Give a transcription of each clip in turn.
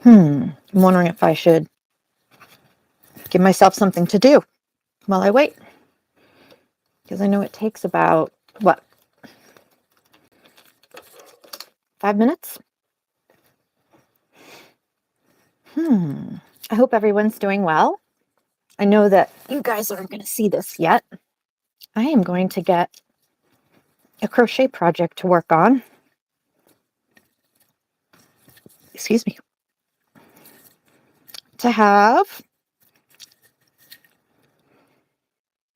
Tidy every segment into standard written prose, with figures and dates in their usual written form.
I'm wondering if I should give myself something to do while I wait. Because I know it takes about, what, 5 minutes? I hope everyone's doing well. I know that you guys aren't going to see this yet. I am going to get a crochet project to work on. Excuse me. To have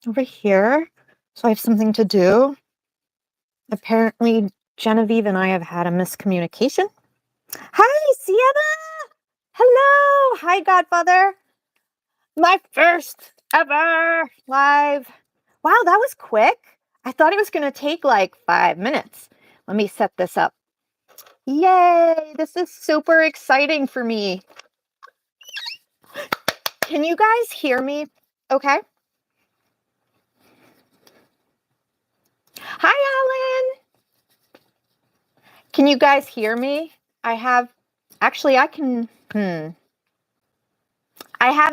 over here. So I have something to do. Apparently, Genevieve and I have had a miscommunication. Hi, Sienna! Hello! Hi, Godfather! My first ever live. Wow, that was quick. I thought it was going to take like 5 minutes. Let me set this up. Yay! This is super exciting for me. Can you guys hear me? Okay. Hi, Alan. Can you guys hear me? I have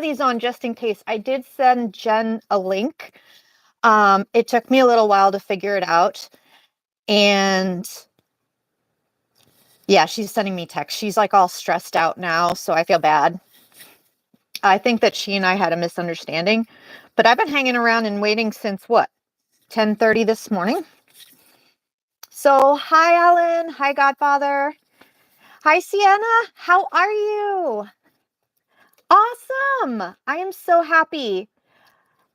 these on just in case. I did send Jen a link. It took me a little while to figure it out. And yeah, she's sending me text. She's like all stressed out now, so I feel bad. I think that she and I had a misunderstanding, but I've been hanging around and waiting since what, 10:30 this morning. So hi, Alan. Hi, Godfather. Hi, Sienna. How are you? Awesome. I am so happy.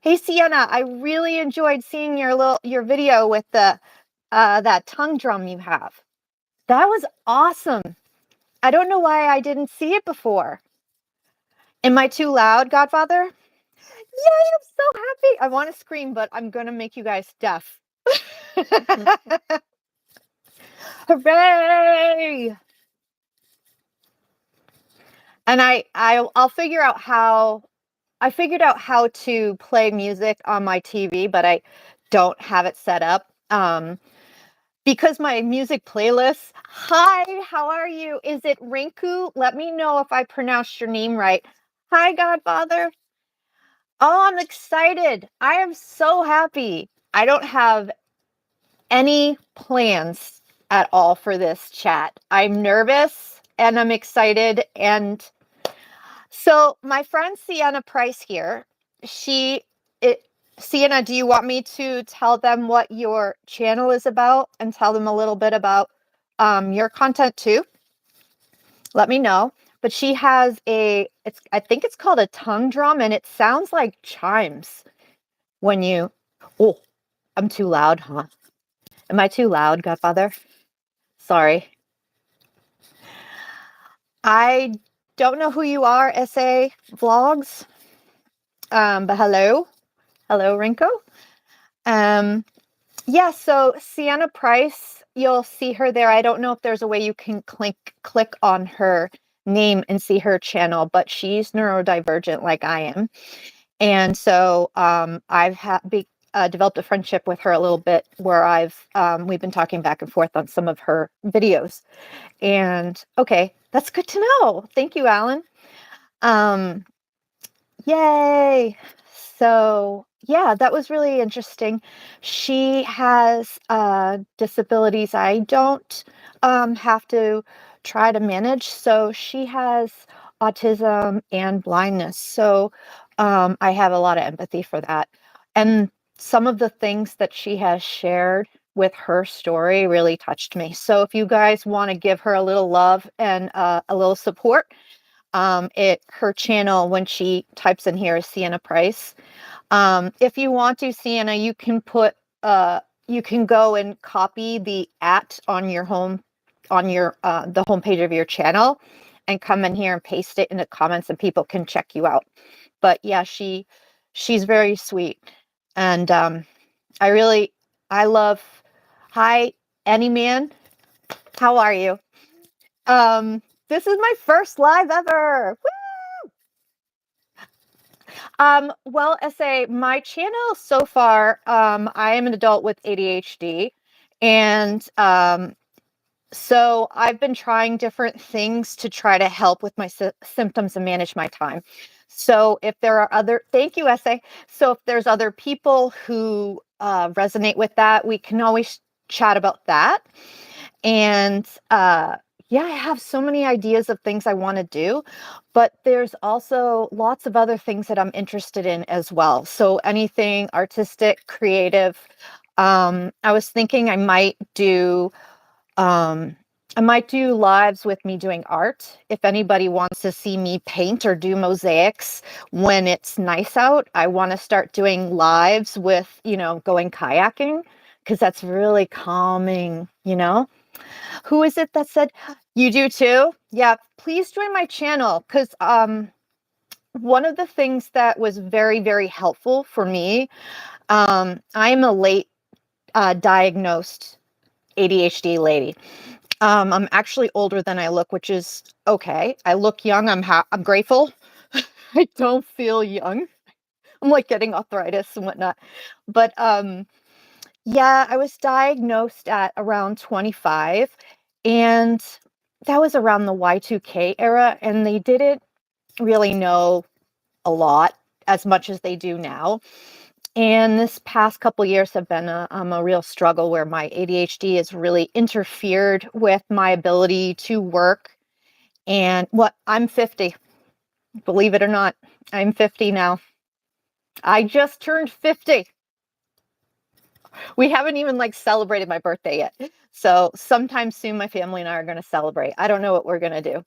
Hey, Sienna, I really enjoyed seeing your video with the that tongue drum you have. That was awesome. I don't know why I didn't see it before. Am I too loud, Godfather? Yay, I'm so happy. I want to scream, but I'm going to make you guys deaf. Hooray! And I'll figure out how, I figured out how to play music on my TV, but I don't have it set up. Because my music playlist, hi, how are you? Is it Rinku? Let me know if I pronounced your name right. Hi, Godfather. Oh, I'm excited. I am so happy. I don't have any plans at all for this chat. I'm nervous and I'm excited. And so my friend Sienna Price here, Sienna, do you want me to tell them what your channel is about and tell them a little bit about your content too? Let me know. But she has I think it's called a tongue drum, and it sounds like chimes when you, oh, I'm too loud, huh? Am I too loud, Godfather? Sorry. I don't know who you are, SA Vlogs, but hello. Hello, Rinko. Yeah, so Sienna Price, you'll see her there. I don't know if there's a way you can click on her name and see her channel, but she's neurodivergent like I am. And so I've developed a friendship with her a little bit where we've been talking back and forth on some of her videos. And okay, that's good to know. Thank you, Alan. Yay. So yeah, that was really interesting. She has disabilities I don't have to try to manage. So she has autism and blindness. So I have a lot of empathy for that. And some of the things that she has shared with her story really touched me. So if you guys want to give her a little love and a little support, her channel, when she types in here, is Sienna Price. If you want to, Sienna, you can go and copy the on your the homepage of your channel and come in here and paste it in the comments and people can check you out. But yeah, she's very sweet. And I love, hi, Anyman. How are you? This is my first live ever. Woo! Well, SA, my channel so far, I am an adult with ADHD, and So I've been trying different things to try to help with my symptoms and manage my time. So if there are other, thank you, SA. So if there's other people who resonate with that, we can always chat about that. And yeah, I have so many ideas of things I want to do, but there's also lots of other things that I'm interested in as well. So anything artistic, creative. I was thinking um, I might do lives with me doing art. If anybody wants to see me paint or do mosaics when it's nice out, I want to start doing lives with, going kayaking because that's really calming. Who is it that said you do too? Yeah, please join my channel because one of the things that was very, very helpful for me, I'm a late diagnosed ADHD lady. I'm actually older than I look, which is okay. I look young. I'm grateful. I don't feel young. I'm like getting arthritis and whatnot. But yeah, I was diagnosed at around 25, and that was around the Y2K era, and they didn't really know a lot as much as they do now. And this past couple years have been a real struggle where my ADHD has really interfered with my ability to work. And I'm 50, believe it or not, I'm 50 now. I just turned 50. We haven't even celebrated my birthday yet. So sometime soon, my family and I are going to celebrate. I don't know what we're going to do.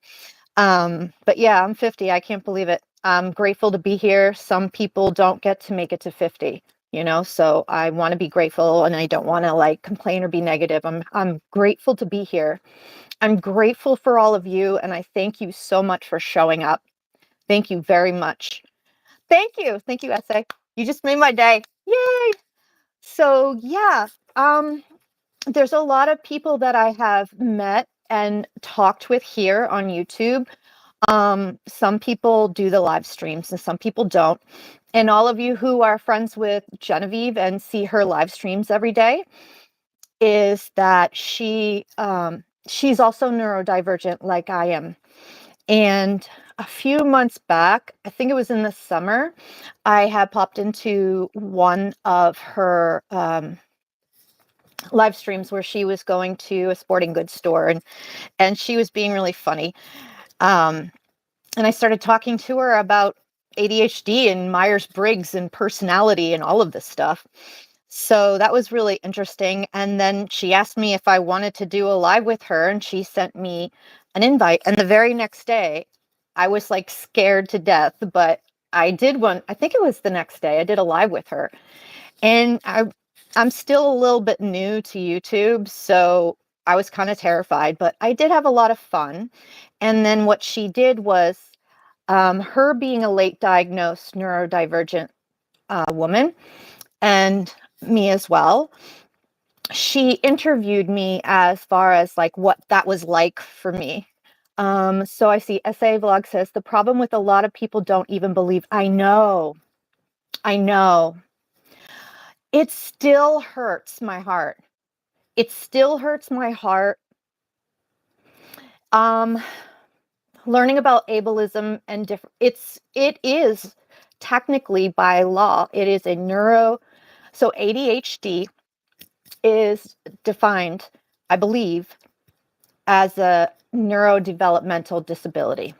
But yeah, I'm 50. I can't believe it. I'm grateful to be here. Some people don't get to make it to 50, so I want to be grateful and I don't want to complain or be negative. I'm grateful to be here. I'm grateful for all of you, and I thank you so much for showing up. Thank you very much. Thank you. Thank you, SA. You just made my day. Yay. So yeah, there's a lot of people that I have met and talked with here on YouTube. Some people do the live streams and some people don't. And all of you who are friends with Genevieve and see her live streams every day, is that she's also neurodivergent like I am. And a few months back, I think it was in the summer, I had popped into one of her live streams where she was going to a sporting goods store, and she was being really funny. Um, and I started talking to her about ADHD and Myers-Briggs and personality and all of this stuff. So that was really interesting. And then she asked me if I wanted to do a live with her, and she sent me an invite. And the very next day, I was scared to death, but I did one. I think it was the next day. I did a live with her, and I'm still a little bit new to YouTube, so I was kind of terrified, but I did have a lot of fun. And then what she did was, her being a late diagnosed neurodivergent woman, and me as well, she interviewed me as far as what that was like for me. So I see SA Vlog says the problem with a lot of people don't even believe. I know. It still hurts my heart. It still hurts my heart. Um, Learning about ableism and it is technically by law, it is so ADHD is defined, I believe, as a neurodevelopmental disability.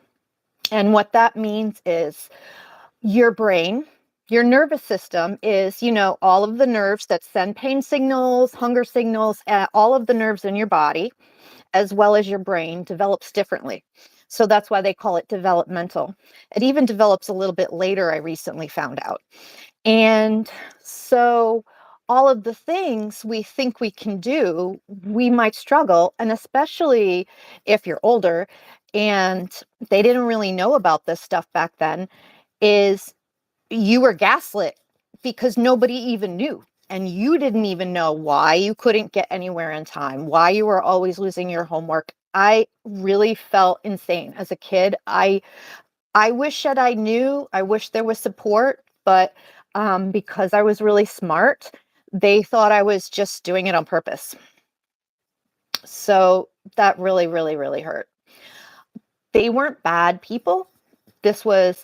And what that means is your brain, your nervous system is, all of the nerves that send pain signals, hunger signals, all of the nerves in your body, as well as your brain, develops differently. So that's why they call it developmental. It even develops a little bit later, I recently found out. And so all of the things we think we can do, we might struggle. And especially if you're older and they didn't really know about this stuff back then, is you were gaslit because nobody even knew. And you didn't even know why you couldn't get anywhere in time, why you were always losing your homework. I really felt insane as a kid. I wish that I knew. I wish there was support, but because I was really smart, they thought I was just doing it on purpose. So that really, really, really hurt. They weren't bad people.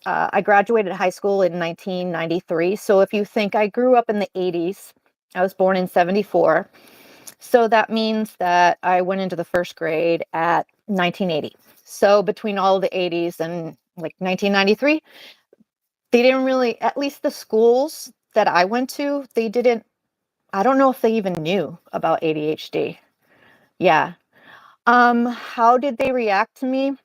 I graduated high school in 1993. So if you think I grew up in the 80s, I was born in 74. So that means that I went into the first grade at 1980. So between all of the 80s and like 1993, they didn't really, at least the schools that I went to, they didn't, I don't know if they even knew about ADHD. Yeah. How did they react to me?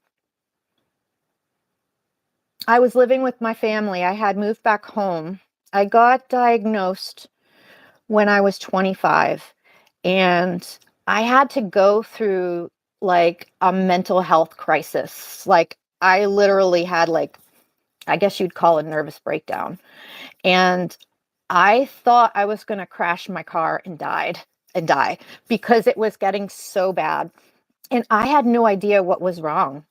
I was living with my family. I had moved back home. I got diagnosed when I was 25, and I had to go through like a mental health crisis. Like I literally had like, I guess you'd call it a nervous breakdown. And I thought I was going to crash my car and die because it was getting so bad. And I had no idea what was wrong.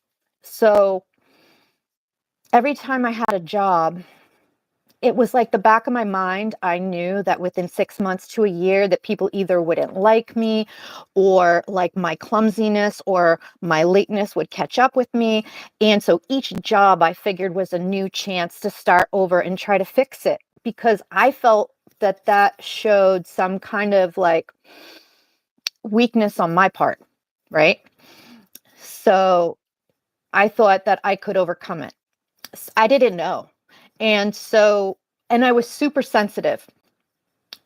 So every time I had a job, it was like the back of my mind, I knew that within 6 months to a year that people either wouldn't like me, or like my clumsiness or my lateness would catch up with me. And so each job I figured was a new chance to start over and try to fix it, because I felt that that showed some kind of like weakness on my part, right? So I thought that I could overcome it. I didn't know. And so, and I was super sensitive.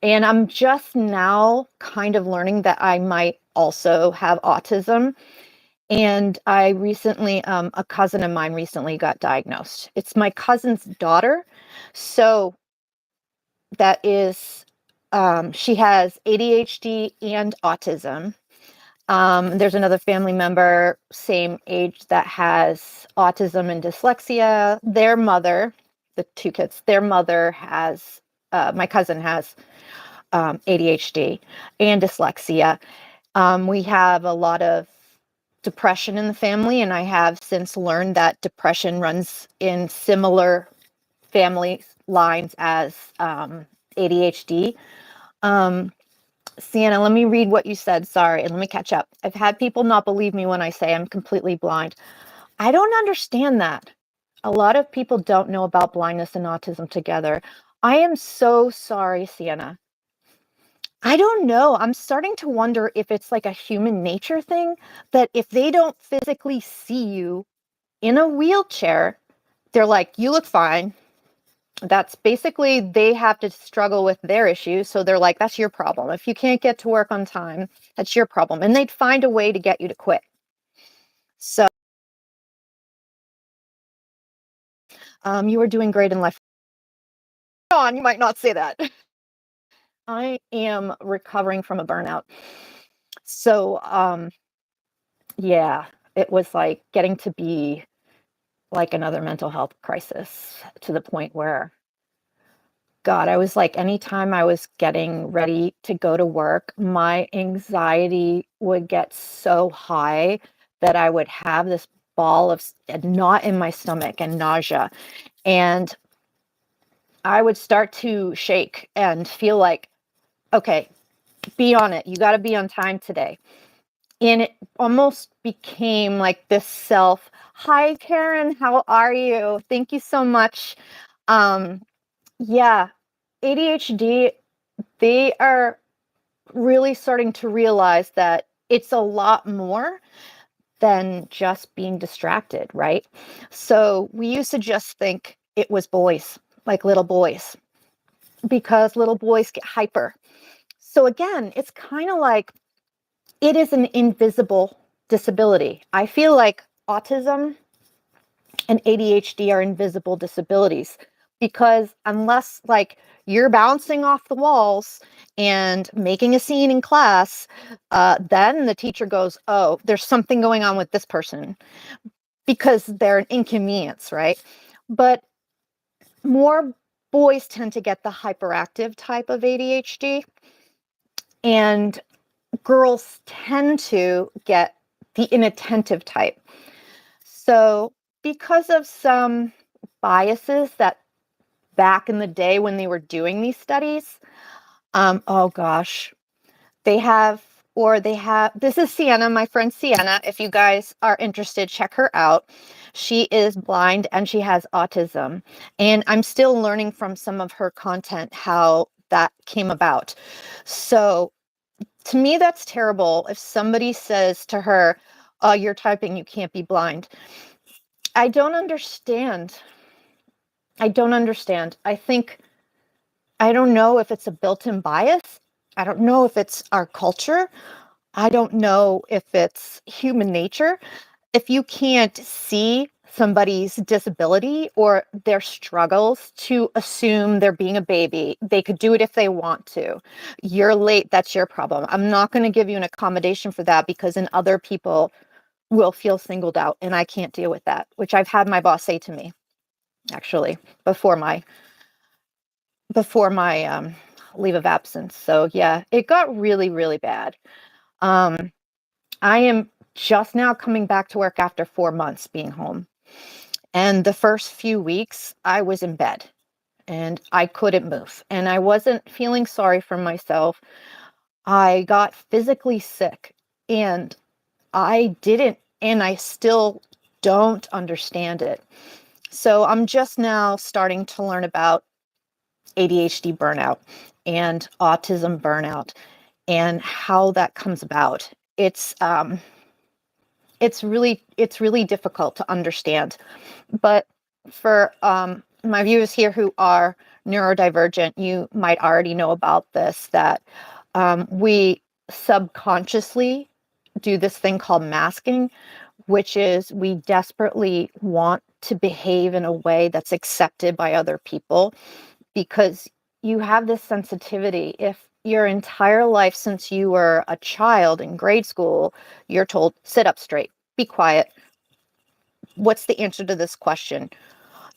And I'm just now kind of learning that I might also have autism. And I recently, a cousin of mine recently got diagnosed. It's my cousin's daughter. So that is, she has ADHD and autism. There's another family member, same age, that has autism and dyslexia. Their mother, the two kids, their mother has, my cousin has ADHD and dyslexia. We have a lot of depression in the family, and I have since learned that depression runs in similar family lines as ADHD. Um, Sienna, let me read what you said. Sorry, and let me catch up. I've had people not believe me when I say I'm completely blind. I don't understand that. A lot of people don't know about blindness and autism together. I am so sorry, Sienna. I don't know. I'm starting to wonder if it's like a human nature thing, that if they don't physically see you in a wheelchair, they're like, you look fine. That's basically, they have to struggle with their issues. So they're like, that's your problem. If you can't get to work on time, that's your problem. And they'd find a way to get you to quit. So you are doing great in life. On, you might not say that. I am recovering from a burnout. So yeah, it was like getting to be like another mental health crisis, to the point where, God, I was like, anytime I was getting ready to go to work, my anxiety would get so high that I would have this ball of a knot in my stomach and nausea. And I would start to shake and feel like, okay, be on it. You got to be on time today. And it almost became like this self, hi, Karen, how are you? Thank you so much. Um, yeah, ADHD, they are really starting to realize that it's a lot more than just being distracted, right? So we used to just think it was boys, like little boys, because little boys get hyper. So again, it's kind of like it is an invisible disability. I feel like autism and ADHD are invisible disabilities, because unless like you're bouncing off the walls and making a scene in class, then the teacher goes, oh, there's something going on with this person, because they're an inconvenience, right? But more boys tend to get the hyperactive type of ADHD, and girls tend to get the inattentive type. So, because of some biases that back in the day when they were doing these studies, oh gosh, they have or they have, this is Sienna, my friend Sienna. If you guys are interested, check her out. She is blind and she has autism. And I'm still learning from some of her content how that came about. So to me, that's terrible. If somebody says to her, "Oh, you're typing, you can't be blind." I don't understand. I don't understand. I don't know if it's a built-in bias. I don't know if it's our culture. I don't know if it's human nature. If you can't see somebody's disability or their struggles, to assume they're being a baby, they could do it if they want to. You're late, that's your problem. I'm not going to give you an accommodation for that, because then other people will feel singled out, and I can't deal with that, which I've had my boss say to me, actually, before my leave of absence. So yeah, it got really, really bad. Um, I am just now coming back to work after 4 months being home. And the first few weeks, I was in bed and I couldn't move. And I wasn't feeling sorry for myself. I got physically sick, and I still don't understand it. So I'm just now starting to learn about ADHD burnout and autism burnout and how that comes about. It's really difficult to understand. But for my viewers here who are neurodivergent, you might already know about this, that we subconsciously do this thing called masking, which is we desperately want to behave in a way that's accepted by other people, because you have this sensitivity. If your entire life since you were a child in grade school, you're told, sit up straight, be quiet. What's the answer to this question?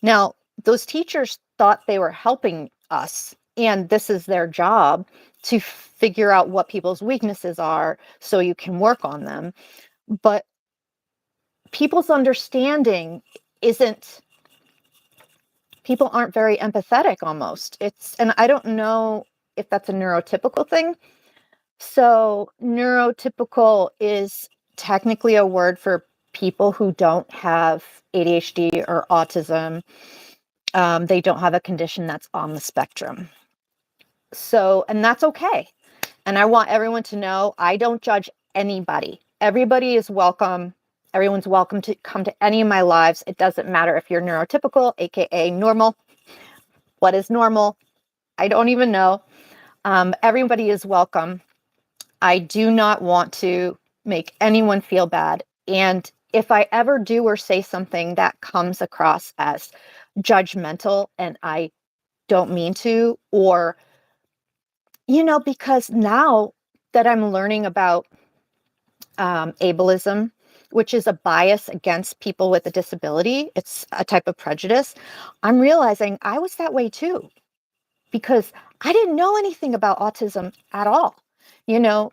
Now, those teachers thought they were helping us, and this is their job, to figure out what people's weaknesses are so you can work on them. But people's understanding isn't, people aren't very empathetic almost. And I don't know if that's a neurotypical thing. So neurotypical is technically a word for people who don't have ADHD or autism. They don't have a condition that's on the spectrum. So, and that's okay. And I want everyone to know, I don't judge anybody. Everybody is welcome. Everyone's welcome to come to any of my lives. It doesn't matter if you're neurotypical, AKA normal. What is normal? I don't even know. Everybody is welcome. I do not want to make anyone feel bad. And if I ever do or say something that comes across as judgmental, and I don't mean to, or, because now that I'm learning about ableism, which is a bias against people with a disability, it's a type of prejudice, I'm realizing I was that way too, because I didn't know anything about autism at all. You know,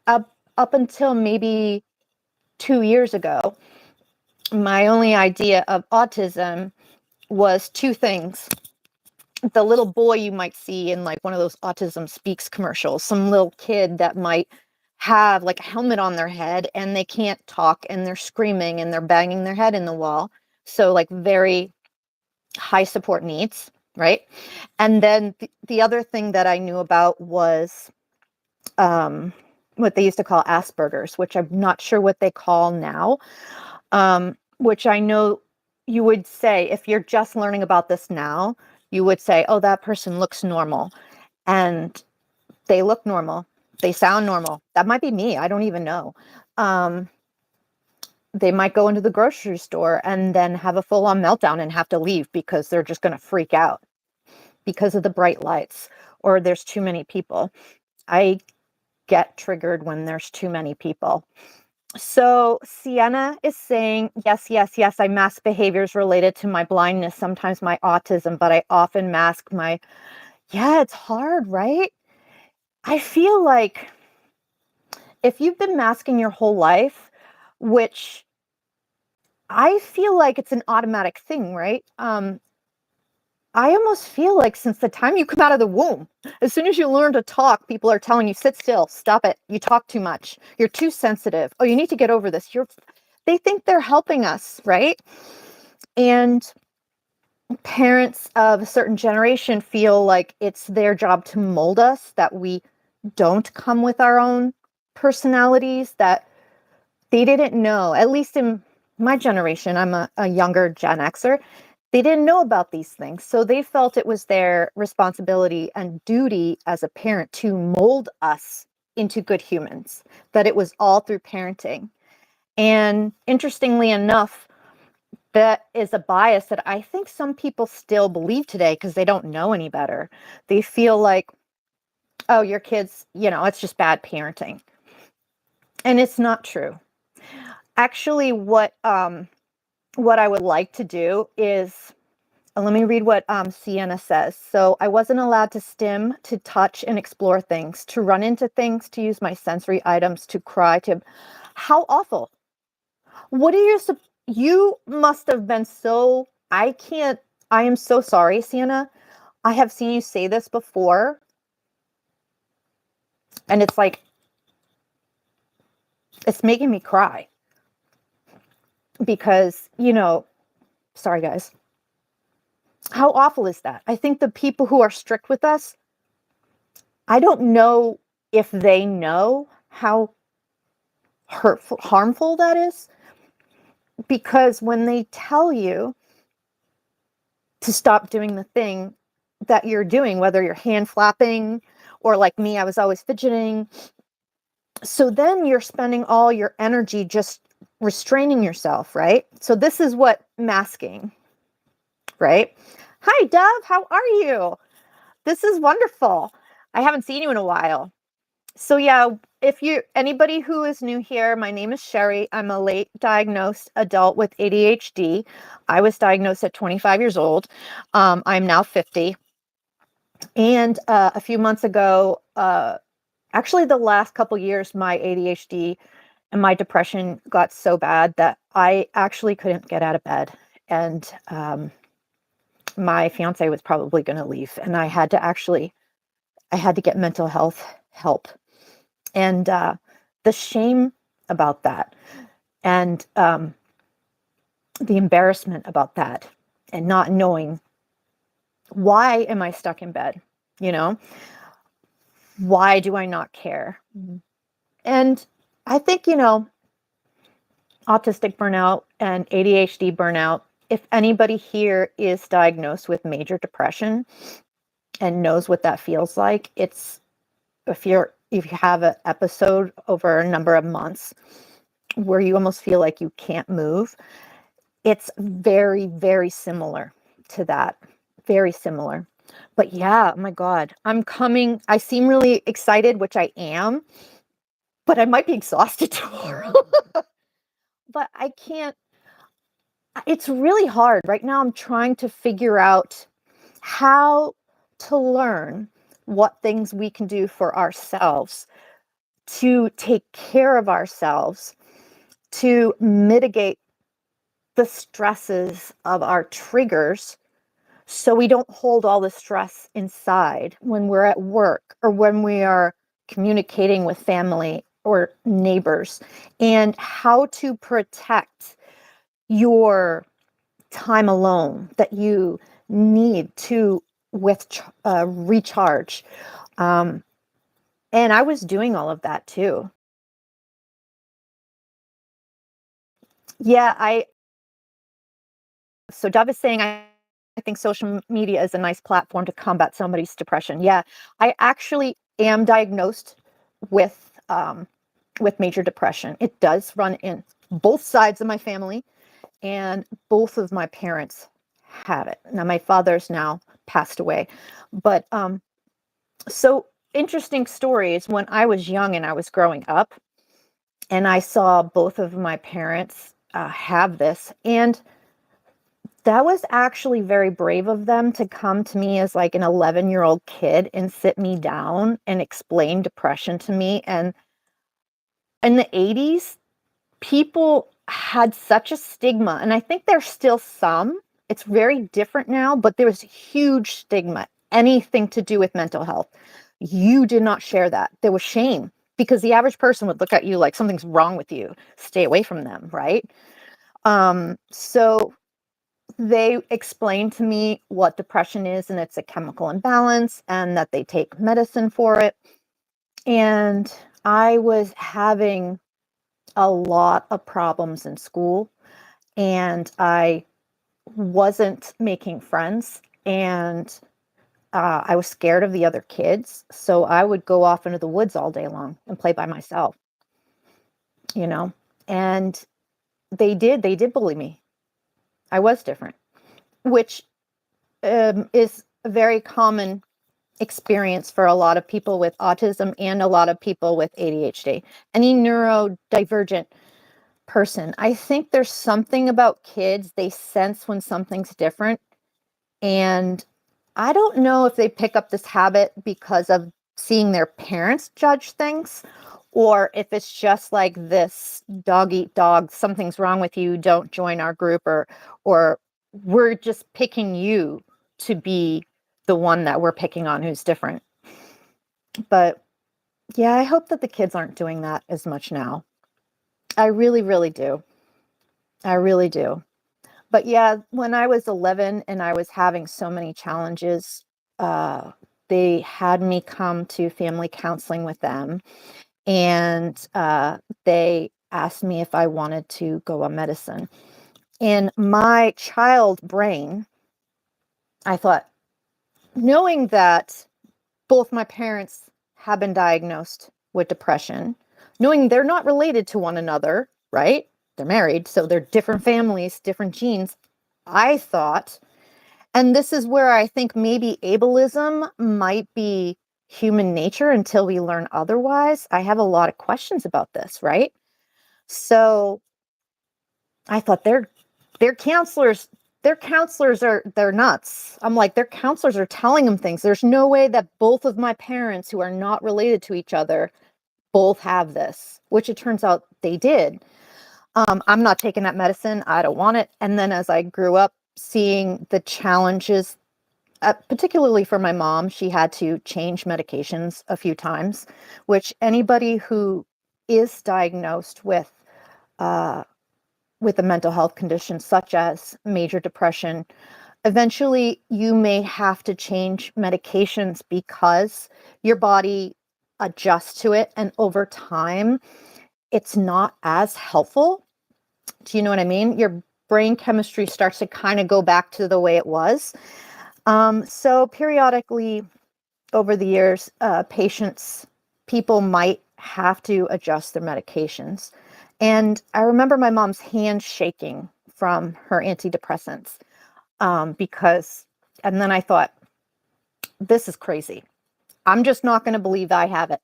up until maybe 2 years ago, my only idea of autism was two things. The little boy you might see in like one of those Autism Speaks commercials, some little kid that might have like a helmet on their head and they can't talk and they're screaming and they're banging their head in the wall. So like very high support needs, right? And then the other thing that I knew about was what they used to call Asperger's, which I'm not sure what they call now, which I know you would say, if you're just learning about this now, you would say, oh, that person looks normal. And they look normal. They sound normal. That might be me. I don't even know. They might go into the grocery store and then have a full-on meltdown and have to leave because they're just going to freak out because of the bright lights, or there's too many people. I get triggered when there's too many people. So Sienna is saying, yes, yes, yes, I mask behaviors related to my blindness, sometimes my autism, but I often mask my, yeah, it's hard, right? I feel like if you've been masking your whole life, which I feel like it's an automatic thing, right? I almost feel like since the time you come out of the womb, as soon as you learn to talk, people are telling you, sit still, stop it. You talk too much. You're too sensitive. Oh, you need to get over this. They think they're helping us, right? And parents of a certain generation feel like it's their job to mold us, that we don't come with our own personalities, that they didn't know, at least in my generation, I'm a younger Gen Xer, they didn't know about these things. So they felt it was their responsibility and duty as a parent to mold us into good humans, that it was all through parenting. And interestingly enough, that is a bias that I think some people still believe today because they don't know any better. They feel like, oh, your kids, it's just bad parenting. And it's not true. Actually, what I would like to do is, let me read what Sienna says. So I wasn't allowed to stim, to touch and explore things, to run into things, to use my sensory items, to cry, to... How awful. What are you must have been so... I am so sorry, Sienna. I have seen you say this before. And it's like, it's making me cry. Because, sorry guys. How awful is that? I think the people who are strict with us, I don't know if they know how harmful that is. Because when they tell you to stop doing the thing that you're doing, whether you're hand flapping or like me, I was always fidgeting. So then you're spending all your energy just restraining yourself, right? So this is what masking, right? Hi, Dove. How are you? This is wonderful. I haven't seen you in a while. So yeah, if anybody who is new here, my name is Sherry. I'm a late diagnosed adult with ADHD. I was diagnosed at 25 years old. I'm now 50. And a few months ago, actually the last couple years, my ADHD and my depression got so bad that I actually couldn't get out of bed. And my fiance was probably going to leave. And I had to get mental health help. And the shame about that, and the embarrassment about that, and not knowing, why am I stuck in bed? Why do I not care? And I think, autistic burnout and ADHD burnout, if anybody here is diagnosed with major depression and knows what that feels like, it's, if you have an episode over a number of months where you almost feel like you can't move, it's very, very similar to that. Very similar. But yeah, oh my God, I seem really excited, which I am, but I might be exhausted tomorrow. But I can't, it's really hard. Right now, I'm trying to figure out how to learn what things we can do for ourselves to take care of ourselves, to mitigate the stresses of our triggers, so we don't hold all the stress inside when we're at work or when we are communicating with family or neighbors, and how to protect your time alone that you need to recharge. And I was doing all of that too. Yeah, so Dove is saying, I think social media is a nice platform to combat somebody's depression. Yeah, I actually am diagnosed with major depression. It does run in both sides of my family, and both of my parents have it. Now, my father's now passed away, but so interesting stories. When I was young and I was growing up, and I saw both of my parents have this, and that was actually very brave of them to come to me as like an 11-year-old kid and sit me down and explain depression to me. And in the 80s, people had such a stigma, and I think there's still some, It's very different now, but there was huge stigma, anything to do with mental health. You did not share that. There was shame because the average person would look at you like something's wrong with you. Stay away from them, right? So they explained to me what depression is, and it's a chemical imbalance, and that they take medicine for it. And I was having a lot of problems in school, and I wasn't making friends, and I was scared of the other kids. So I would go off into the woods all day long and play by myself, you know, and they did bully me. I was different, which is a very common experience for a lot of people with autism and a lot of people with ADHD. Any neurodivergent person. I think there's something about kids, they sense when something's different. And I don't know if they pick up this habit because of seeing their parents judge things, or if it's just like this dog eat dog, something's wrong with you, don't join our group, or we're just picking you to be the one that we're picking on who's different. But yeah, I hope that the kids aren't doing that as much now. I really, really do. I really do. But yeah, when I was 11 and I was having so many challenges, uh, they had me come to family counseling with them, and they asked me if I wanted to go on medicine. In my child brain, I thought, knowing that both my parents have been diagnosed with depression, knowing they're not related to one another, right? They're married, so they're different families, different genes. I thought, and this is where I think maybe ableism might be human nature until we learn otherwise. I have a lot of questions about this, right? So I thought their counselors, they're nuts. I'm like, their counselors are telling them things. There's no way that both of my parents, who are not related to each other, both have this, which it turns out they did. I'm not taking that medicine. I don't want it. And then as I grew up, seeing the challenges, particularly for my mom, she had to change medications a few times, which anybody who is diagnosed with a mental health condition such as major depression, eventually you may have to change medications because your body adjusts to it, and over time it's not as helpful. Do you know what I mean? Your brain chemistry starts to kind of go back to the way it was. So periodically over the years, people might have to adjust their medications. And I remember my mom's hand shaking from her antidepressants, because, and then I thought, this is crazy. I'm just not going to believe I have it.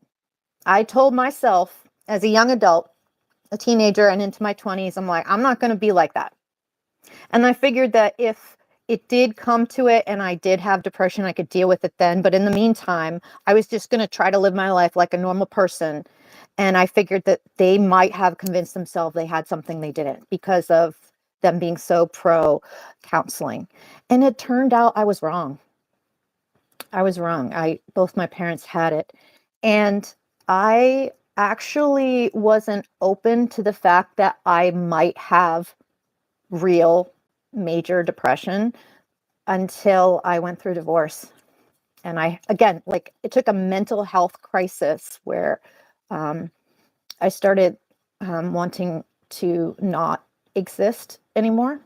I told myself as a young adult, a teenager, and into my 20s, I'm like, I'm not going to be like that. And I figured that if it did come to it and I did have depression, I could deal with it then. But in the meantime, I was just going to try to live my life like a normal person. And I figured that they might have convinced themselves they had something they didn't because of them being so pro counseling. And it turned out I was wrong. I was wrong. Both my parents had it. And I actually wasn't open to the fact that I might have real major depression until I went through divorce. And again, like, it took a mental health crisis where I started wanting to not exist anymore.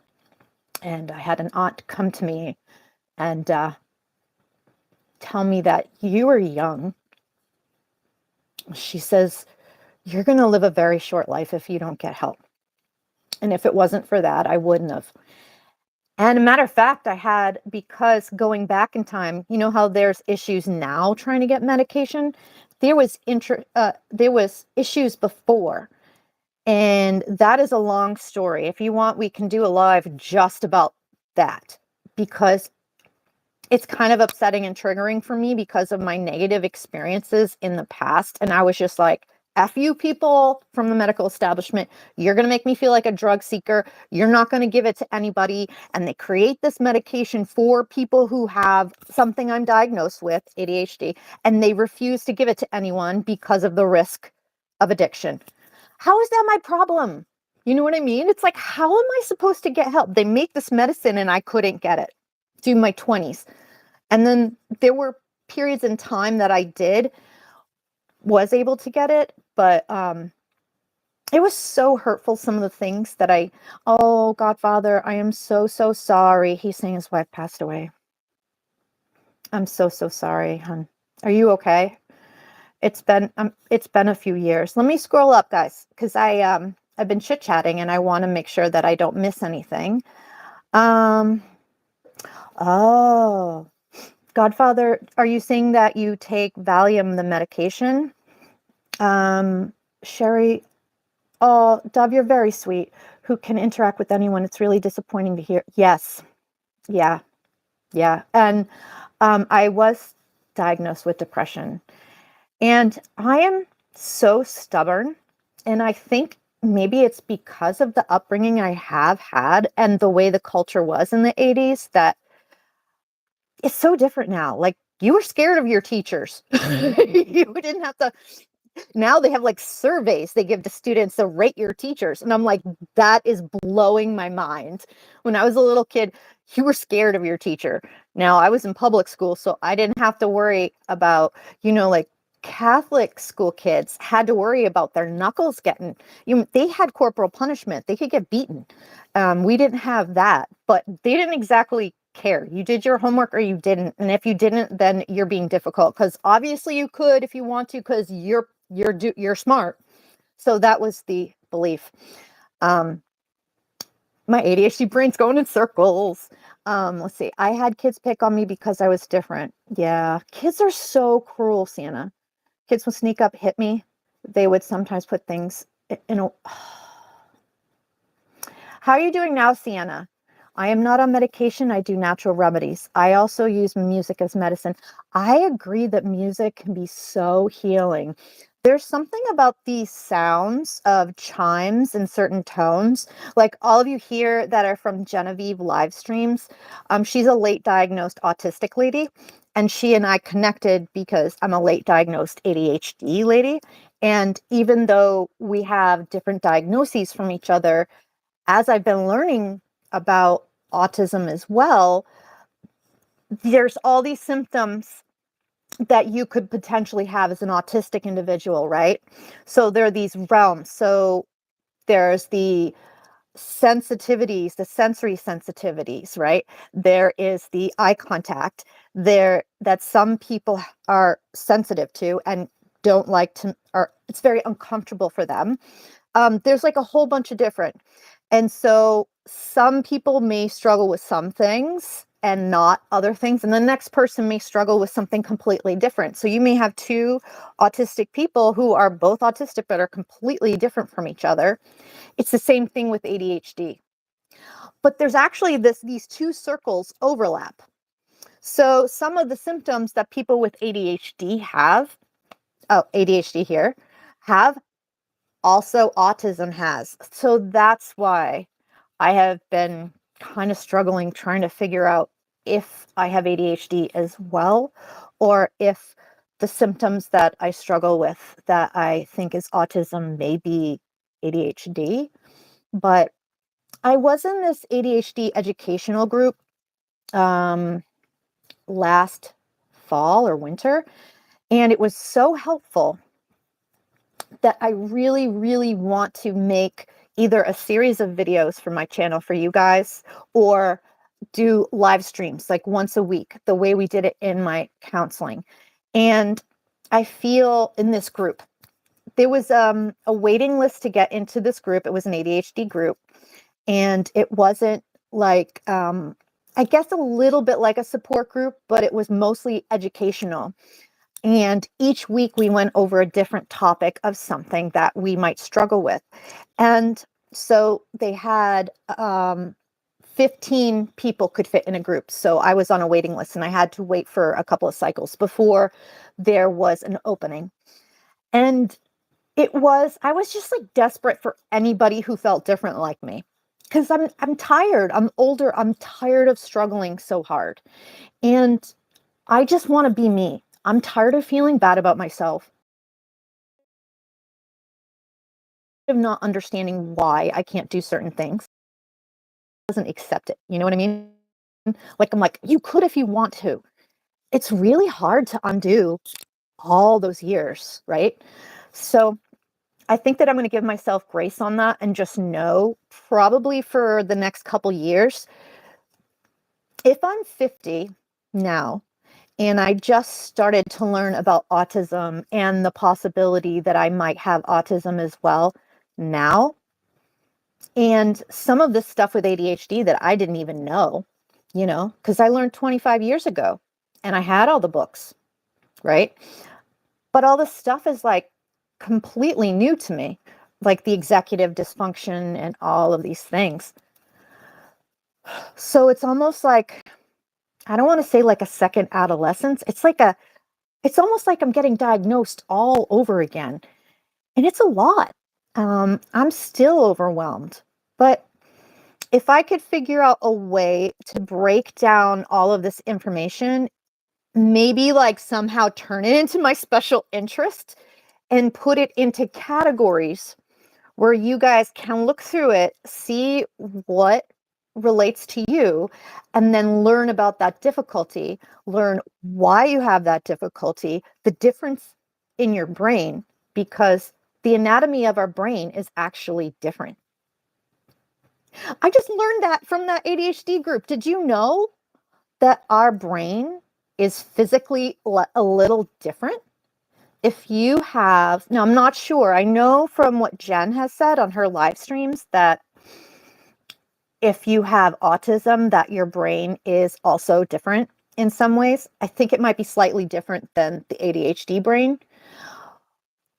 And I had an aunt come to me and tell me that, you are young. She says, you're going to live a very short life if you don't get help. And if it wasn't for that, I wouldn't have. And a matter of fact, because going back in time, you know how there's issues now trying to get medication? There was issues before. And that is a long story. If you want, we can do a live just about that, because it's kind of upsetting and triggering for me because of my negative experiences in the past. And I was just like, F you people from the medical establishment. You're going to make me feel like a drug seeker. You're not going to give it to anybody. And they create this medication for people who have something I'm diagnosed with, ADHD, and they refuse to give it to anyone because of the risk of addiction. How is that my problem? You know what I mean? It's like, how am I supposed to get help? They make this medicine and I couldn't get it through my 20s. And then there were periods in time that I was able to get it, but it was so hurtful, some of the things that oh, Godfather, I am so, so sorry. He's saying his wife passed away. I'm so, so sorry, hon. Are you okay? It's been a few years. Let me scroll up, guys, because I've been chit-chatting and I want to make sure that I don't miss anything. Oh, Godfather, are you saying that you take Valium, the medication? Sherry, oh, Dove, you're very sweet. Who can interact with anyone. It's really disappointing to hear. Yes. Yeah. Yeah. And I was diagnosed with depression. And I am so stubborn. And I think maybe it's because of the upbringing I have had and the way the culture was in the 80s that it's so different now. Like, you were scared of your teachers. You didn't have to. Now they have like surveys they give to students to rate your teachers. And I'm like, that is blowing my mind. When I was a little kid, you were scared of your teacher. Now I was in public school, so I didn't have to worry about, like Catholic school kids had to worry about their knuckles getting, they had corporal punishment. They could get beaten. We didn't have that, but they didn't exactly care. You did your homework or you didn't. And if you didn't, then you're being difficult, because obviously you could if you want to, because you're smart. So that was the belief. My ADHD brain's going in circles. Let's see. I had kids pick on me because I was different. Yeah. Kids are so cruel, Sienna. Kids would sneak up, hit me. They would sometimes put things in a... How are you doing now, Sienna? I am not on medication. I do natural remedies. I also use music as medicine. I agree that music can be so healing. There's something about these sounds of chimes and certain tones, like all of you here that are from Genevieve live streams. She's a late diagnosed autistic lady, and she and I connected because I'm a late diagnosed ADHD lady. And even though we have different diagnoses from each other, as I've been learning about autism as well, there's all these symptoms that you could potentially have as an autistic individual, right? So there are these realms. So there's the sensitivities, the sensory sensitivities, right? There is the eye contact there that some people are sensitive to and don't like to, or it's very uncomfortable for them. There's like a whole bunch of different. And so some people may struggle with some things and not other things. And the next person may struggle with something completely different. So you may have two autistic people who are both autistic, but are completely different from each other. It's the same thing with ADHD. But there's actually these two circles overlap. So some of the symptoms that people with ADHD have, ADHD here, have, also autism has. So that's why I have been kind of struggling trying to figure out if I have ADHD as well, or if the symptoms that I struggle with that I think is autism may be ADHD. But I was in this ADHD educational group last fall or winter, and it was so helpful that I really, really want to make either a series of videos for my channel for you guys, or do live streams like once a week, the way we did it in my counseling. And I feel in this group, there was a waiting list to get into this group. It was an ADHD group, and it wasn't like, I guess a little bit like a support group, but it was mostly educational. And each week we went over a different topic of something that we might struggle with. And so they had 15 people could fit in a group. So I was on a waiting list and I had to wait for a couple of cycles before there was an opening. And I was just like desperate for anybody who felt different like me. Cause I'm tired. I'm older. I'm tired of struggling so hard. And I just want to be me. I'm tired of feeling bad about myself, of not understanding why I can't do certain things. Doesn't accept it. You know what I mean? Like I'm like, you could if you want to. It's really hard to undo all those years, right? So I think that I'm going to give myself grace on that and just know probably for the next couple years, if I'm 50 now and I just started to learn about autism and the possibility that I might have autism as well now, and some of this stuff with ADHD that I didn't even know, because I learned 25 years ago and I had all the books, right? But all this stuff is like completely new to me, like the executive dysfunction and all of these things. So it's almost like, I don't want to say like a second adolescence. It's almost like I'm getting diagnosed all over again. And it's a lot. I'm still overwhelmed. But if I could figure out a way to break down all of this information, maybe like somehow turn it into my special interest and put it into categories where you guys can look through it, see what relates to you, and then learn about that difficulty, learn why you have that difficulty, the difference in your brain, because the anatomy of our brain is actually different. I just learned that from that ADHD group. Did you know that our brain is physically a little different? If you have, now I'm not sure, I know from what Jen has said on her live streams that if you have autism, that your brain is also different in some ways. I think it might be slightly different than the ADHD brain.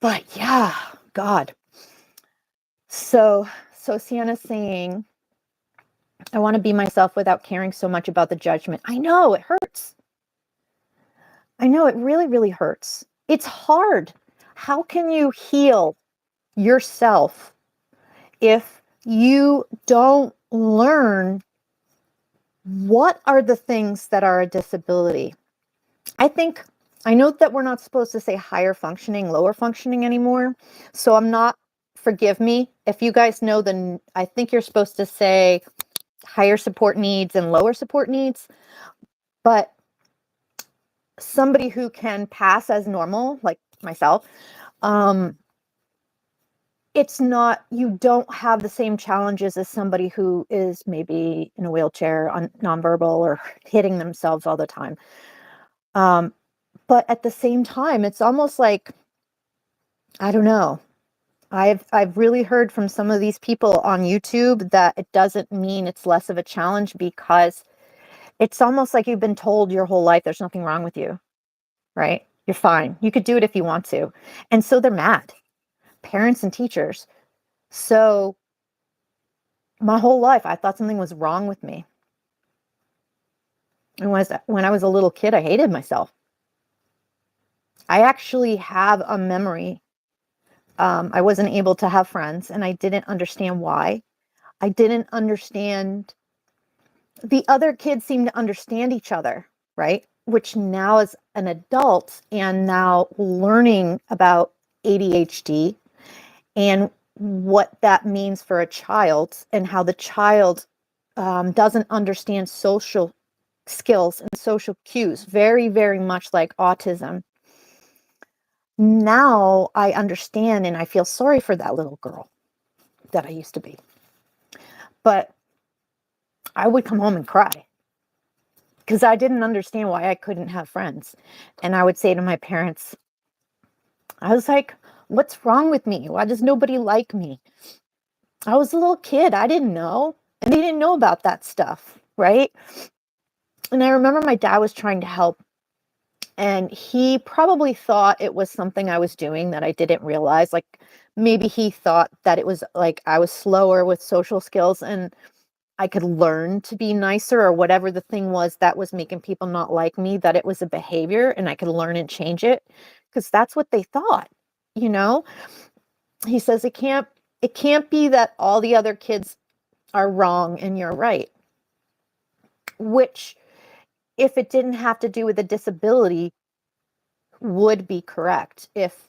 But yeah, God. So Sienna's saying, I want to be myself without caring so much about the judgment. I know it hurts. I know it really, really hurts. It's hard. How can you heal yourself if you don't learn what are the things that are a disability? I know that we're not supposed to say higher functioning, lower functioning anymore. So I'm not, forgive me, if you guys know I think you're supposed to say higher support needs and lower support needs. But somebody who can pass as normal, like myself, um, it's not, you don't have the same challenges as somebody who is maybe in a wheelchair, nonverbal, or hitting themselves all the time. But at the same time, it's almost like, I don't know. I've really heard from some of these people on YouTube that it doesn't mean it's less of a challenge, because it's almost like you've been told your whole life there's nothing wrong with you, right? You're fine. You could do it if you want to. And so they're mad, parents and teachers. So my whole life, I thought something was wrong with me. And when I was a little kid, I hated myself. I actually have a memory. I wasn't able to have friends, and I didn't understand why. I didn't understand. The other kids seemed to understand each other, right? Which now, as an adult and now learning about ADHD and what that means for a child, and how the child doesn't understand social skills and social cues, very, very much like autism. Now I understand, and I feel sorry for that little girl that I used to be. But I would come home and cry because I didn't understand why I couldn't have friends. And I would say to my parents, I was like, what's wrong with me? Why does nobody like me? I was a little kid. I didn't know. And they didn't know about that stuff, right? And I remember my dad was trying to help, and he probably thought it was something I was doing that I didn't realize. Like maybe he thought that it was like I was slower with social skills and I could learn to be nicer, or whatever the thing was that was making people not like me, that it was a behavior and I could learn and change it, because that's what they thought, you know? He says it can't be that all the other kids are wrong and you're right, which, if it didn't have to do with a disability, would be correct. If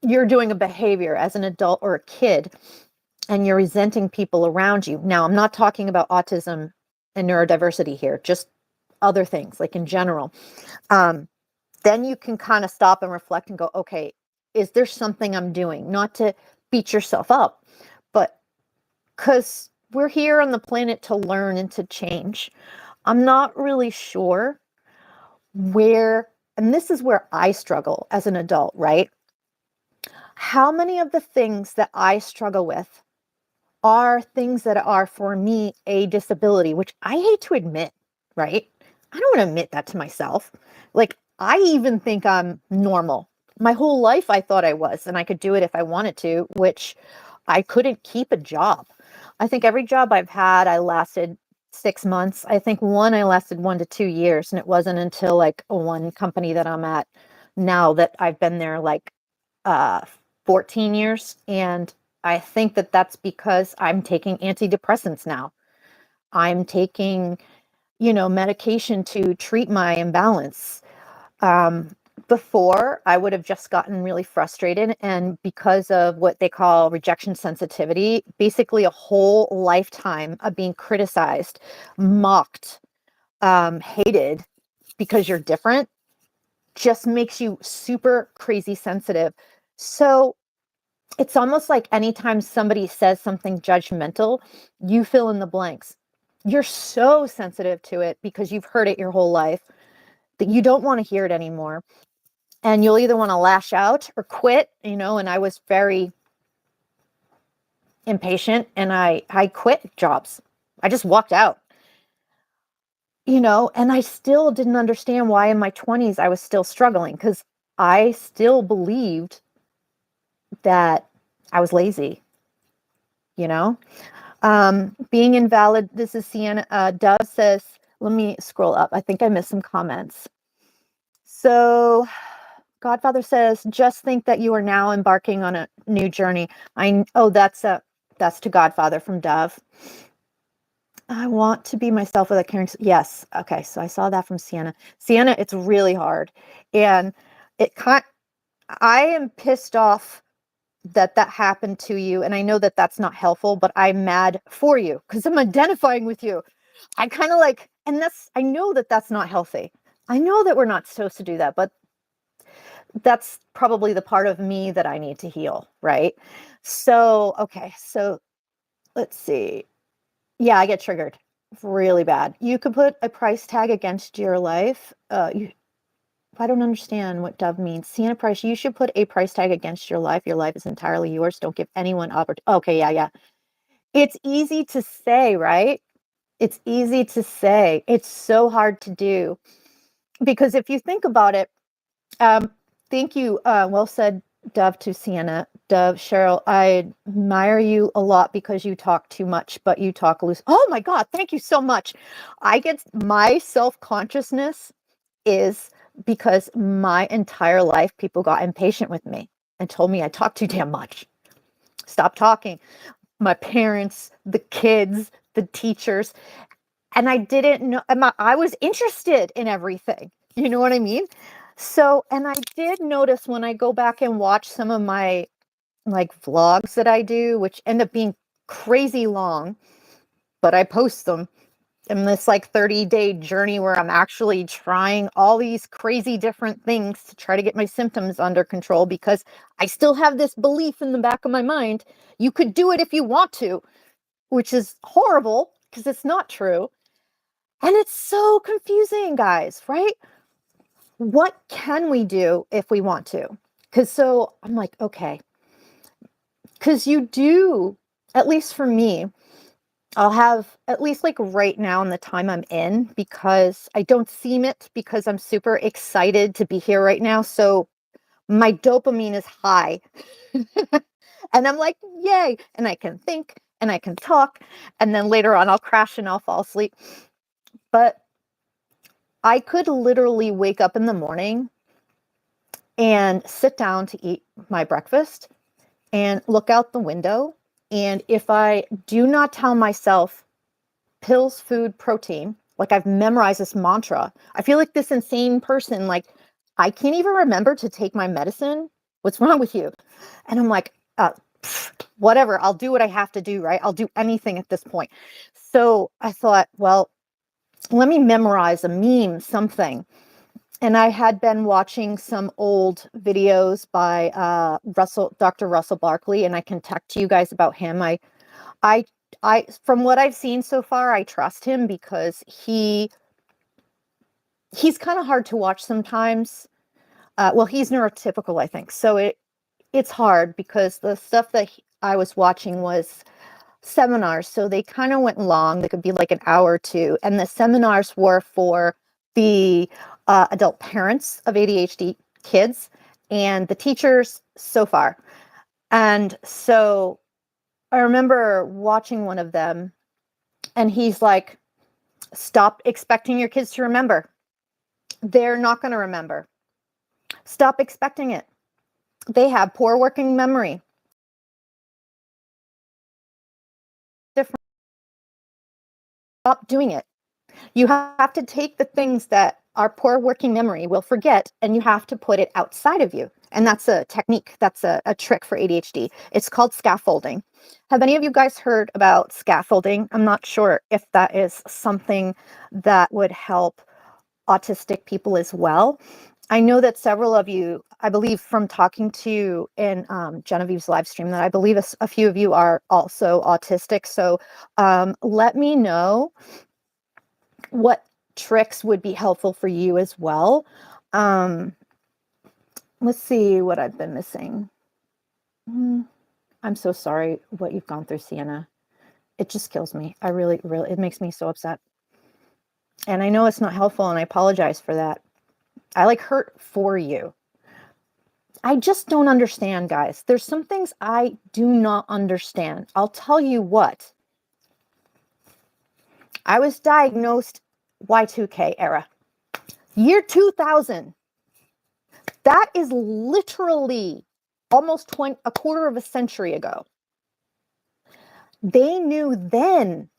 you're doing a behavior as an adult or a kid and you're resenting people around you. Now, I'm not talking about autism and neurodiversity here, just other things, like in general. Um, then you can kind of stop and reflect and go, okay, is there something I'm doing? Not to beat yourself up, but because we're here on the planet to learn and to change. I'm not really sure where, and this is where I struggle as an adult, right? How many of the things that I struggle with are things that are for me a disability, which I hate to admit, right? I don't want to admit that to myself. Like, I even think I'm normal. My whole life I thought I was, and I could do it if I wanted to, which I couldn't keep a job. I think every job I've had, I lasted 6 months. I think one I lasted 1 to 2 years, and it wasn't until like one company that I'm at now that I've been there like uh 14 years. And I think that that's because I'm taking antidepressants now. I'm taking, medication to treat my imbalance. Um, Before, I would have just gotten really frustrated. And because of what they call rejection sensitivity, basically a whole lifetime of being criticized, mocked, hated because you're different just makes you super crazy sensitive. So it's almost like anytime somebody says something judgmental, you fill in the blanks. You're so sensitive to it because you've heard it your whole life that you don't want to hear it anymore. And you'll either want to lash out or quit, and I was very impatient and I quit jobs. I just walked out, and I still didn't understand why in my 20s I was still struggling because I still believed that I was lazy, you know? Being invalid, this is Sienna. Dove says, let me scroll up. I think I missed some comments. So, Godfather says, just think that you are now embarking on a new journey. That's to Godfather from Dove. I want to be myself with a caring. Yes. Okay. So I saw that from Sienna. Sienna, it's really hard. And I am pissed off that happened to you. And I know that that's not helpful, but I'm mad for you because I'm identifying with you. I kind of like, and I know that that's not healthy. I know that we're not supposed to do that, but that's probably the part of me that I need to heal, right? So, okay, so let's see. Yeah, I get triggered really bad. You could put a price tag against your life. I don't understand what Dove means. Sienna Price, you should put a price tag against your life. Your life is entirely yours. Don't give anyone opportunity. Okay, yeah, yeah. It's easy to say, right? It's easy to say. It's so hard to do. Because if you think about it, um, thank you. Well said, Dove, to Sienna. Dove, Cheryl, I admire you a lot because you talk too much, but you talk loose. Oh my God, thank you so much. I get my self-consciousness is because my entire life people got impatient with me and told me I talk too damn much. Stop talking. My parents, the kids, the teachers. And I didn't know, I was interested in everything. You know what I mean? So, and I did notice when I go back and watch some of my like vlogs that I do, which end up being crazy long, but I post them in this like 30-day journey where I'm actually trying all these crazy different things to try to get my symptoms under control because I still have this belief in the back of my mind. You could do it if you want to, which is horrible because it's not true. And it's so confusing, guys, right? What can we do if we want to? Because so I'm like, okay, because you do, at least for me, I'll have at least like right now in the time I'm in, because I don't seem it because I'm super excited to be here right now. So my dopamine is high and I'm like, yay. And I can think and I can talk. And then later on, I'll crash and I'll fall asleep. But I could literally wake up in the morning and sit down to eat my breakfast and look out the window. And if I do not tell myself pills, food, protein, like I've memorized this mantra, I feel like this insane person, like, I can't even remember to take my medicine. What's wrong with you? And I'm like, whatever, I'll do what I have to do, right? I'll do anything at this point. So I thought, well, let me memorize a meme, something. And I had been watching some old videos by Dr. Russell Barkley, and I can talk to you guys about him. I, from what I've seen so far, I trust him because he's kind of hard to watch sometimes. Well, he's neurotypical, I think, so it's hard because the stuff that I was watching was seminars, so they kind of went long. They could be like an hour or two, and the seminars were for the adult parents of ADHD kids and the teachers so far. And so I remember watching one of them, and he's like, stop expecting your kids to remember. They're not going to remember. Stop expecting it. They have poor working memory. Different. Stop doing it. You have to take the things that our poor working memory will forget, and you have to put it outside of you. And that's a technique. That's a trick for ADHD. It's called scaffolding. Have any of you guys heard about scaffolding? I'm not sure if that is something that would help autistic people as well. I know that several of you, I believe from talking to you in Genevieve's live stream, that I believe a few of you are also autistic. So let me know what tricks would be helpful for you as well. Let's see what I've been missing. I'm so sorry what you've gone through, Sienna. It just kills me. I really, it makes me so upset. And I know it's not helpful, and I apologize for that. I like hurt for you. I just don't understand, guys. There's some things I do not understand. I'll tell you what. I was diagnosed Y2K era, year 2000. That is literally almost a quarter of a century ago. They knew then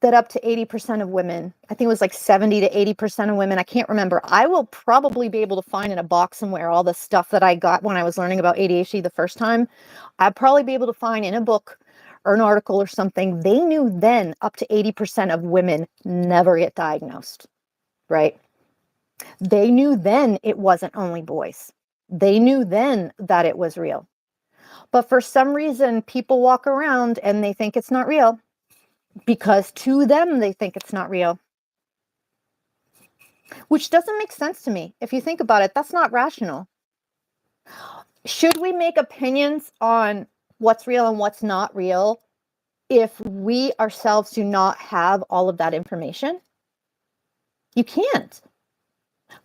that up to 80% of women, I think it was like 70 to 80% of women, I can't remember. I will probably be able to find in a box somewhere all the stuff that I got when I was learning about ADHD the first time. I'd probably be able to find in a book or an article or something. They knew then up to 80% of women never get diagnosed, right? They knew then it wasn't only boys. They knew then that it was real. But for some reason, people walk around and they think it's not real because to them, they think it's not real. Which doesn't make sense to me. If you think about it, that's not rational. Should we make opinions on what's real and what's not real if we ourselves do not have all of that information? You can't.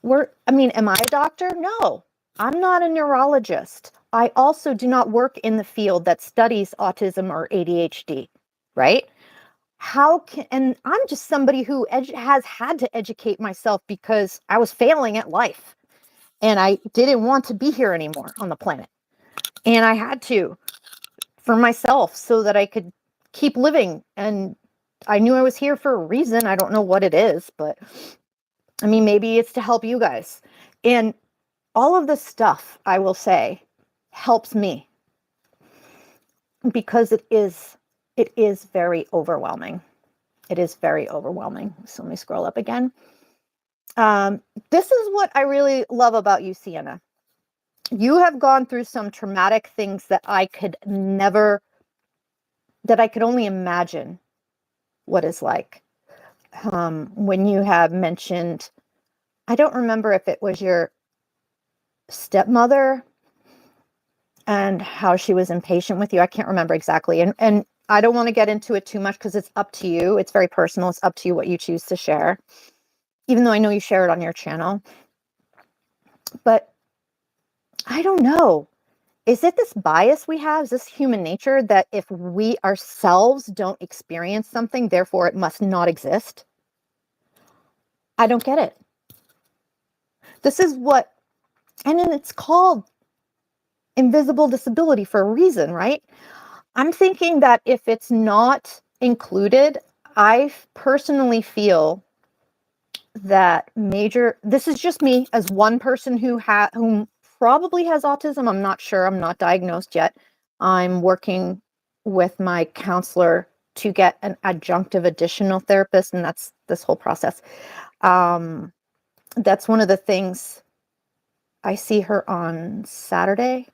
Am I a doctor? No, I'm not a neurologist. I also do not work in the field that studies autism or ADHD, right? And I'm just somebody who has had to educate myself because I was failing at life and I didn't want to be here anymore on the planet. And I had to for myself so that I could keep living. And I knew I was here for a reason. I don't know what it is, but maybe it's to help you guys. And all of this stuff, I will say, helps me because it is very overwhelming. It is very overwhelming. So let me scroll up again. This is what I really love about you, Sienna. You have gone through some traumatic things that I could only imagine what it's like. When you have mentioned, I don't remember if it was your stepmother and how she was impatient with you. I can't remember exactly. And I don't want to get into it too much because it's up to you. It's very personal. It's up to you what you choose to share, even though I know you share it on your channel. But I don't know. Is it this bias we have? Is this human nature that if we ourselves don't experience something, therefore it must not exist? I don't get it. This is what, and then it's called invisible disability for a reason, right? I'm thinking that if it's not included, I personally feel that this is just me as one person whom probably has autism. I'm not sure. I'm not diagnosed yet. I'm working with my counselor to get an adjunctive additional therapist, and that's this whole process. Um, that's one of the things. I see her on Saturday.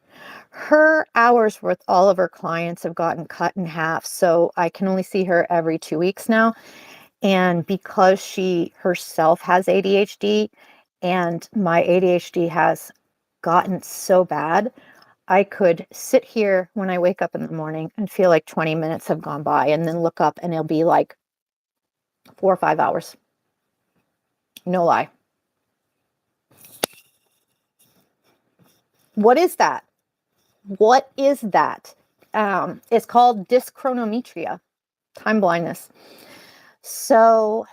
Her hours with all of her clients have gotten cut in half, so I can only see her every 2 weeks now. And because she herself has ADHD and my ADHD has gotten so bad, I could sit here when I wake up in the morning and feel like 20 minutes have gone by and then look up and it'll be like 4 or 5 hours. No lie. What is that? What is that? It's called dyschronometria, time blindness. So,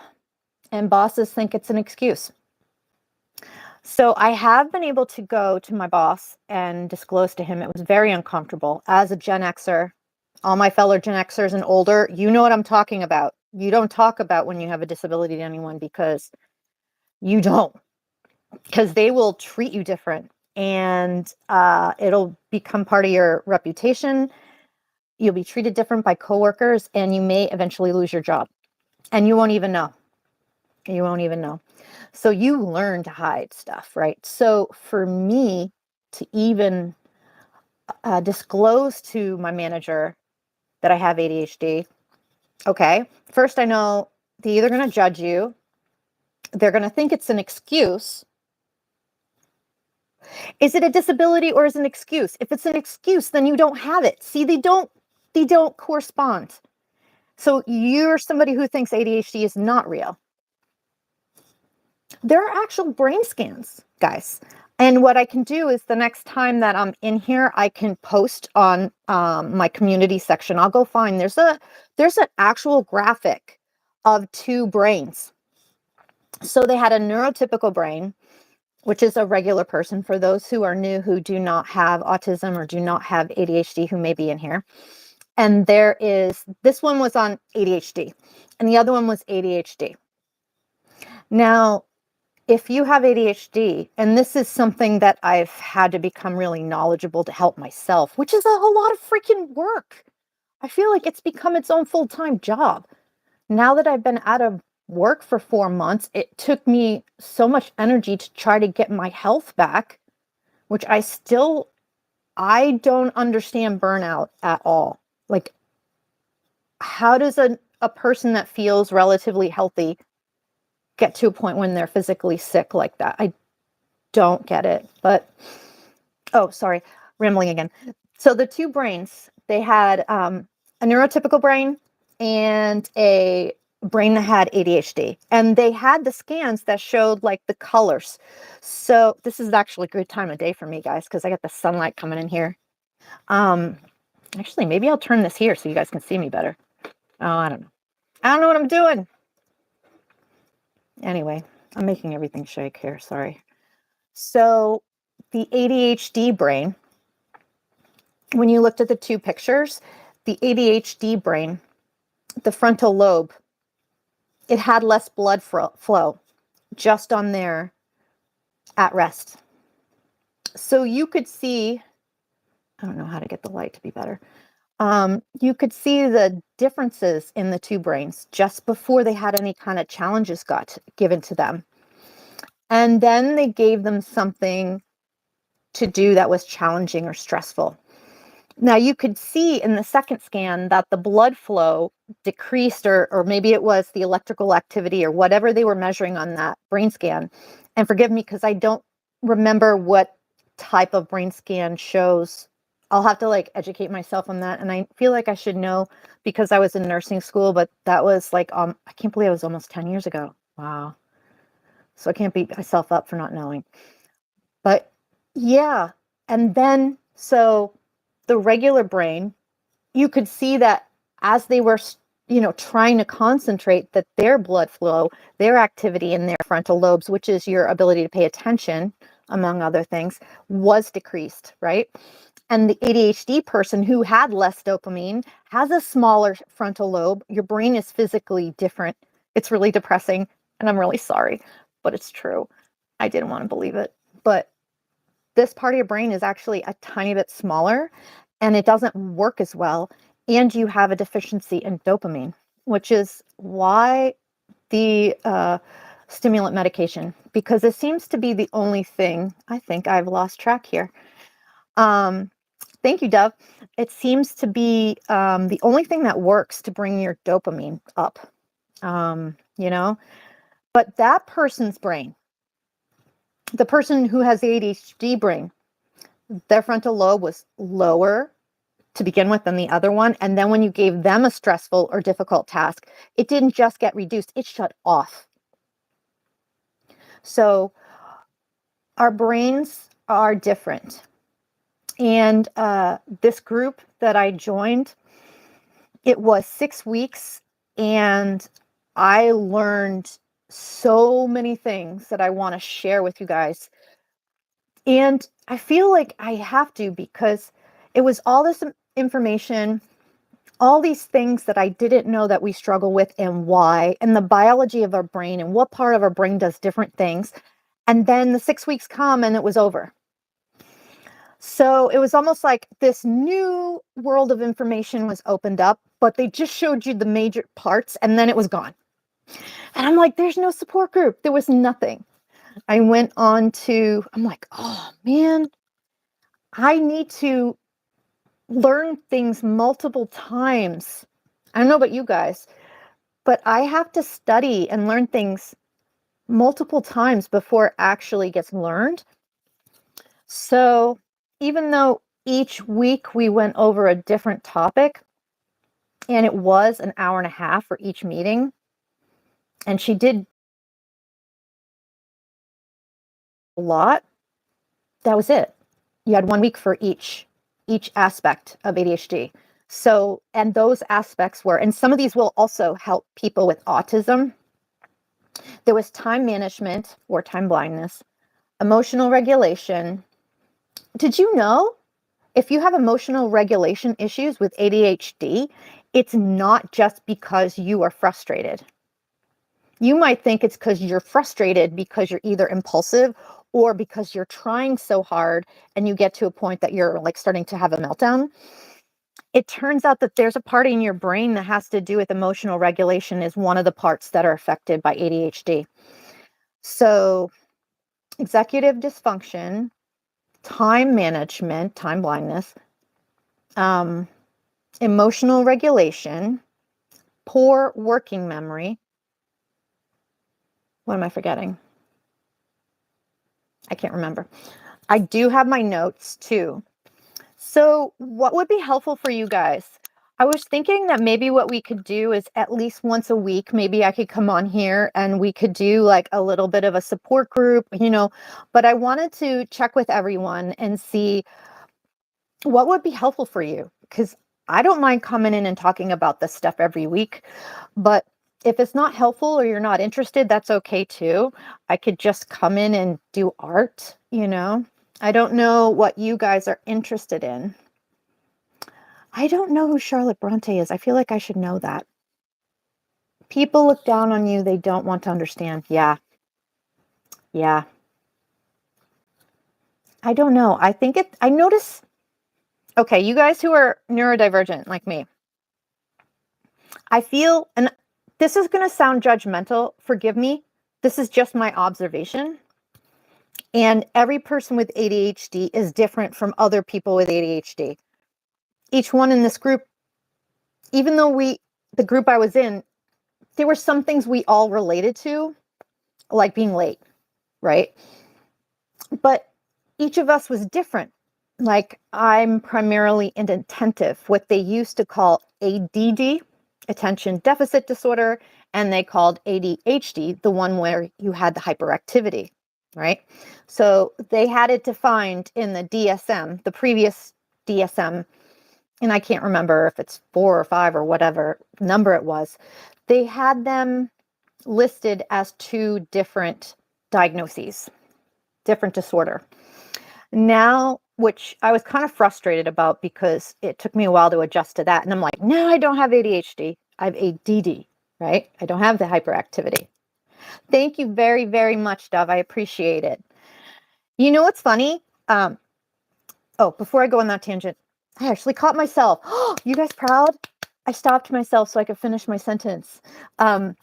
and bosses think it's an excuse. So I have been able to go to my boss and disclose to him. It was very uncomfortable. As a Gen Xer, all my fellow Gen Xers and older, you know what I'm talking about. You don't talk about when you have a disability to anyone because you don't, because they will treat you different and it'll become part of your reputation. You'll be treated different by coworkers and you may eventually lose your job and you won't even know. You won't even know. So you learn to hide stuff, right? So for me to even disclose to my manager that I have ADHD, okay, first I know they're either going to judge you, they're going to think it's an excuse. Is it a disability or is it an excuse? If it's an excuse, then you don't have it. See, they don't correspond. So you're somebody who thinks ADHD is not real. There are actual brain scans, guys. And what I can do is the next time that I'm in here, I can post on my community section. I'll go find, there's an actual graphic of two brains. So they had a neurotypical brain, which is a regular person for those who are new, who do not have autism or do not have ADHD, who may be in here. And this one was on ADHD and the other one was ADHD. Now, if you have ADHD, and this is something that I've had to become really knowledgeable to help myself, which is a whole lot of freaking work. I feel like it's become its own full-time job. Now that I've been out of work for 4 months, it took me so much energy to try to get my health back, which I don't understand burnout at all. Like, how does a person that feels relatively healthy get to a point when they're physically sick like that? I don't get it. But, oh, sorry, rambling again. So the two brains, they had a neurotypical brain and a brain that had ADHD. And they had the scans that showed like the colors. So this is actually a good time of day for me, guys, because I got the sunlight coming in here. Actually, maybe I'll turn this here so you guys can see me better. Oh, I don't know. I don't know what I'm doing. Anyway, I'm making everything shake here. Sorry. So the ADHD brain, when you looked at the two pictures, the ADHD brain, the frontal lobe, it had less blood flow just on there at rest. So you could see, I don't know how to get the light to be better. You could see the differences in the two brains just before they had any kind of challenges got given to them. And then they gave them something to do that was challenging or stressful. Now you could see in the second scan that the blood flow decreased, or maybe it was the electrical activity or whatever they were measuring on that brain scan. And forgive me, because I don't remember what type of brain scan shows. I'll have to like educate myself on that. And I feel like I should know because I was in nursing school, but that was like, I can't believe it was almost 10 years ago. Wow. So I can't beat myself up for not knowing. But yeah. And then, so the regular brain, you could see that as they were, trying to concentrate, that their blood flow, their activity in their frontal lobes, which is your ability to pay attention, among other things, was decreased, right? And the ADHD person who had less dopamine has a smaller frontal lobe. Your brain is physically different. It's really depressing, and I'm really sorry, but it's true. I didn't want to believe it. But this part of your brain is actually a tiny bit smaller, and it doesn't work as well. And you have a deficiency in dopamine, which is why the stimulant medication, because it seems to be the only thing. I think I've lost track here. Thank you, Dove. It seems to be the only thing that works to bring your dopamine up, you know? But that person's brain, the person who has the ADHD brain, their frontal lobe was lower to begin with than the other one. And then when you gave them a stressful or difficult task, it didn't just get reduced, it shut off. So our brains are different. And this group that I joined, it was 6 weeks, and I learned so many things that I want to share with you guys. And I feel like I have to, because it was all this information, all these things that I didn't know that we struggle with and why, and the biology of our brain and what part of our brain does different things. And then the 6 weeks come and it was over. So it was almost like this new world of information was opened up, but they just showed you the major parts and then it was gone. And I'm like, there's no support group. There was nothing. I went on to, I'm like, oh man, I need to learn things multiple times. I don't know about you guys, but I have to study and learn things multiple times before it actually gets learned. So even though each week we went over a different topic, and it was an hour and a half for each meeting, and she did a lot, that was it. You had 1 week for each aspect of ADHD. So, and those aspects were, and some of these will also help people with autism. There was time management or time blindness, emotional regulation. Did you know if you have emotional regulation issues with ADHD, it's not just because you are frustrated. You might think it's because you're frustrated because you're either impulsive or because you're trying so hard and you get to a point that you're like starting to have a meltdown. It turns out that there's a part in your brain that has to do with emotional regulation is one of the parts that are affected by ADHD. So executive dysfunction, time management, time blindness, emotional regulation, poor working memory. What am I forgetting? I can't remember. I do have my notes too. So what would be helpful for you guys? I was thinking that maybe what we could do is at least once a week, maybe I could come on here and we could do like a little bit of a support group, but I wanted to check with everyone and see what would be helpful for you, because I don't mind coming in and talking about this stuff every week, but if it's not helpful or you're not interested, that's okay too. I could just come in and do art. I don't know what you guys are interested in. I don't know who Charlotte Bronte is. I feel like I should know that. People look down on you. They don't want to understand. Yeah. Yeah. I don't know. I notice, okay, you guys who are neurodivergent like me, I feel, and this is going to sound judgmental. Forgive me. This is just my observation. And every person with ADHD is different from other people with ADHD. Each one in this group, even though the group I was in, there were some things we all related to, like being late, right? But each of us was different. Like I'm primarily inattentive, what they used to call ADD, attention deficit disorder, and they called ADHD, the one where you had the hyperactivity, right? So they had it defined in the DSM, the previous DSM, and I can't remember if it's 4 or 5 or whatever number it was. They had them listed as 2 different diagnoses, different disorder. Now which I was kind of frustrated about because it took me a while to adjust to that. And I'm like, no, I don't have ADHD. I have ADD, right? I don't have the hyperactivity. Thank you very, very much, Dove. I appreciate it. You know what's funny? Before I go on that tangent, I actually caught myself. Oh, you guys proud? I stopped myself so I could finish my sentence. I'm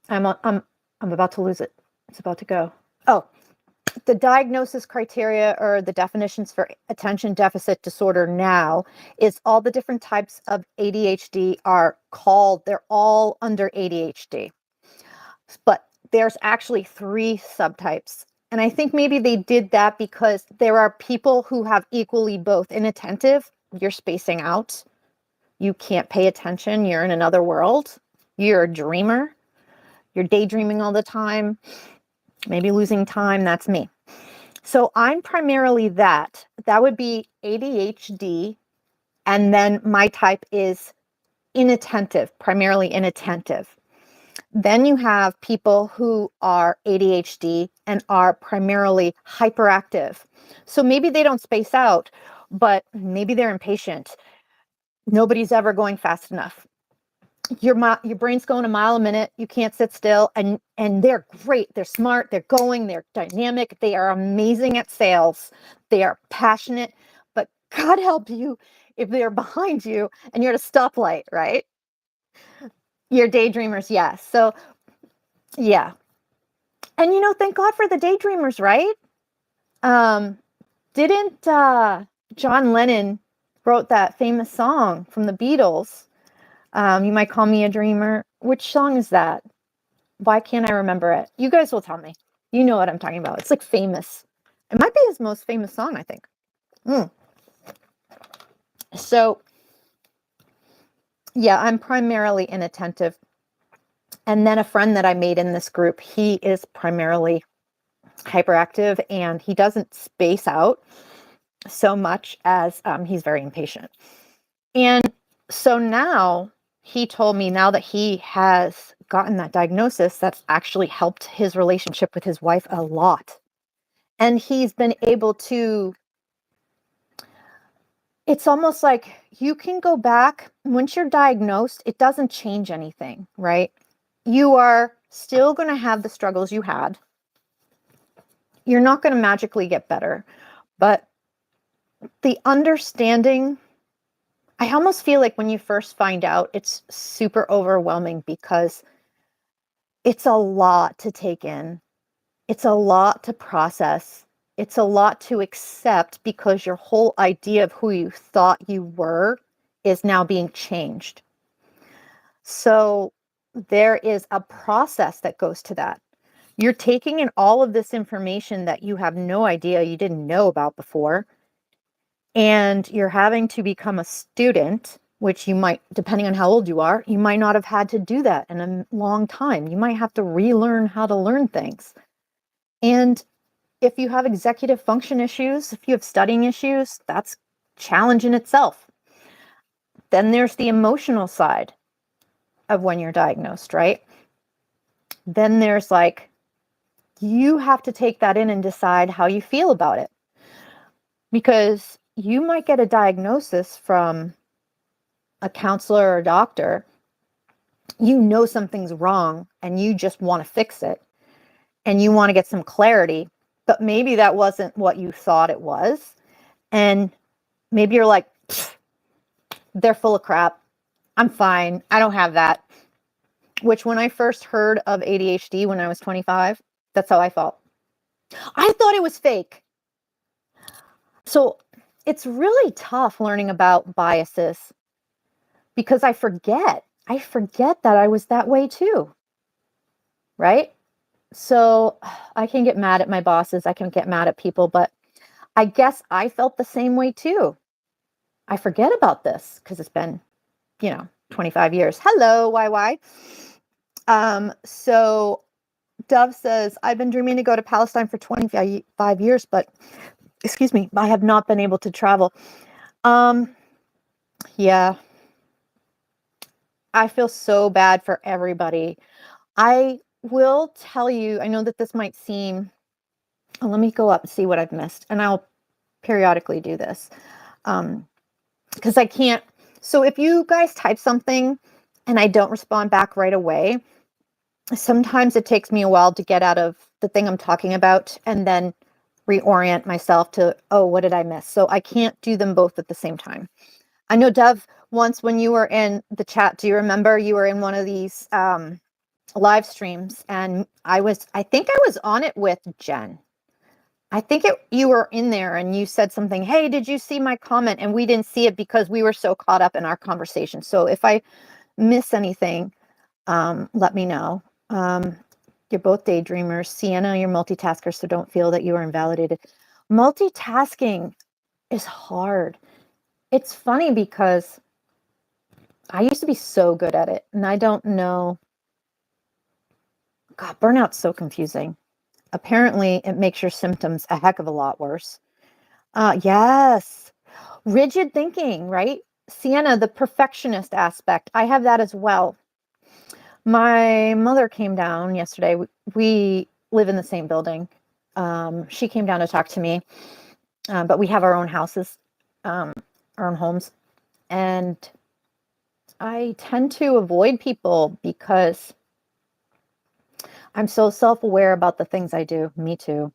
about to lose it. It's about to go. Oh, the diagnosis criteria or the definitions for attention deficit disorder now is all the different types of ADHD are called, they're all under ADHD. But there's actually 3 subtypes. And I think maybe they did that because there are people who have equally both inattentive, you're spacing out, you can't pay attention, you're in another world, you're a dreamer, you're daydreaming all the time, maybe losing time, that's me. So I'm primarily that. That would be ADHD. And then my type is inattentive, primarily inattentive. Then you have people who are ADHD and are primarily hyperactive. So maybe they don't space out, but maybe they're impatient. Nobody's ever going fast enough. Your brain's going a mile a minute. You can't sit still, and they're great. They're smart. They're going. They're dynamic. They are amazing at sales. They are passionate. But God help you if they're behind you and you're at a stoplight, right? You're daydreamers, yes. So yeah, and thank God for the daydreamers, right? Didn't John Lennon wrote that famous song from the Beatles? You might call me a dreamer. Which song is that? Why can't I remember it? You guys will tell me. You know what I'm talking about. It's like famous. It might be his most famous song, I think. So, yeah, I'm primarily inattentive. And then a friend that I made in this group, he is primarily hyperactive and he doesn't space out so much as he's very impatient. And so now he told me now that he has gotten that diagnosis, that's actually helped his relationship with his wife a lot. And he's been able to, it's almost like you can go back once you're diagnosed, it doesn't change anything, right? You are still going to have the struggles you had. You're not going to magically get better, but the understanding, I almost feel like when you first find out, it's super overwhelming because it's a lot to take in. It's a lot to process. It's a lot to accept because your whole idea of who you thought you were is now being changed. So there is a process that goes to that. You're taking in all of this information that you have no idea, you didn't know about before, and you're having to become a student, which you might, depending on how old you are, you might not have had to do that in a long time. You might have to relearn how to learn things. And if you have executive function issues, if you have studying issues, that's a challenge in itself. Then there's the emotional side of when you're diagnosed, right? Then there's like, you have to take that in and decide how you feel about it. Because you might get a diagnosis from a counselor or a doctor. You know something's wrong and you just want to fix it. And you want to get some clarity. But maybe that wasn't what you thought it was. And maybe you're like, they're full of crap. I'm fine. I don't have that. Which when I first heard of ADHD when I was 25, that's how I felt. I thought it was fake. So it's really tough learning about biases because I forget that I was that way too. Right? So I can get mad at my bosses. I can get mad at people, but I guess I felt the same way too. I forget about this because it's been, 25 years. Hello, YY. So Dove says, I've been dreaming to go to Palestine for 25 years, but excuse me, I have not been able to travel. Yeah. I feel so bad for everybody. I will tell you, I know that this might seem, let me go up and see what I've missed. And I'll periodically do this. Because I can't. So if you guys type something and I don't respond back right away, sometimes it takes me a while to get out of the thing I'm talking about and then reorient myself to, oh, what did I miss? So I can't do them both at the same time. I know, Dev, once when you were in the chat, do you remember you were in one of these live streams and I think I was on it with Jen. I think you were in there and you said something, hey, did you see my comment? And we didn't see it because we were so caught up in our conversation. So if I miss anything, let me know. You're both daydreamers. Sienna, you're multitaskers, so don't feel that you are invalidated. Multitasking is hard. It's funny because I used to be so good at it, and I don't know. God, burnout's so confusing. Apparently, it makes your symptoms a heck of a lot worse. Yes. Rigid thinking, right? Sienna, the perfectionist aspect. I have that as well. My mother came down yesterday. We live in the same building. She came down to talk to me, but we have our own houses, our own homes. And I tend to avoid people because I'm so self-aware about the things I do. Me too.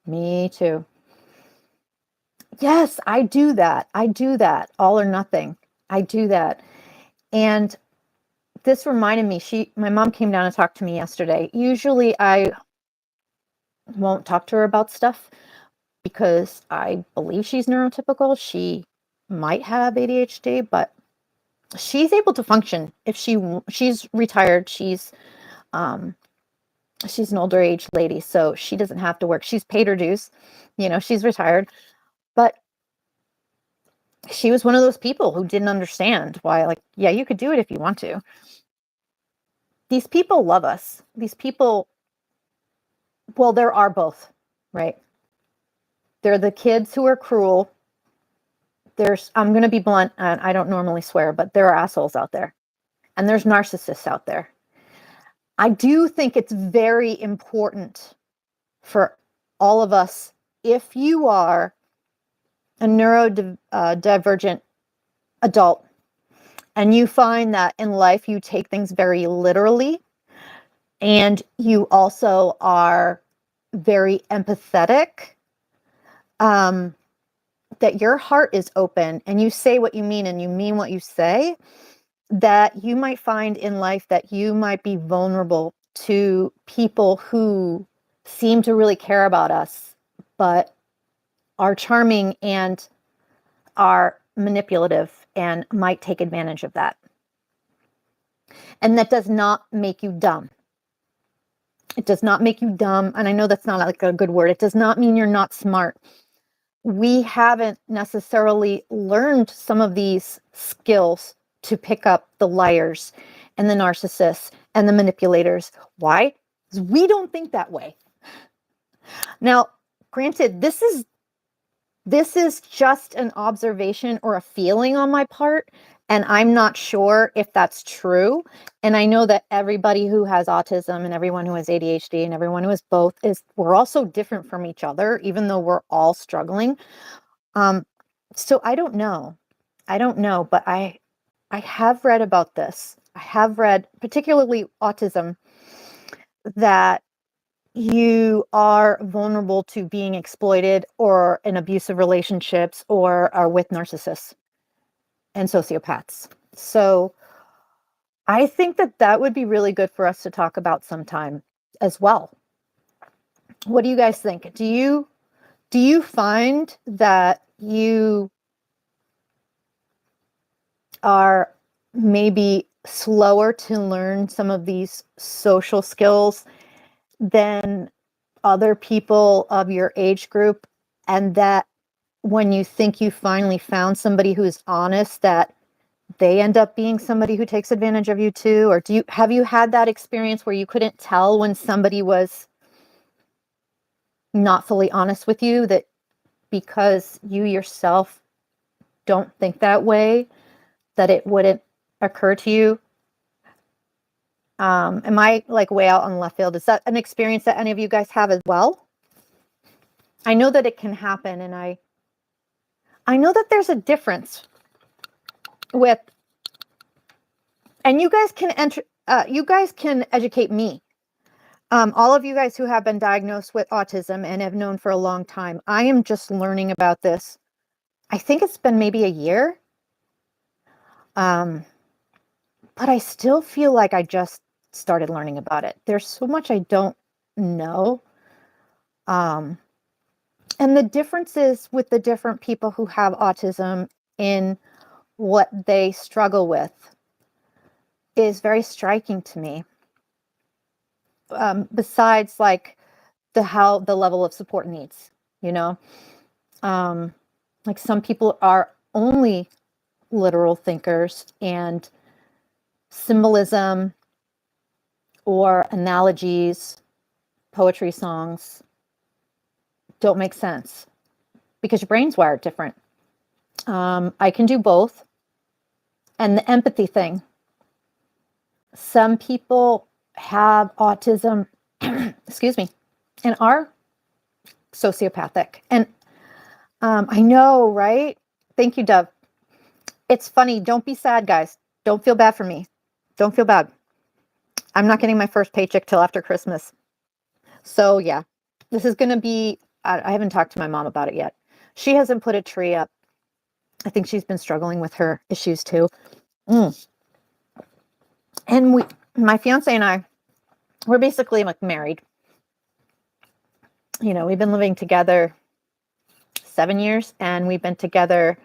Me too. Yes, I do that. I do that. All or nothing. I do that. And this reminded me, my mom came down to talk to me yesterday. Usually I won't talk to her about stuff because I believe she's neurotypical. She might have ADHD, but she's able to function if she's retired. She's an older age lady, so she doesn't have to work. She's paid her dues, she's retired, but she was one of those people who didn't understand why, like, yeah, you could do it if you want to. These people love us. These people, well, there are both, right? They're the kids who are cruel. I'm going to be blunt, and I don't normally swear, but there are assholes out there. And there's narcissists out there. I do think it's very important for all of us, if you are a neurodivergent adult and you find that in life you take things very literally and you also are very empathetic, that your heart is open and you say what you mean and you mean what you say, that you might find in life that you might be vulnerable to people who seem to really care about us, but are charming and are manipulative and might take advantage of that. And that does not make you dumb. It does not make you dumb. And I know that's not like a good word. It does not mean you're not smart. We haven't necessarily learned some of these skills to pick up the liars and the narcissists and the manipulators. Why? Because we don't think that way. Now, granted, this is just an observation or a feeling on my part, and I'm not sure if that's true. And I know that everybody who has autism and everyone who has ADHD and everyone who has both we're all so different from each other, even though we're all struggling. So I don't know. But I have read about this. I have read, particularly autism, that you are vulnerable to being exploited or in abusive relationships or are with narcissists and sociopaths. So I think that would be really good for us to talk about sometime as well. What do you guys think? Do you find that you are maybe slower to learn some of these social skills than other people of your age group, and that when you think you finally found somebody who's honest, that they end up being somebody who takes advantage of you too? Or have you had that experience where you couldn't tell when somebody was not fully honest with you, that because you yourself don't think that way, that it wouldn't occur to you? Am I like way out on left field? Is that an experience that any of you guys have as well? I know that it can happen, and I I know that there's a difference with, and you guys can educate me. All of you guys who have been diagnosed with autism and have known for a long time, I am just learning about this. I think it's been maybe a year. But I still feel like I just started learning about it. There's so much I don't know. And the differences with the different people who have autism in what they struggle with is very striking to me. Besides like the level of support needs, you know, like some people are only literal thinkers and symbolism or analogies, poetry songs don't make sense because your brain's wired different. I can do both. And the empathy thing. Some people have autism, excuse me, and are sociopathic. And I know, right? Thank you, Dove. It's funny. Don't be sad, guys. Don't feel bad for me. Don't feel bad. I'm not getting my first paycheck till after Christmas. So yeah, this is going to be, I haven't talked to my mom about it yet. She hasn't put a tree up. I think she's been struggling with her issues too. And my fiance and I, we're basically like married. You know, we've been living together 7 years, and we've been together,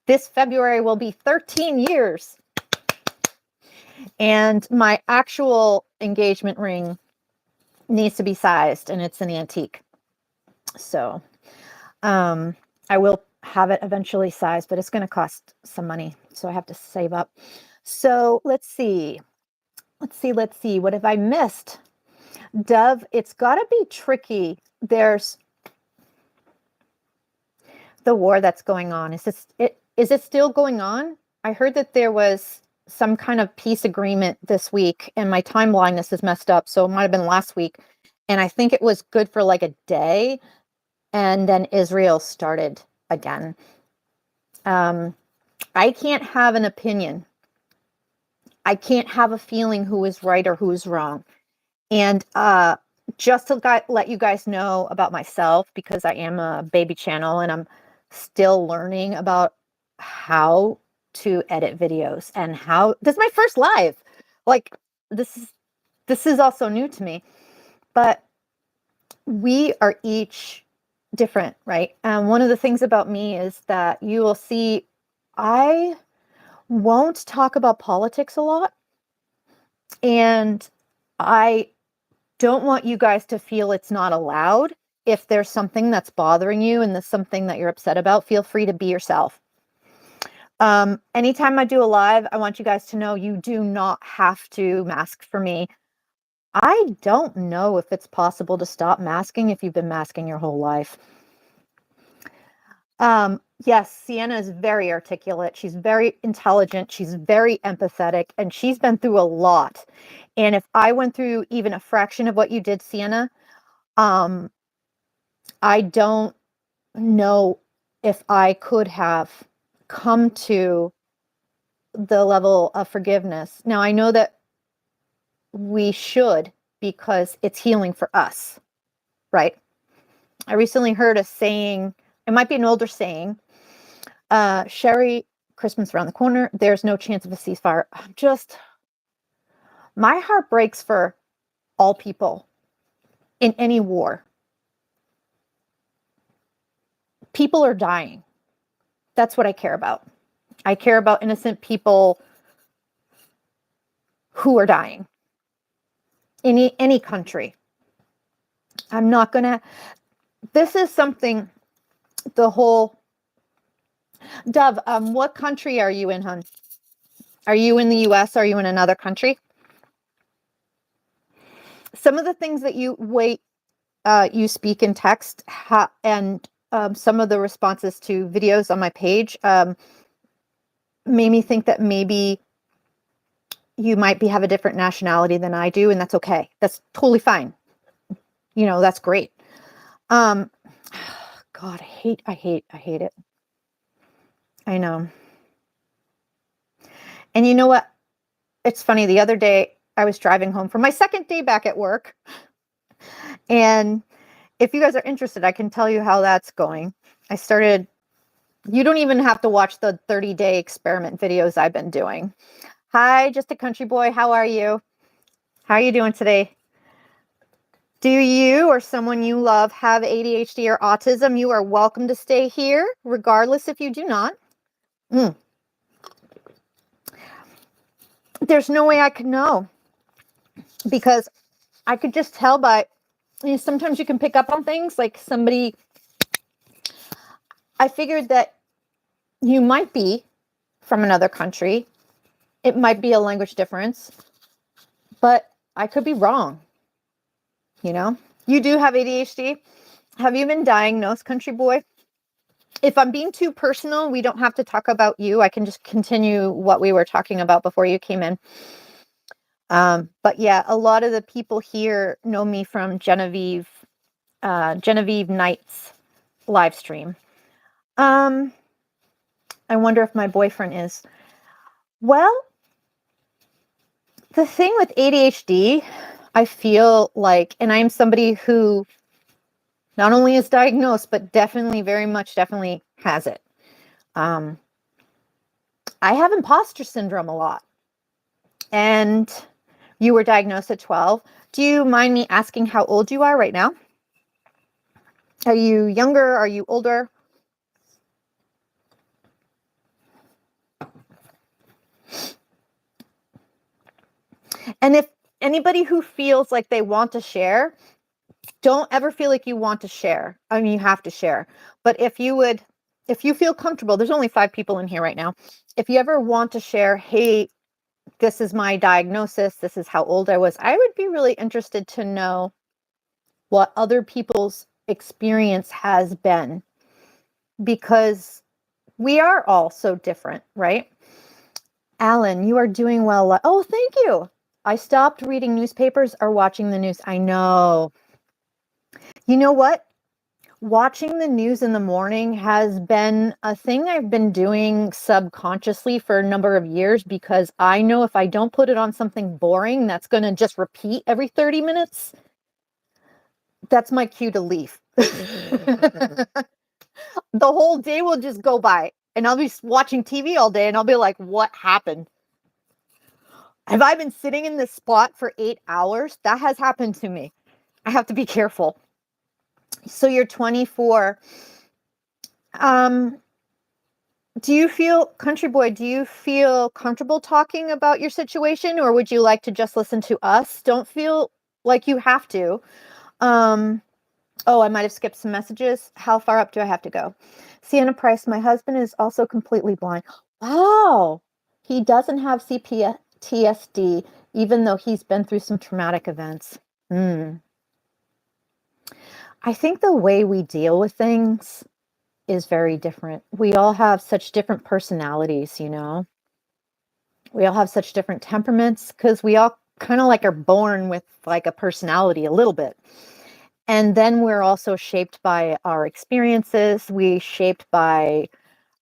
this February will be 13 years. And my actual engagement ring needs to be sized, and it's an antique. So I will have it eventually sized, but it's going to cost some money. So I have to save up. So let's see. What have I missed? Dove, it's got to be tricky. There's the war that's going on. Is it still going on? I heard that there was some kind of peace agreement this week, and my time blindness is messed up. So it might have been last week. And I think it was good for like a day. And then Israel started again. I can't have an opinion. I can't have a feeling who is right or who is wrong. And just to let you guys know about myself, because I am a baby channel and I'm still learning about how to edit videos and this is my first live. Like this is also new to me, but we are each different, right? And one of the things about me is that you will see I won't talk about politics a lot. And I don't want you guys to feel it's not allowed. If there's something that's bothering you and there's something that you're upset about, feel free to be yourself. Anytime I do a live, I want you guys to know you do not have to mask for me. I don't know if it's possible to stop masking if you've been masking your whole life. Yes, Sienna is very articulate. She's very intelligent. She's very empathetic, and she's been through a lot. And if I went through even a fraction of what you did, Sienna, I don't know if I could have come to the level of forgiveness. Now, I know that we should, because it's healing for us, right? I recently heard a saying, it might be an older saying, Sherry, Christmas around the corner, there's no chance of a ceasefire. My heart breaks for all people in any war. People are dying. That's what I care about. I care about innocent people who are dying in any country. I'm not gonna, this is something, the whole, Dove, what country are you in, hon? Are you in the US? Are you in another country? Some of the things that you speak in text and some of the responses to videos on my page made me think that maybe you might have a different nationality than I do, and that's okay. That's totally fine. You know, that's great. God, I hate it. I know. And you know what? It's funny. The other day, I was driving home from my second day back at work. And if you guys are interested, I can tell you how that's going. I started, you don't even have to watch the 30-day experiment videos I've been doing. Hi, just a country boy. How are you? How are you doing today? Do you or someone you love have ADHD or autism? You are welcome to stay here, regardless if you do not. There's no way I could know because I could just tell by, sometimes you can pick up on things like somebody. I figured that you might be from another country. It might be a language difference, but I could be wrong. You do have ADHD. Have you been diagnosed, country boy? If I'm being too personal, we don't have to talk about you. I can just continue what we were talking about before you came in. But yeah, a lot of the people here know me from Genevieve Knight's live stream. I wonder if my boyfriend is. Well, the thing with ADHD, I feel like, and I'm somebody who not only is diagnosed, but definitely has it. I have imposter syndrome a lot. And you were diagnosed at 12. Do you mind me asking how old you are right now? Are you younger? Are you older? And if anybody who feels like they want to share, don't ever feel like you want to share. I mean, you have to share. But if you feel comfortable, there's only 5 people in here right now. If you ever want to share, hey, this is my diagnosis, this is how old I was, I would be really interested to know what other people's experience has been, because we are all so different, right? Alan, you are doing well. Oh, thank you. I stopped reading newspapers or watching the news. I know. You know what? Watching the news in the morning has been a thing I've been doing subconsciously for a number of years, because I know if I don't put it on something boring that's going to just repeat every 30 minutes, that's my cue to leave. The whole day will just go by and I'll be watching TV all day and I'll be like, what happened? Have I been sitting in this spot for 8 hours? That has happened to me. I have to be careful. So you're 24. Do you feel, country boy, do you feel comfortable talking about your situation, or would you like to just listen to us? Don't feel like you have to. Oh, I might have skipped some messages. How far up do I have to go? Sienna Price, my husband is also completely blind. Wow. He doesn't have CPTSD, even though he's been through some traumatic events. I think the way we deal with things is very different. We all have such different personalities, We all have such different temperaments because we all kind of like are born with like a personality a little bit. And then we're also shaped by our experiences. We shaped by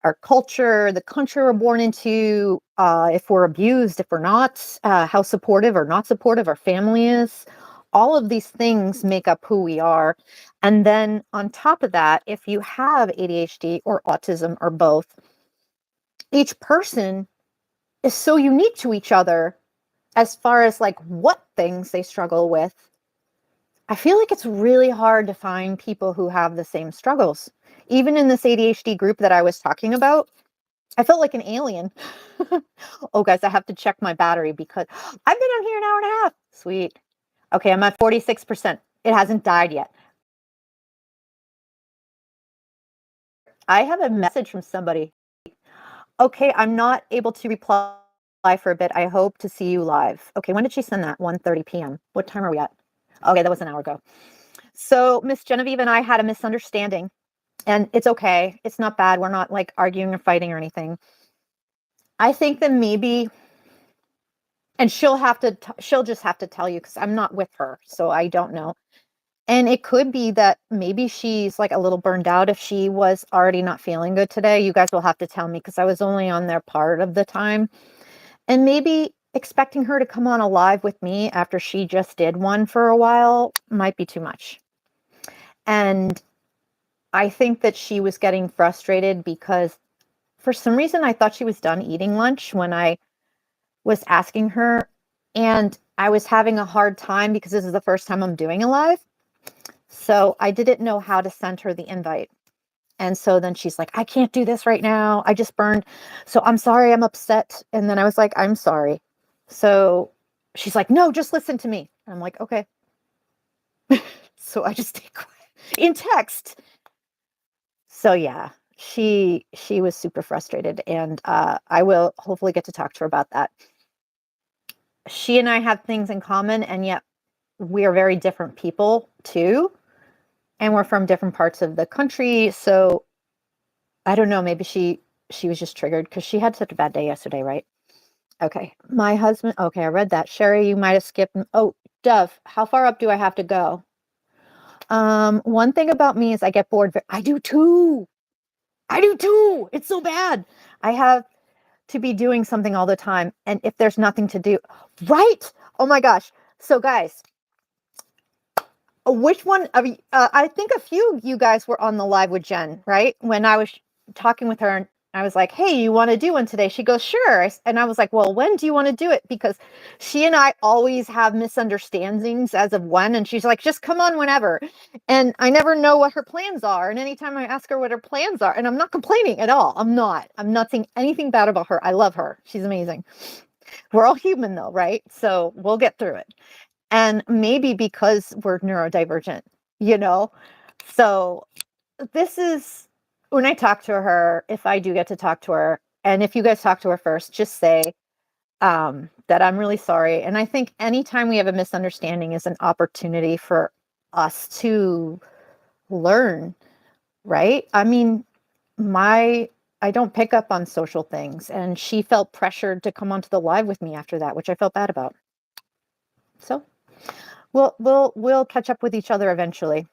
our culture, the country we're born into, if we're abused, if we're not, how supportive or not supportive our family is. All of these things make up who we are. And then on top of that, if you have ADHD or autism or both, each person is so unique to each other as far as like what things they struggle with. I feel like it's really hard to find people who have the same struggles. Even in this ADHD group that I was talking about, I felt like an alien. Oh, guys, I have to check my battery because I've been on here an hour and a half. Sweet. Okay, I'm at 46%. It hasn't died yet. I have a message from somebody. Okay, I'm not able to reply for a bit. I hope to see you live. Okay, when did she send that? 1:30 p.m. What time are we at? Okay, that was an hour ago. So Miss Genevieve and I had a misunderstanding, and it's okay. It's not bad. We're not like arguing or fighting or anything. I think that maybe, and she'll just have to tell you because I'm not with her, so I don't know. And it could be that maybe she's like a little burned out if she was already not feeling good today. You guys will have to tell me because I was only on there part of the time. And maybe expecting her to come on a live with me after she just did one for a while might be too much. And I think that she was getting frustrated because for some reason I thought she was done eating lunch when I was asking her. And I was having a hard time because this is the first time I'm doing a live. So I didn't know how to send her the invite. And so then she's like, I can't do this right now. I just burned. So I'm sorry. I'm upset. And then I was like, I'm sorry. So she's like, no, just listen to me. I'm like, okay. So I just stayed quiet in text. So yeah, she was super frustrated, and I will hopefully get to talk to her about that. She and I have things in common, and yet we are very different people too, and we're from different parts of the country. So I don't know, maybe she was just triggered because she had such a bad day yesterday, right? Okay. My husband, okay, I read that. Sherry, you might have skipped. Oh, Dove, how far up do I have to go? One thing about me is I get bored. I do too. I do too. It's so bad. I have to be doing something all the time. And if there's nothing to do, right? Oh my gosh. So, guys, which one of you, I think a few of you guys were on the live with Jen, right? When I was talking with her and I was like, hey, you want to do one today? She goes, sure. And I was like, well, when do you want to do it? Because she and I always have misunderstandings as of when. And she's like, just come on whenever. And I never know what her plans are. And anytime I ask her what her plans are, and I'm not complaining at all. I'm not saying anything bad about her. I love her. She's amazing. We're all human though, right? So we'll get through it. And maybe because we're neurodivergent, you know? So this is when I talk to her, if I do get to talk to her, and if you guys talk to her first, just say that I'm really sorry. And I think anytime we have a misunderstanding is an opportunity for us to learn, right? I mean, I don't pick up on social things, and she felt pressured to come onto the live with me after that, which I felt bad about. So we'll catch up with each other eventually.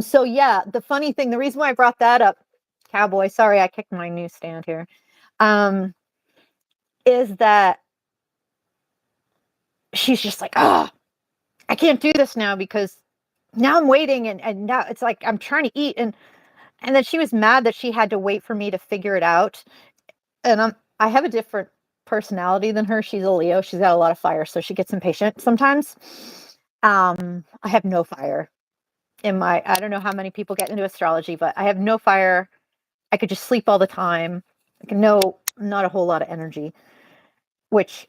So yeah, the funny thing, the reason why I brought that up, Cowboy, sorry, I kicked my newsstand here, is that she's just like, oh, I can't do this now because now I'm waiting and now it's like I'm trying to eat and then she was mad that she had to wait for me to figure it out. And I have a different personality than her. She's a Leo. She's got a lot of fire, so she gets impatient sometimes. I have no fire in my, I don't know how many people get into astrology, but I have no fire. I could just sleep all the time. Like no, not a whole lot of energy, which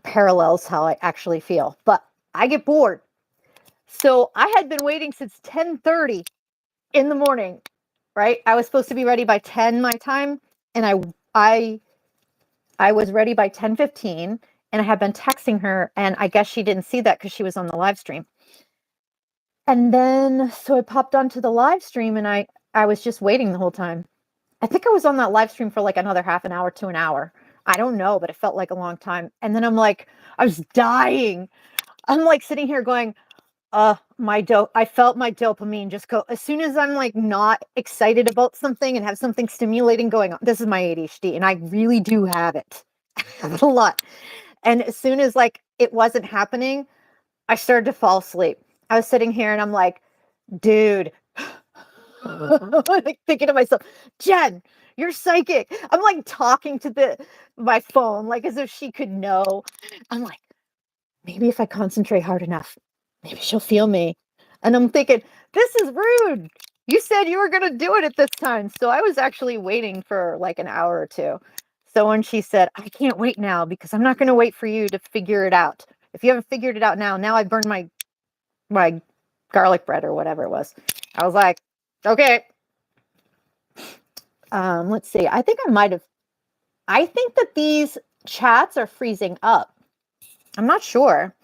parallels how I actually feel. But I get bored. So I had been waiting since 10:30 in the morning, right? I was supposed to be ready by 10 my time, and I was ready by 10:15, and I had been texting her, and I guess she didn't see that because she was on the live stream. And then so I popped onto the live stream, and I was just waiting the whole time. I think I was on that live stream for like another half an hour to an hour. I don't know, but it felt like a long time. And then I'm like, I was dying. I'm like sitting here going, I felt my dopamine just go as soon as I'm like not excited about something and have something stimulating going on. This is my ADHD, and I really do have it a lot. And as soon as like it wasn't happening, I started to fall asleep. I was sitting here and I'm like, dude, like thinking to myself, Jen, you're psychic. I'm like talking to my phone, like as if she could know. I'm like, maybe if I concentrate hard enough, maybe she'll feel me. And I'm thinking, this is rude. You said you were going to do it at this time. So I was actually waiting for like an hour or two. So when she said, I can't wait now because I'm not going to wait for you to figure it out. If you haven't figured it out now I burned my garlic bread or whatever it was. I was like, okay. Let's see. I think I think that these chats are freezing up. I'm not sure.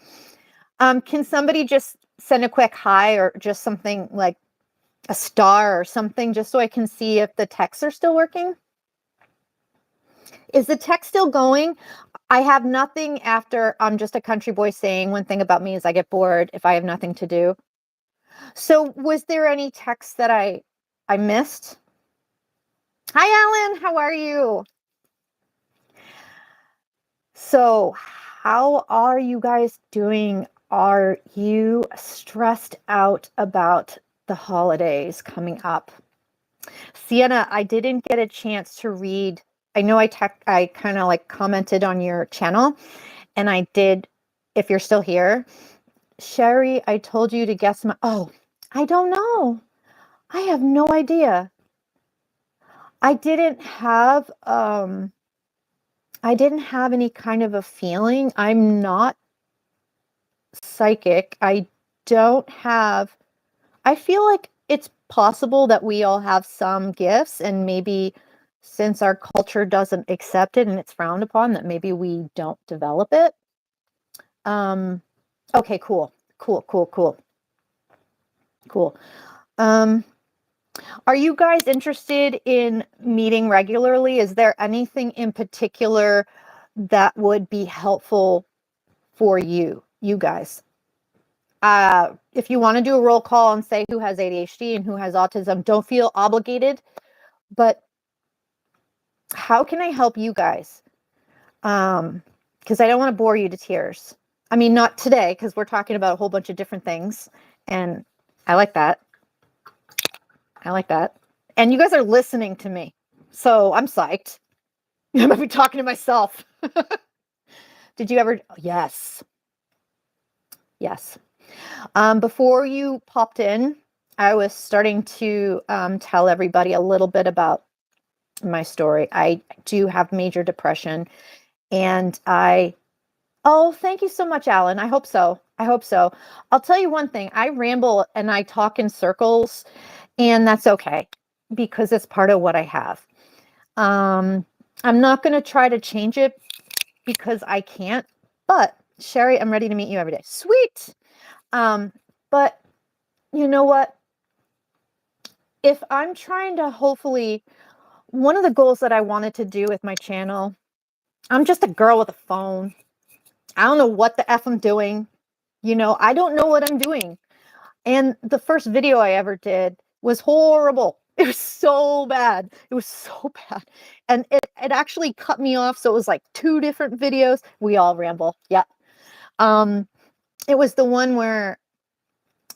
Can somebody just send a quick hi or just something like a star or something just so I can see if the texts are still working? Is the text still going? I have nothing after I'm just a country boy saying one thing about me is I get bored if I have nothing to do. So was there any text that I missed? Hi, Alan. How are you? So, how are you guys doing? Are you stressed out about the holidays coming up? Sienna, I didn't get a chance to read. I know I kind of like commented on your channel, and I did. If you're still here, Sherry, I told you to guess my. Oh, I don't know. I have no idea. I didn't have I didn't have any kind of a feeling. I'm not psychic. Don't have I feel like it's possible that we all have some gifts, and maybe since our culture doesn't accept it and it's frowned upon, that maybe we don't develop it. Um okay, cool. Cool, cool, cool. Cool. Um are you guys interested in meeting regularly? Is there anything in particular that would be helpful for you guys? If you want to do a roll call and say who has ADHD and who has autism, don't feel obligated. But how can I help you guys? Because I don't want to bore you to tears. I mean, not today, because we're talking about a whole bunch of different things, and I like that. I like that. And you guys are listening to me, so I'm psyched. I might be talking to myself. Did you ever? Yes, yes. Before you popped in, I was starting to tell everybody a little bit about my story. I do have major depression, and oh, thank you so much, Alan. I hope so. I hope so. I'll tell you one thing. I ramble and I talk in circles, and that's okay because it's part of what I have. Um, I'm not going to try to change it because I can't, but Sherry, I'm ready to meet you every day. Sweet. Um, but you know what? If I'm trying to hopefully, one of the goals that I wanted to do with my channel, I'm just a girl with a phone. I don't know what the F I'm doing. I don't know what I'm doing. And the first video I ever did was horrible. It was so bad. It was so bad. And it actually cut me off. So it was like two different videos. We all ramble. Yeah. Um, it was the one where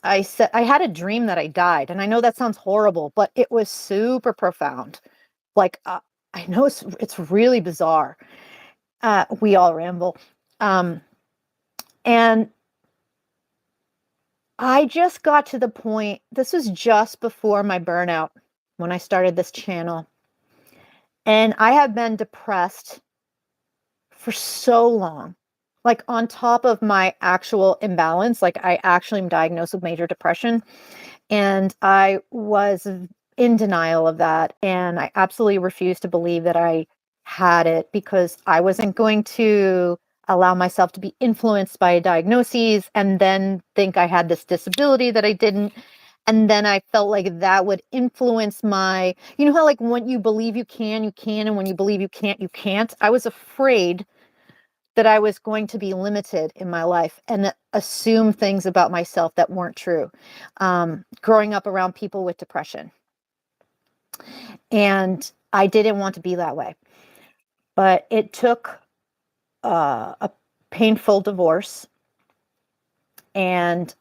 I said I had a dream that I died. And I know that sounds horrible, but it was super profound. Like, I know it's really bizarre. We all ramble. And I just got to the point, this was just before my burnout when I started this channel. And I have been depressed for so long. Like, on top of my actual imbalance, like I actually am diagnosed with major depression. And I was in denial of that. And I absolutely refused to believe that I had it because I wasn't going to allow myself to be influenced by diagnoses and then think I had this disability that I didn't. And then I felt like that would influence you know how like when you believe you can, and when you believe you can't, you can't. I was afraid that I was going to be limited in my life and assume things about myself that weren't true. Growing up around people with depression. And I didn't want to be that way. But it took a painful divorce and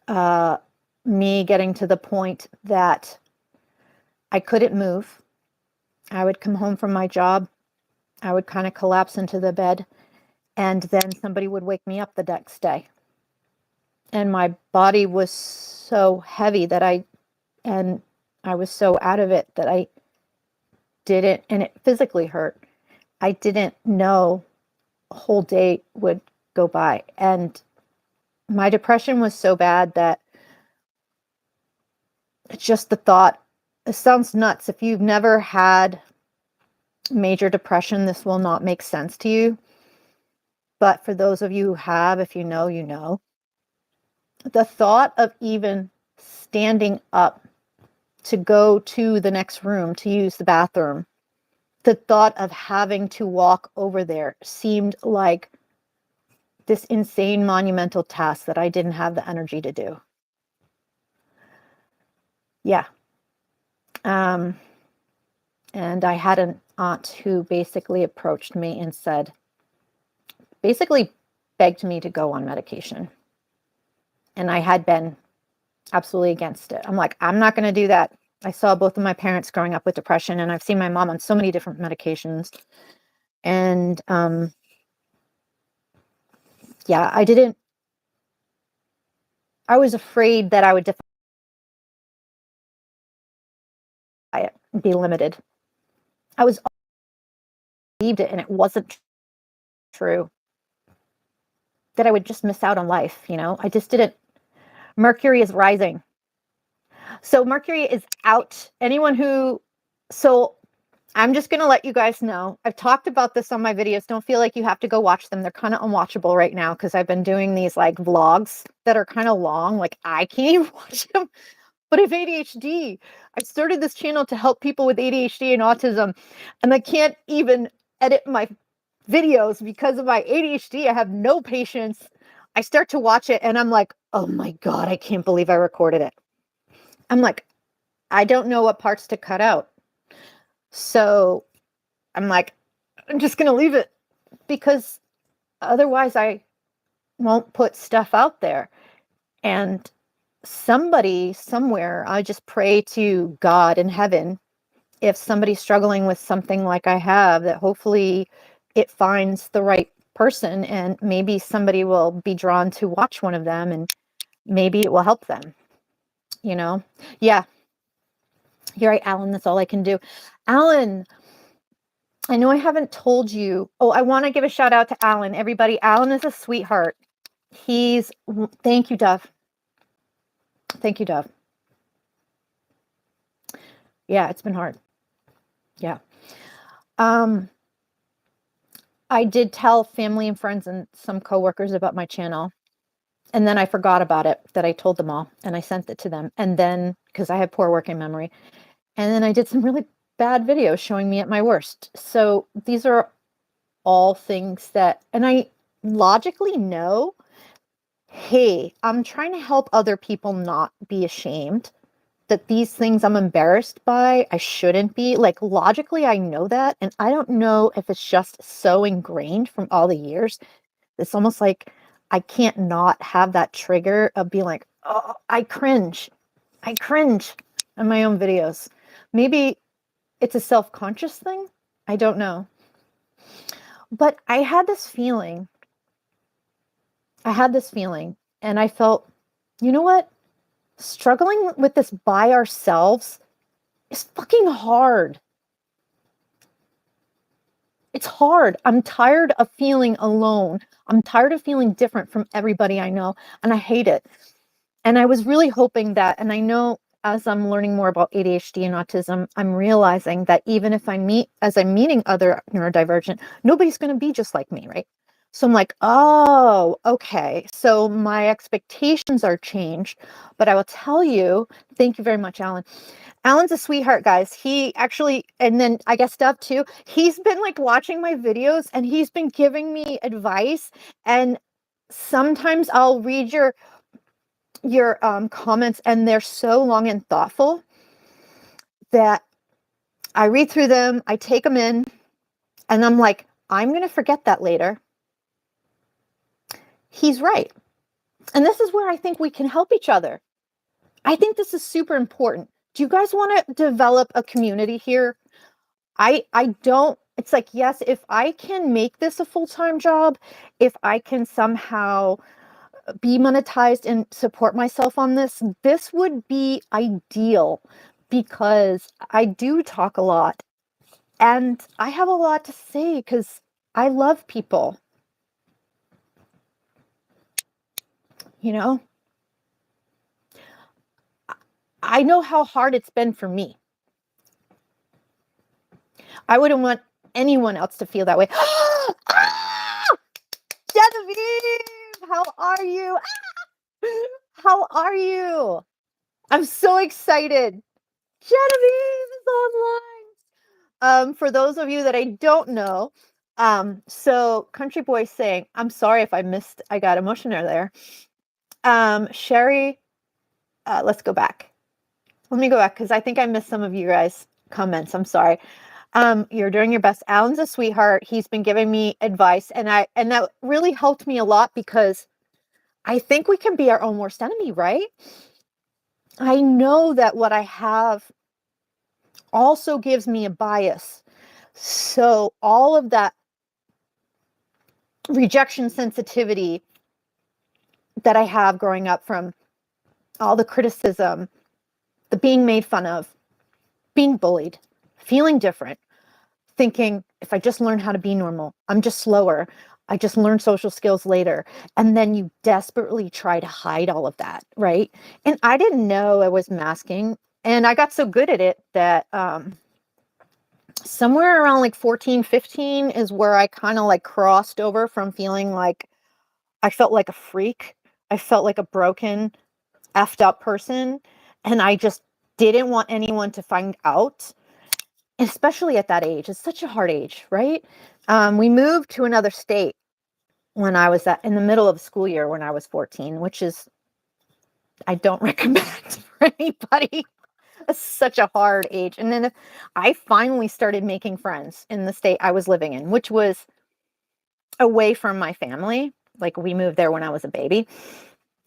me getting to the point that I couldn't move. I would come home from my job. I would kind of collapse into the bed. And then somebody would wake me up the next day. And my body was so heavy and I was so out of it that I didn't, and it physically hurt. I didn't know a whole day would go by. And my depression was so bad that just the thought, it sounds nuts. If you've never had major depression, this will not make sense to you. But for those of you who have, if you know, you know. The thought of even standing up to go to the next room to use the bathroom, the thought of having to walk over there seemed like this insane monumental task that I didn't have the energy to do. Yeah. Um, and I had an aunt who basically approached me and said, basically begged me to go on medication. And I had been absolutely against it. I'm like, I'm not going to do that. I saw both of my parents growing up with depression, and I've seen my mom on so many different medications. And yeah, I was afraid that I would defy it, be limited. I was believed it, and it wasn't true, that I would just miss out on life. I just didn't. Mercury is rising. So Mercury is out. So I'm just going to let you guys know. I've talked about this on my videos. Don't feel like you have to go watch them. They're kind of unwatchable right now because I've been doing these like vlogs that are kind of long. Like I can't even watch them. But I have ADHD. I started this channel to help people with ADHD and autism, and I can't even edit my videos because of my ADHD. I have no patience. I start to watch it and I'm like, oh my God, I can't believe I recorded it. I'm like, I don't know what parts to cut out. So I'm like, I'm just going to leave it because otherwise I won't put stuff out there. And somebody somewhere, I just pray to God in heaven, if somebody's struggling with something like I have, that hopefully it finds the right person and maybe somebody will be drawn to watch one of them and maybe it will help them, Yeah, you're right, Alan. That's all I can do. Alan, I know I haven't told you. Oh, I want to give a shout out to Alan. Everybody, Alan is a sweetheart. Thank you, Dove. Thank you, Dove. Yeah, it's been hard. Yeah. I did tell family and friends and some coworkers about my channel. And then I forgot about it, that I told them all and I sent it to them. And then, because I have poor working memory, and then I did some really bad videos showing me at my worst. So these are all things and I logically know, hey, I'm trying to help other people not be ashamed that these things I'm embarrassed by, I shouldn't be. Like, logically, I know that. And I don't know if it's just so ingrained from all the years. It's almost like I can't not have that trigger of being like, oh, I cringe. I cringe on my own videos. Maybe it's a self-conscious thing. I don't know. But I had this feeling. And I felt, you know what? Struggling with this by ourselves is fucking hard. It's hard. I'm tired of feeling alone. I'm tired of feeling different from everybody I know, and I hate it. And I was really hoping that, and I know as I'm learning more about ADHD and autism, I'm realizing that even if I'm meeting other neurodivergent, nobody's going to be just like me, right? So I'm like, oh, okay. So my expectations are changed. But I will tell you, thank you very much, Alan. Alan's a sweetheart, guys. He actually, and then I guess Stuff too, he's been like watching my videos and he's been giving me advice. And sometimes I'll read your comments and they're so long and thoughtful that I read through them, I take them in, and I'm like, I'm going to forget that later. He's right. And this is where I think we can help each other. I think this is super important. Do you guys want to develop a community here? I don't, it's like, yes, if I can make this a full-time job, if I can somehow be monetized and support myself on this would be ideal because I do talk a lot and I have a lot to say because I love people, you know? I know how hard it's been for me. I wouldn't want anyone else to feel that way. Genevieve, how are you? How are you? I'm so excited. Genevieve is online. For those of you that I don't know, so Country Boy saying, I'm sorry if I got emotional there. Sherry, let's go back. let me go back because I think I missed some of you guys' comments. I'm sorry. You're doing your best. Alan's a sweetheart. He's been giving me advice, and that really helped me a lot because I think we can be our own worst enemy, right? I know that what I have also gives me a bias. So all of that rejection sensitivity that I have growing up from all the criticism, the being made fun of, being bullied, feeling different, thinking if I just learn how to be normal, I'm just slower. I just learn social skills later. And then you desperately try to hide all of that, right? And I didn't know I was masking. And I got so good at it that somewhere around like 14, 15 is where I kind of like crossed over from feeling like I felt like a freak. I felt like a broken, effed up person. And I just didn't want anyone to find out, especially at that age. It's such a hard age, right? We moved to another state when I was in the middle of the school year when I was 14, which is, I don't recommend for anybody. It's such a hard age. And then I finally started making friends in the state I was living in, which was away from my family. Like we moved there when I was a baby.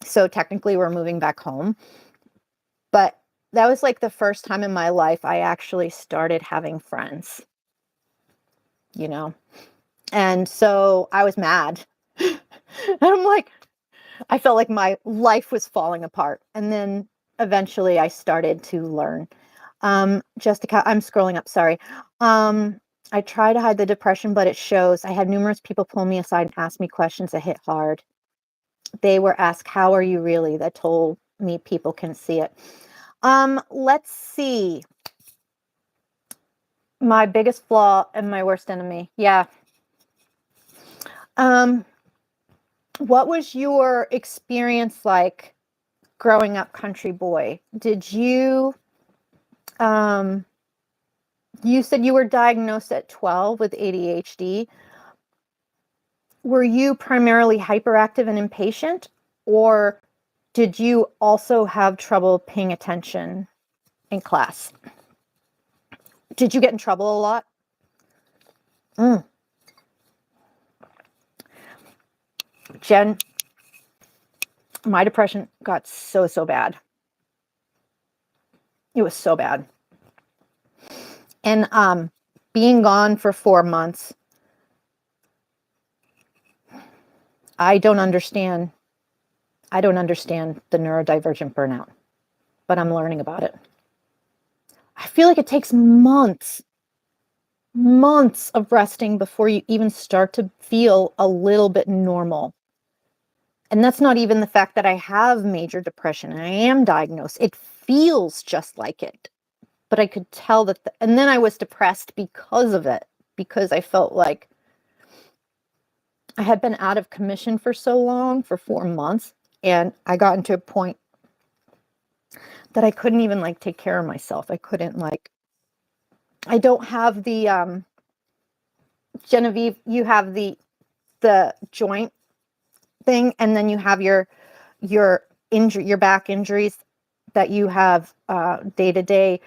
So technically we're moving back home. But that was like the first time in my life I actually started having friends, you know? And so I was mad. And I'm like, I felt like my life was falling apart. And then eventually I started to learn. Jessica, I'm scrolling up, sorry. I try to hide the depression, but it shows. I had numerous people pull me aside and ask me questions that hit hard. They were asked, how are you really? That told me people can see it. Let's see. My biggest flaw and my worst enemy. Yeah. What was your experience like growing up country boy? Did you, you said you were diagnosed at 12 with ADHD. Were you primarily hyperactive and impatient, or did you also have trouble paying attention in class? Did you get in trouble a lot? Jen, my depression got so bad. It was so bad. And being gone for 4 months, I don't understand the neurodivergent burnout, but I'm learning about it. I feel like it takes months of resting before you even start to feel a little bit normal. And that's not even the fact that I have major depression and I am diagnosed. It feels just like it. But I could tell that, and then I was depressed because of it, because I felt like I had been out of commission for so long, for 4 months, and I got into a point that I couldn't even like take care of myself. I couldn't like, I don't have the, Genevieve, you have the joint thing, and then you have your injury, your back injuries that you have day to day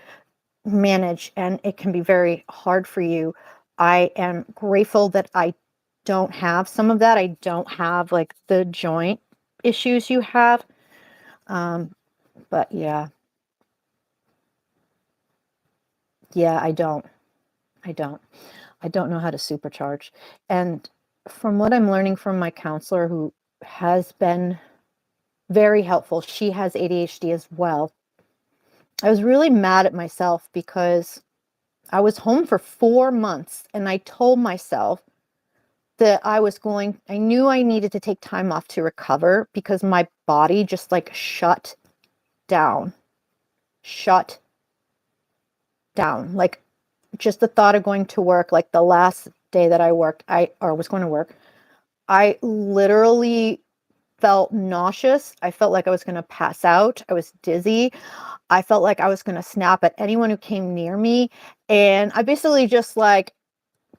manage, and it can be very hard for you. I am grateful that I don't have some of that. I don't have like the joint issues you have. But yeah, I don't know how to supercharge. And from what I'm learning from my counselor, who has been very helpful, she has ADHD as well. I was really mad at myself because I was home for 4 months and I told myself that I knew I needed to take time off to recover because my body just like shut down. Like just the thought of going to work, like the last day that I worked, was going to work, I literally felt nauseous. I felt like I was going to pass out. I was dizzy. I felt like I was going to snap at anyone who came near me. And I basically just like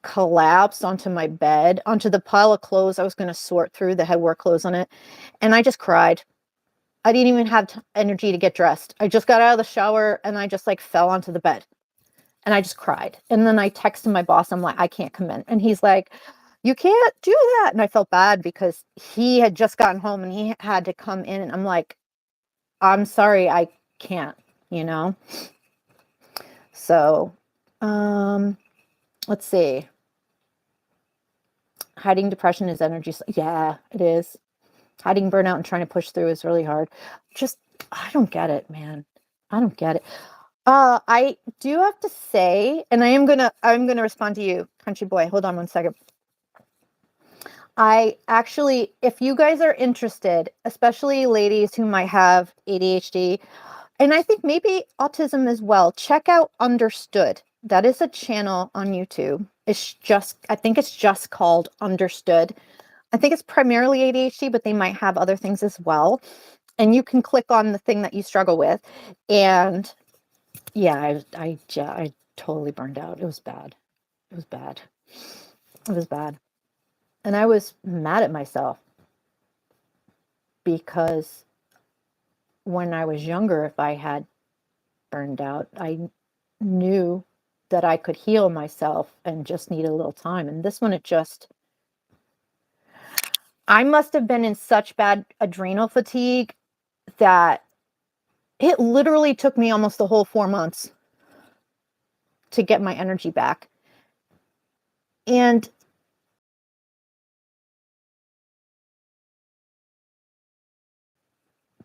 collapsed onto my bed, onto the pile of clothes I was going to sort through that had work clothes on it. And I just cried. I didn't even have energy to get dressed. I just got out of the shower and I just like fell onto the bed and I just cried. And then I texted my boss. I'm like, I can't come in. And he's like, you can't do that. And I felt bad because he had just gotten home and he had to come in. And I'm like, I'm sorry, I can't, you know? So, let's see. Hiding depression is energy. Yeah, it is. Hiding burnout and trying to push through is really hard. Just, I don't get it, man. I don't get it. I do have to say, and I'm gonna respond to you, country boy. Hold on one second. I actually, if you guys are interested, especially ladies who might have ADHD, and I think maybe autism as well, check out Understood. That is a channel on YouTube. I think it's just called Understood. I think it's primarily ADHD, but they might have other things as well. And you can click on the thing that you struggle with. And yeah, I totally burned out. It was bad. It was bad. It was bad. And I was mad at myself because when I was younger, if I had burned out, I knew that I could heal myself and just needed a little time. And this one, I must have been in such bad adrenal fatigue that it literally took me almost the whole 4 months to get my energy back. And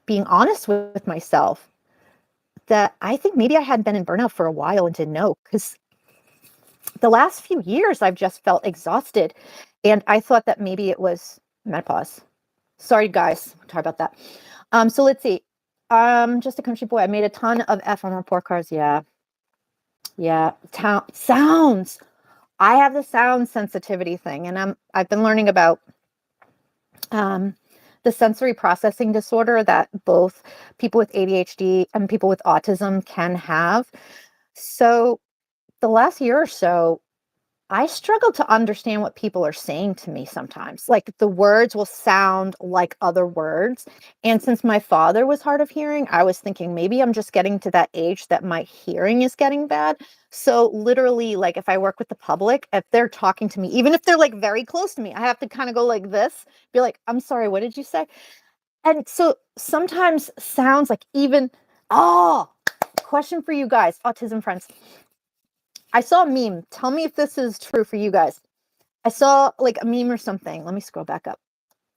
being honest with myself that I think maybe I had been in burnout for a while and didn't know, because the last few years I've just felt exhausted. And I thought that maybe it was menopause. Sorry, guys. Sorry about that. So let's see. Just a country boy. I made a ton of F on report cards. Yeah. Yeah. Sounds. I have the sound sensitivity thing, and I've been learning about the sensory processing disorder that both people with ADHD and people with autism can have. So the last year or so, I struggle to understand what people are saying to me sometimes. Like the words will sound like other words. And since my father was hard of hearing, I was thinking maybe I'm just getting to that age that my hearing is getting bad. So literally, like if I work with the public, if they're talking to me, even if they're like very close to me, I have to kind of go like this, be like, I'm sorry, what did you say? And so sometimes sounds like even, oh, question for you guys, autism friends. I saw a meme. Tell me if this is true for you guys. I saw like a meme or something. Let me scroll back up.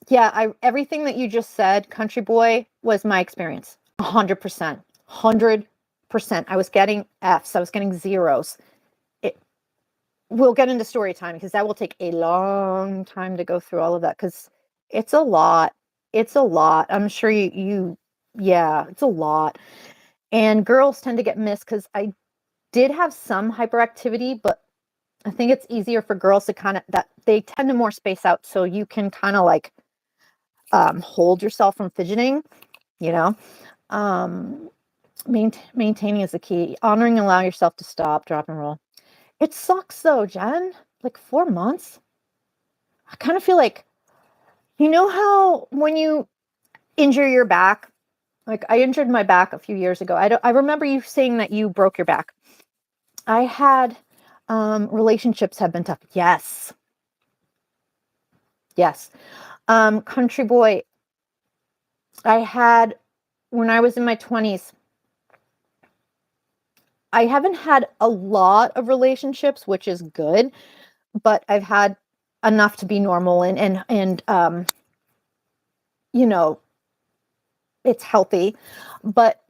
Yeah, everything that you just said, country boy, was my experience. 100%. 100%. I was getting Fs. I was getting zeros. We'll get into story time because that will take a long time to go through all of that because it's a lot. It's a lot. I'm sure yeah, it's a lot. And girls tend to get missed because I did have some hyperactivity, but I think it's easier for girls to kind of that they tend to more space out so you can kind of like hold yourself from fidgeting, you know. Um, maintaining is the key. Honoring and allow yourself to stop, drop, and roll. It sucks though, Jen. Like 4 months. I kind of feel like, you know how when you injure your back, like I injured my back a few years ago. I remember you saying that you broke your back. I had relationships have been tough. Yes. Yes. Country boy, I had when I was in my 20s, I haven't had a lot of relationships, which is good, but I've had enough to be normal and you know, it's healthy, but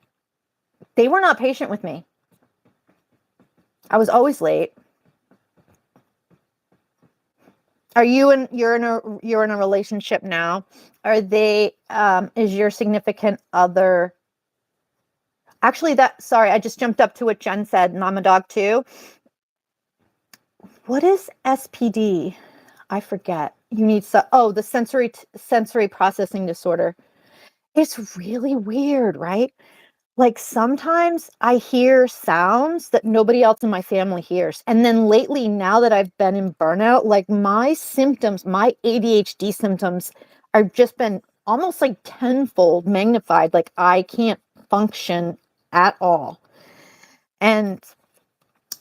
they were not patient with me. I was always late. You're in a relationship now? Are they is your significant other actually that sorry, I just jumped up to what Jen said, and I'm a dog too. What is SPD? I forget. You need the sensory processing disorder. It's really weird, right? Like sometimes I hear sounds that nobody else in my family hears. And then lately, now that I've been in burnout, like my symptoms, my ADHD symptoms are just been almost like tenfold magnified. Like I can't function at all. And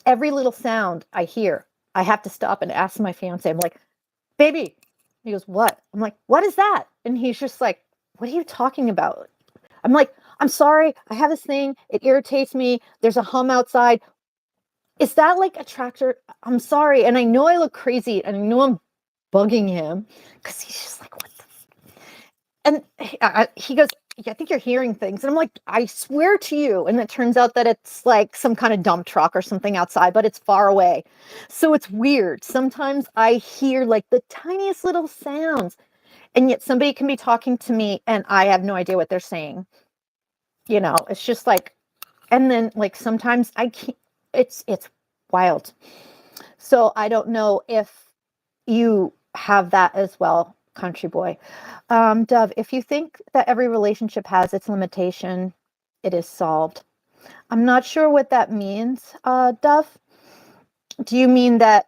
every little sound I hear, I have to stop and ask my fiance, I'm like, baby. He goes, what? I'm like, what is that? And he's just like, what are you talking about? I'm like, I'm sorry. I have this thing. It irritates me. There's a hum outside. Is that like a tractor? I'm sorry. And I know I look crazy and I know I'm bugging him because he's just like, what the? And he goes, yeah, I think you're hearing things. And I'm like, I swear to you. And it turns out that it's like some kind of dump truck or something outside, but it's far away. So it's weird. Sometimes I hear like the tiniest little sounds, and yet somebody can be talking to me and I have no idea what they're saying. You know, it's just like, and then like sometimes I can't, it's wild. So I don't know if you have that as well, country boy. Dove, if you think that every relationship has its limitation, it is solved. I'm not sure what that means, Dove. Do you mean that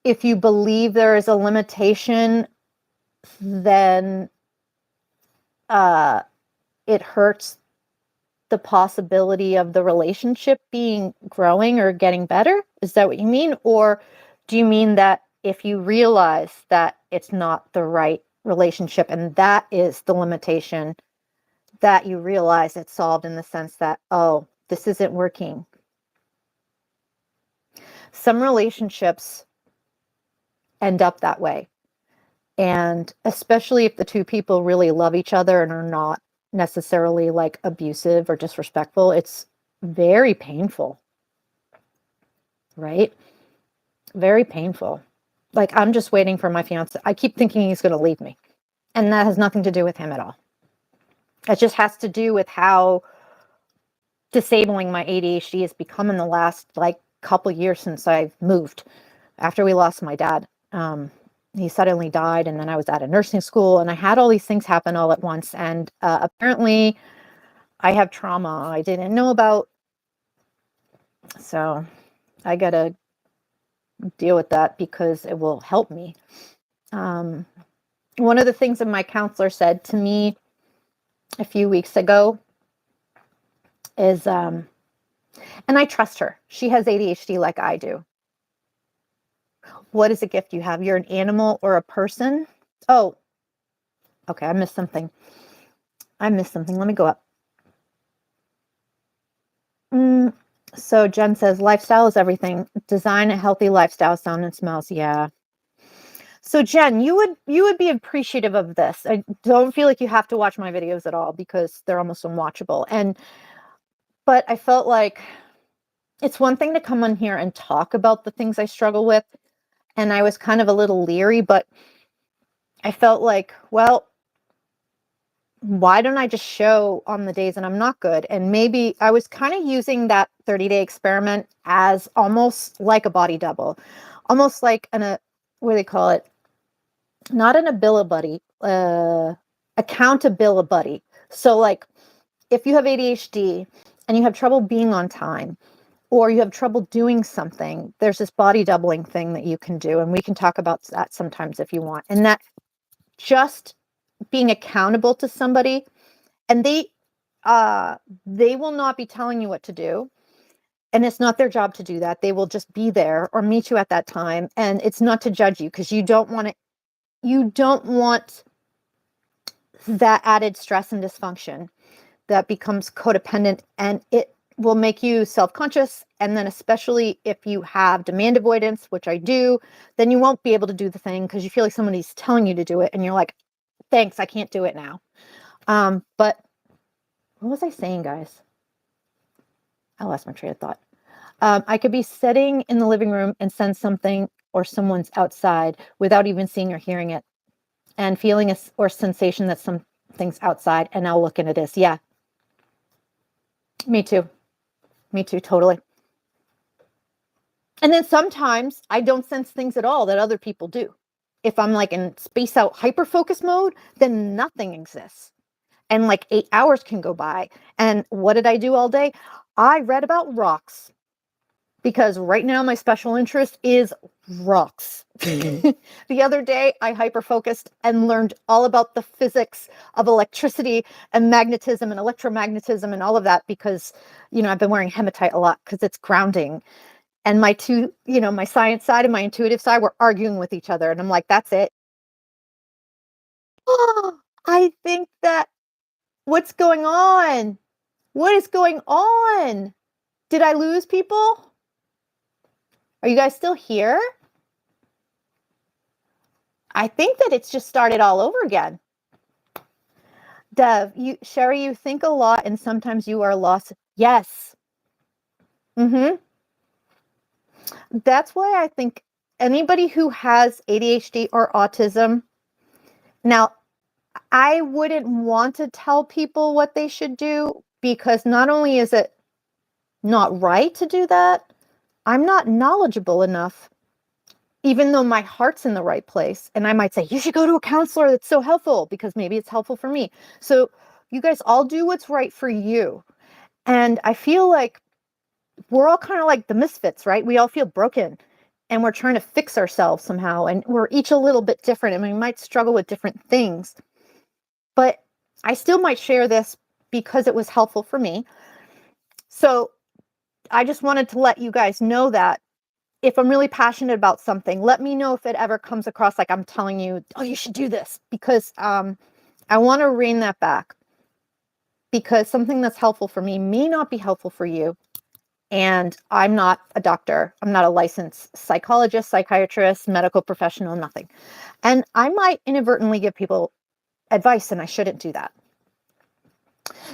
if you believe there is a limitation, then it hurts the possibility of the relationship being growing or getting better? Is that what you mean? Or do you mean that if you realize that it's not the right relationship and that is the limitation, that you realize it's solved in the sense that, oh, this isn't working? Some relationships end up that way. And especially if the two people really love each other and are not necessarily like abusive or disrespectful, it's very painful, right? Very painful. Like I'm just waiting for my fiance. I keep thinking he's going to leave me. And that has nothing to do with him at all. It just has to do with how disabling my ADHD has become in the last like couple years since I've moved. After we lost my dad, he suddenly died, and then I was at a nursing school, and I had all these things happen all at once. And apparently, I have trauma I didn't know about, so I gotta deal with that because it will help me. One of the things that my counselor said to me a few weeks ago is, and I trust her. She has ADHD like I do. What is a gift you have? You're an animal or a person? Oh, okay. I missed something. Let me go up. So Jen says, lifestyle is everything. Design a healthy lifestyle, sound and smells. Yeah. So Jen, you would be appreciative of this. I don't feel like you have to watch my videos at all because they're almost unwatchable. But I felt like it's one thing to come on here and talk about the things I struggle with. And I was kind of a little leery, but I felt like, well, why don't I just show on the days that I'm not good? And maybe I was kind of using that 30-day experiment as almost like a body double, almost like what do they call it? Not an ability, accountability buddy. So like if you have ADHD and you have trouble being on time, or you have trouble doing something, there's this body doubling thing that you can do. And we can talk about that sometimes if you want. And that just being accountable to somebody, and they will not be telling you what to do. And it's not their job to do that. They will just be there or meet you at that time. And it's not to judge you because you don't want that added stress and dysfunction that becomes codependent, and it will make you self-conscious. And then especially if you have demand avoidance, which I do, then you won't be able to do the thing because you feel like somebody's telling you to do it and you're like, thanks, I can't do it now. But what was I saying, guys? I lost my train of thought. I could be sitting in the living room and sense something or someone's outside without even seeing or hearing it, and feeling or sensation that something's outside, and I'll look into this. Yeah. Me too. Totally. And then sometimes I don't sense things at all that other people do. If I'm like in space out hyper focus mode, then nothing exists. And like 8 hours can go by. And what did I do all day? I read about rocks. because right now my special interest is rocks. The other day, I hyper-focused and learned all about the physics of electricity and magnetism and electromagnetism and all of that because, I've been wearing hematite a lot because it's grounding. And my two, my science side and my intuitive side were arguing with each other. And I'm like, that's it. I think that what's going on? What is going on? Did I lose people? Are you guys still here? I think that it's just started all over again. Sherry, you think a lot and sometimes you are lost. Yes. Mm-hmm. That's why I think anybody who has ADHD or autism, now, I wouldn't want to tell people what they should do because not only is it not right to do that, I'm not knowledgeable enough, even though my heart's in the right place. And I might say, you should go to a counselor. That's so helpful because maybe it's helpful for me. So you guys all do what's right for you. And I feel like we're all kind of like the misfits, right? We all feel broken and we're trying to fix ourselves somehow. And we're each a little bit different and we might struggle with different things. But I still might share this because it was helpful for me. So I just wanted to let you guys know that if I'm really passionate about something, let me know if it ever comes across like I'm telling you, oh, you should do this, because I want to rein that back because something that's helpful for me may not be helpful for you. And I'm not a doctor. I'm not a licensed psychologist, psychiatrist, medical professional, nothing. And I might inadvertently give people advice and I shouldn't do that.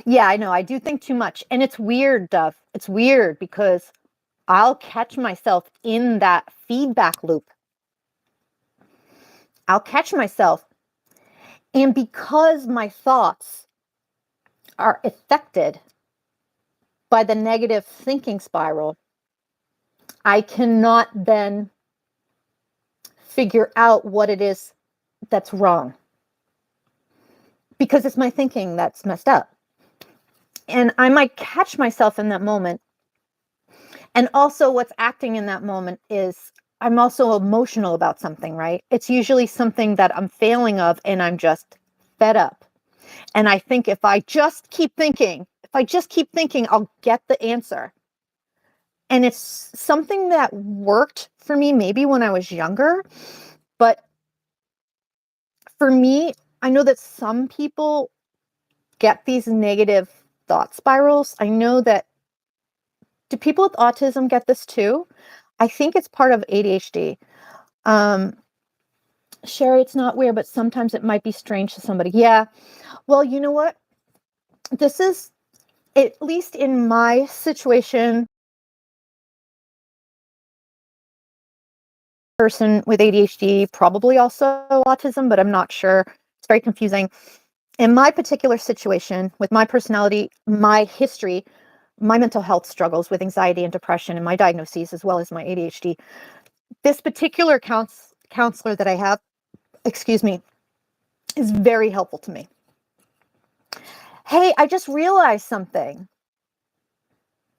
Yeah, I know. I do think too much. And it's weird, Duff. It's weird because I'll catch myself in that feedback loop. I'll catch myself. And because my thoughts are affected by the negative thinking spiral, I cannot then figure out what it is that's wrong because it's my thinking that's messed up. And I might catch myself in that moment. And also what's acting in that moment is I'm also emotional about something, right? It's usually something that I'm failing of and I'm just fed up. And I think if I just keep thinking, I'll get the answer. And it's something that worked for me maybe when I was younger. But for me, I know that some people get these negative thought spirals. I know that, do people with autism get this too? I think it's part of ADHD. Sherry, it's not weird, but sometimes it might be strange to somebody. Yeah. Well, you know what? This is, at least in my situation, person with ADHD, probably also autism, but I'm not sure. It's very confusing. In my particular situation, with my personality, my history, my mental health struggles with anxiety and depression and my diagnoses, as well as my ADHD, this particular counselor that I have, excuse me, is very helpful to me. Hey, I just realized something.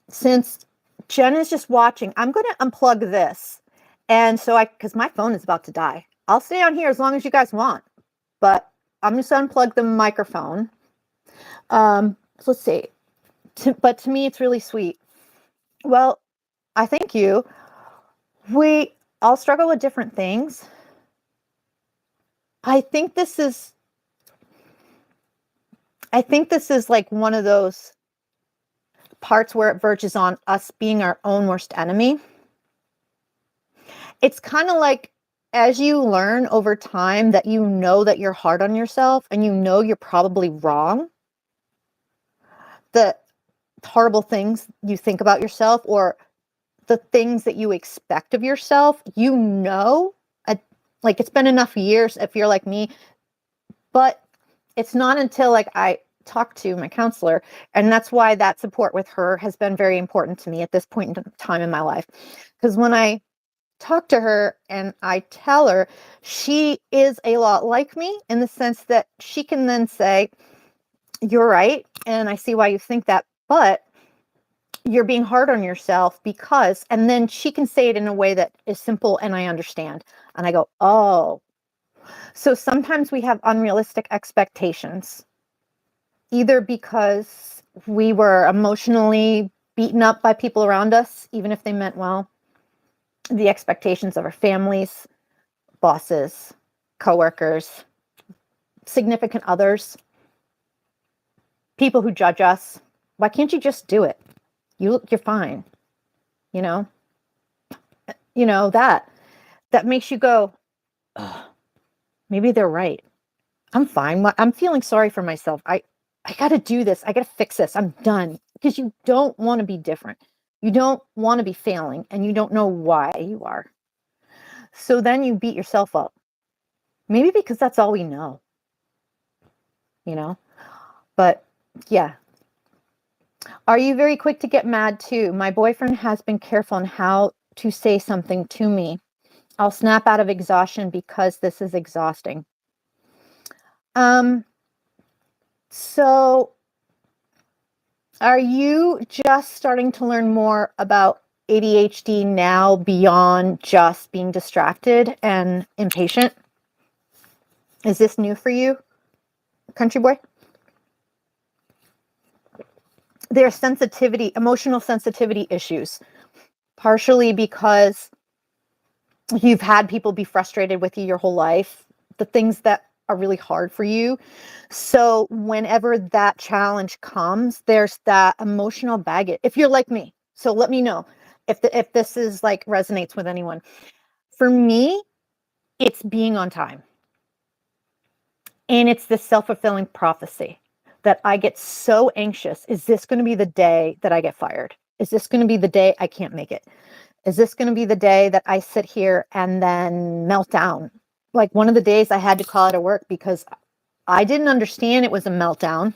Since Jen is just watching, I'm going to unplug this. And so because my phone is about to die. I'll stay on here as long as you guys want, but I'm just going to unplug the microphone. So let's see. But to me, it's really sweet. Well, I thank you. We all struggle with different things. I think this is like one of those parts where it verges on us being our own worst enemy. It's kind of like as you learn over time that you know that you're hard on yourself and you know you're probably wrong, the horrible things you think about yourself or the things that you expect of yourself, like it's been enough years if you're like me, but it's not until like I talk to my counselor, and that's why that support with her has been very important to me at this point in time in my life. Because when I talk to her and I tell her, she is a lot like me in the sense that she can then say, you're right, and I see why you think that, but you're being hard on yourself because, and then she can say it in a way that is simple and I understand. And I go, oh, so sometimes we have unrealistic expectations, either because we were emotionally beaten up by people around us, even if they meant well, the expectations of our families, bosses, coworkers, significant others, people who judge us. Why can't you just do it? You're fine. You know, that makes you go, oh, maybe they're right. I'm fine. I'm feeling sorry for myself. I got to do this. I got to fix this. I'm done. Because you don't want to be different. You don't want to be failing and you don't know why you are. So then you beat yourself up. Maybe because that's all we know, you know? But yeah. Are you very quick to get mad too? My boyfriend has been careful on how to say something to me. I'll snap out of exhaustion because this is exhausting. So are you just starting to learn more about ADHD now beyond just being distracted and impatient? Is this new for you, country boy? There are emotional sensitivity issues, partially because you've had people be frustrated with you your whole life, the things that are really hard for you. So whenever that challenge comes, there's that emotional baggage. If you're like me, so let me know if this is like resonates with anyone. For me, it's being on time. And it's this self-fulfilling prophecy that I get so anxious. Is this going to be the day that I get fired? Is this going to be the day I can't make it? Is this going to be the day that I sit here and then melt down? Like one of the days I had to call out of work because I didn't understand it was a meltdown.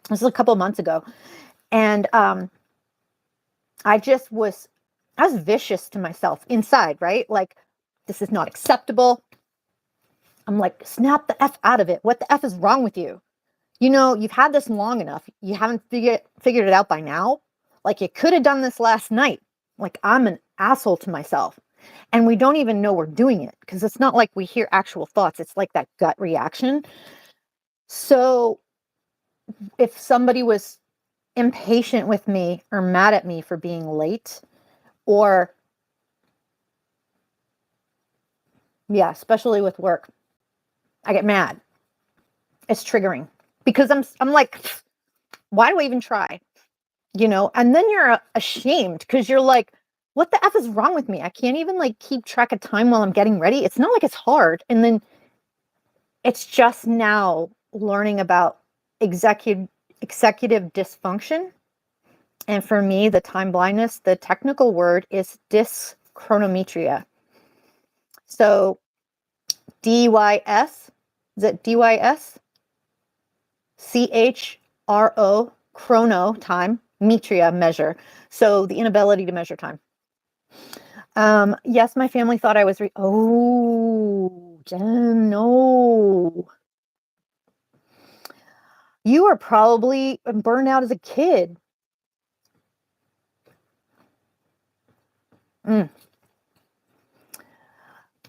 This was a couple of months ago. And I was vicious to myself inside, right? Like, this is not acceptable. I'm like, snap the F out of it. What the F is wrong with you? You've had this long enough. You haven't figured it out by now. Like, you could have done this last night. Like, I'm an asshole to myself. And we don't even know we're doing it because it's not like we hear actual thoughts. It's like that gut reaction. So if somebody was impatient with me or mad at me for being late, or yeah, especially with work, I get mad. It's triggering because I'm like, why do I even try? And then you're ashamed because you're like, what the F is wrong with me? I can't even like keep track of time while I'm getting ready. It's not like it's hard. And then it's just now learning about executive dysfunction. And for me, the time blindness, the technical word is dyschronometria. So DYS, is it DYS? CHRO, chrono, time, metria, measure. So the inability to measure time. Yes, my family thought I was, oh, Jen, no. You were probably burned out as a kid.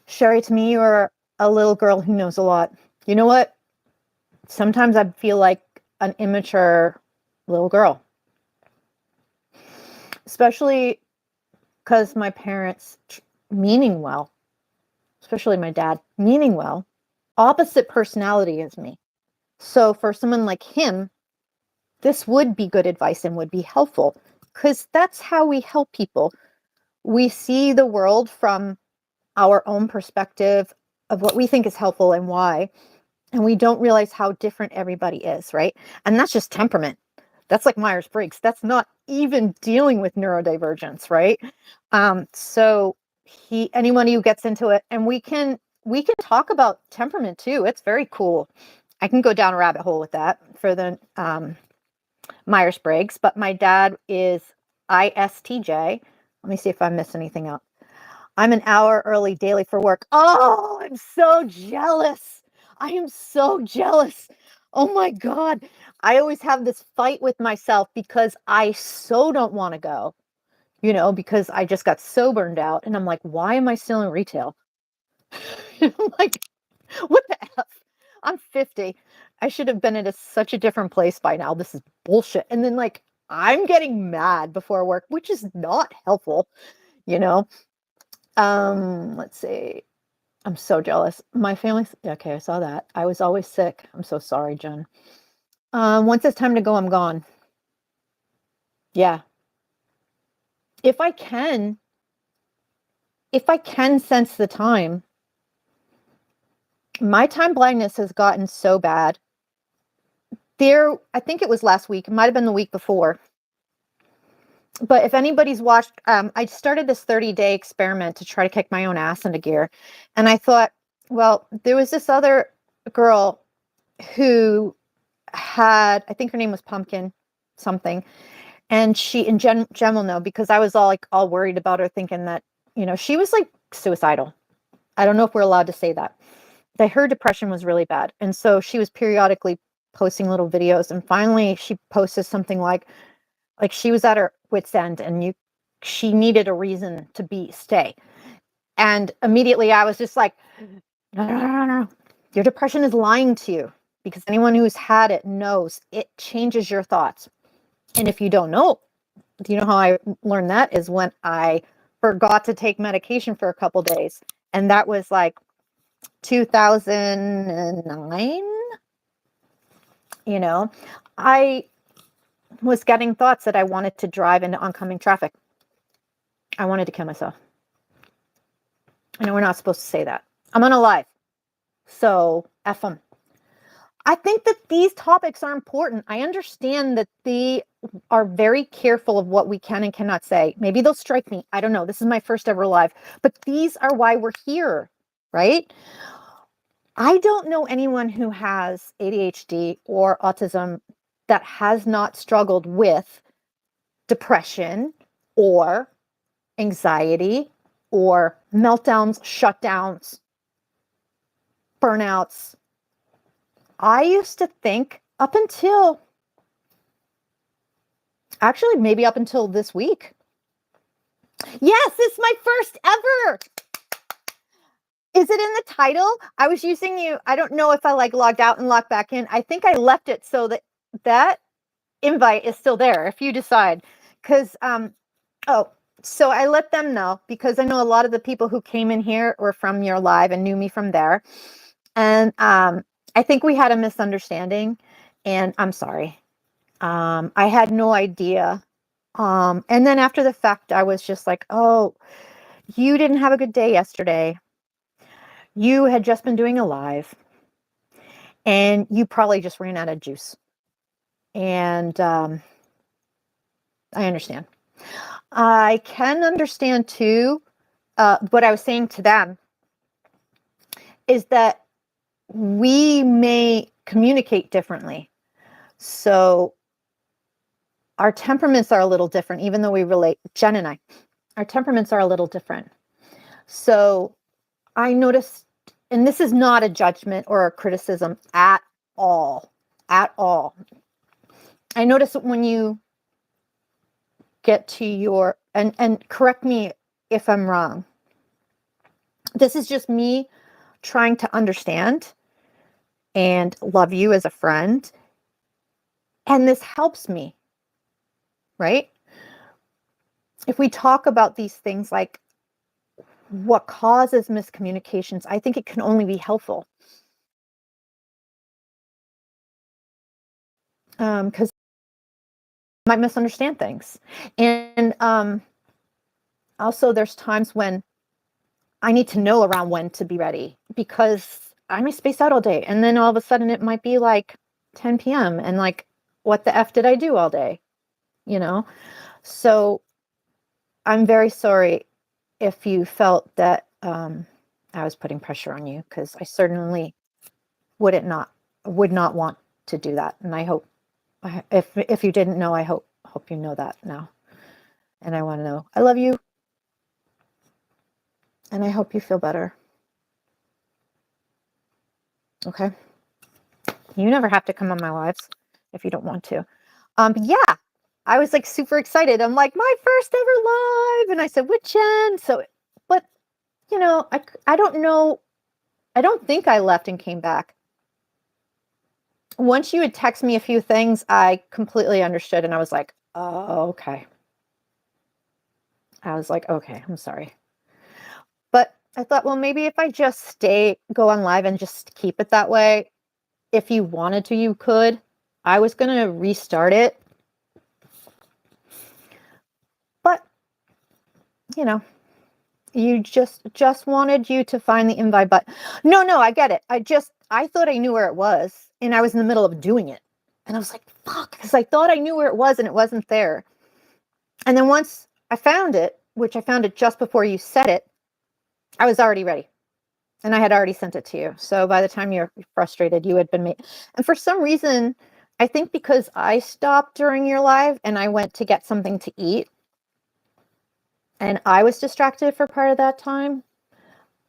Sherry, to me, you're a little girl who knows a lot. You know what? Sometimes I feel like an immature little girl. Especially because my parents, meaning well, especially my dad, meaning well, opposite personality as me. So for someone like him, this would be good advice and would be helpful because that's how we help people. We see the world from our own perspective of what we think is helpful and why. And we don't realize how different everybody is, right? And that's just temperament. That's like Myers-Briggs. That's not even dealing with neurodivergence, right? So anyone who gets into it, and we can talk about temperament too. It's very cool. I can go down a rabbit hole with that for the Myers-Briggs, but my dad is ISTJ. Let me see if I missed anything out. I'm an hour early daily for work. Oh, I'm so jealous. I am so jealous. Oh my God. I always have this fight with myself because I so don't want to go, because I just got so burned out. And I'm like, why am I still in retail? I'm like, what the F? I'm 50. I should have been at such a different place by now. This is bullshit. And then, like, I'm getting mad before work, which is not helpful, you know? Let's see. I'm so jealous. My family's okay. I saw that. I was always sick. I'm so sorry, Jen. Once it's time to go, I'm gone. Yeah. If I can, if I can sense the time, my time blindness has gotten so bad. I think it was last week, it might have been the week before. But if anybody's watched, I started this 30-day experiment to try to kick my own ass into gear. And I thought, well, there was this other girl who had, I think her name was Pumpkin something. And Jen will know, because I was all worried about her, thinking that, she was like suicidal. I don't know if we're allowed to say that. That her depression was really bad. And so she was periodically posting little videos. And finally she posted something like she was at her wit's end, and she needed a reason to stay. And immediately I was just like, no, no, no, no, no. Your depression is lying to you, because anyone who's had it knows it changes your thoughts. And if you don't know, do you know how I learned that? Is when I forgot to take medication for a couple days. And that was like 2009. I was getting thoughts that I wanted to drive into oncoming traffic. I wanted to kill myself. I know we're not supposed to say that. I'm unalive. So F them. I think that these topics are important. I understand that they are very careful of what we can and cannot say. Maybe they'll strike me. I don't know. This is my first ever live. But these are why we're here, right? I don't know anyone who has ADHD or autism that has not struggled with depression or anxiety or meltdowns, shutdowns, burnouts. I used to think maybe up until this week. Yes, it's my first ever. Is it in the title? I was using you. I don't know if I logged out and logged back in. I think I left it so that invite is still there if you decide. Because, so I let them know, because I know a lot of the people who came in here were from your live and knew me from there. And I think we had a misunderstanding, and I'm sorry. I had no idea. And then after the fact, I was just like, oh, you didn't have a good day yesterday. You had just been doing a live, and you probably just ran out of juice. And I understand. I can understand too, what I was saying to them is that we may communicate differently. So our temperaments are a little different, even though we relate. Jen and I, our temperaments are a little different. So I noticed, and this is not a judgment or a criticism at all, at all. I noticed that when you get to and correct me if I'm wrong. This is just me trying to understand and love you as a friend. And this helps me, right? If we talk about these things, like what causes miscommunications, I think it can only be helpful. Because I might misunderstand things. And also there's times when I need to know around when to be ready, because I may space out all day. And then all of a sudden it might be like 10 p.m. and like, what the F did I do all day? So I'm very sorry if you felt that I was putting pressure on you, because I certainly would not want to do that. And I hope, if you didn't know, I hope you know that now. And I want to know, I love you. And I hope you feel better. Okay. You never have to come on my lives if you don't want to. But yeah, I was like super excited. I'm like, my first ever live. And I said, with Jen. So, but I don't know. I don't think I left and came back. Once you had texted me a few things, I completely understood. And I was like, oh, okay. I was like, okay, I'm sorry. But I thought, well, maybe if I just go on live and just keep it that way, if you wanted to, you could. I was going to restart it. But, you just wanted you to find the invite button. No, I get it. I thought I knew where it was, and I was in the middle of doing it. And I was like, fuck, because I thought I knew where it was and it wasn't there. And then once I found it, which I found it just before you said it, I was already ready. And I had already sent it to you. So by the time you're frustrated, you had been made. And for some reason, I think because I stopped during your live and I went to get something to eat, and I was distracted for part of that time,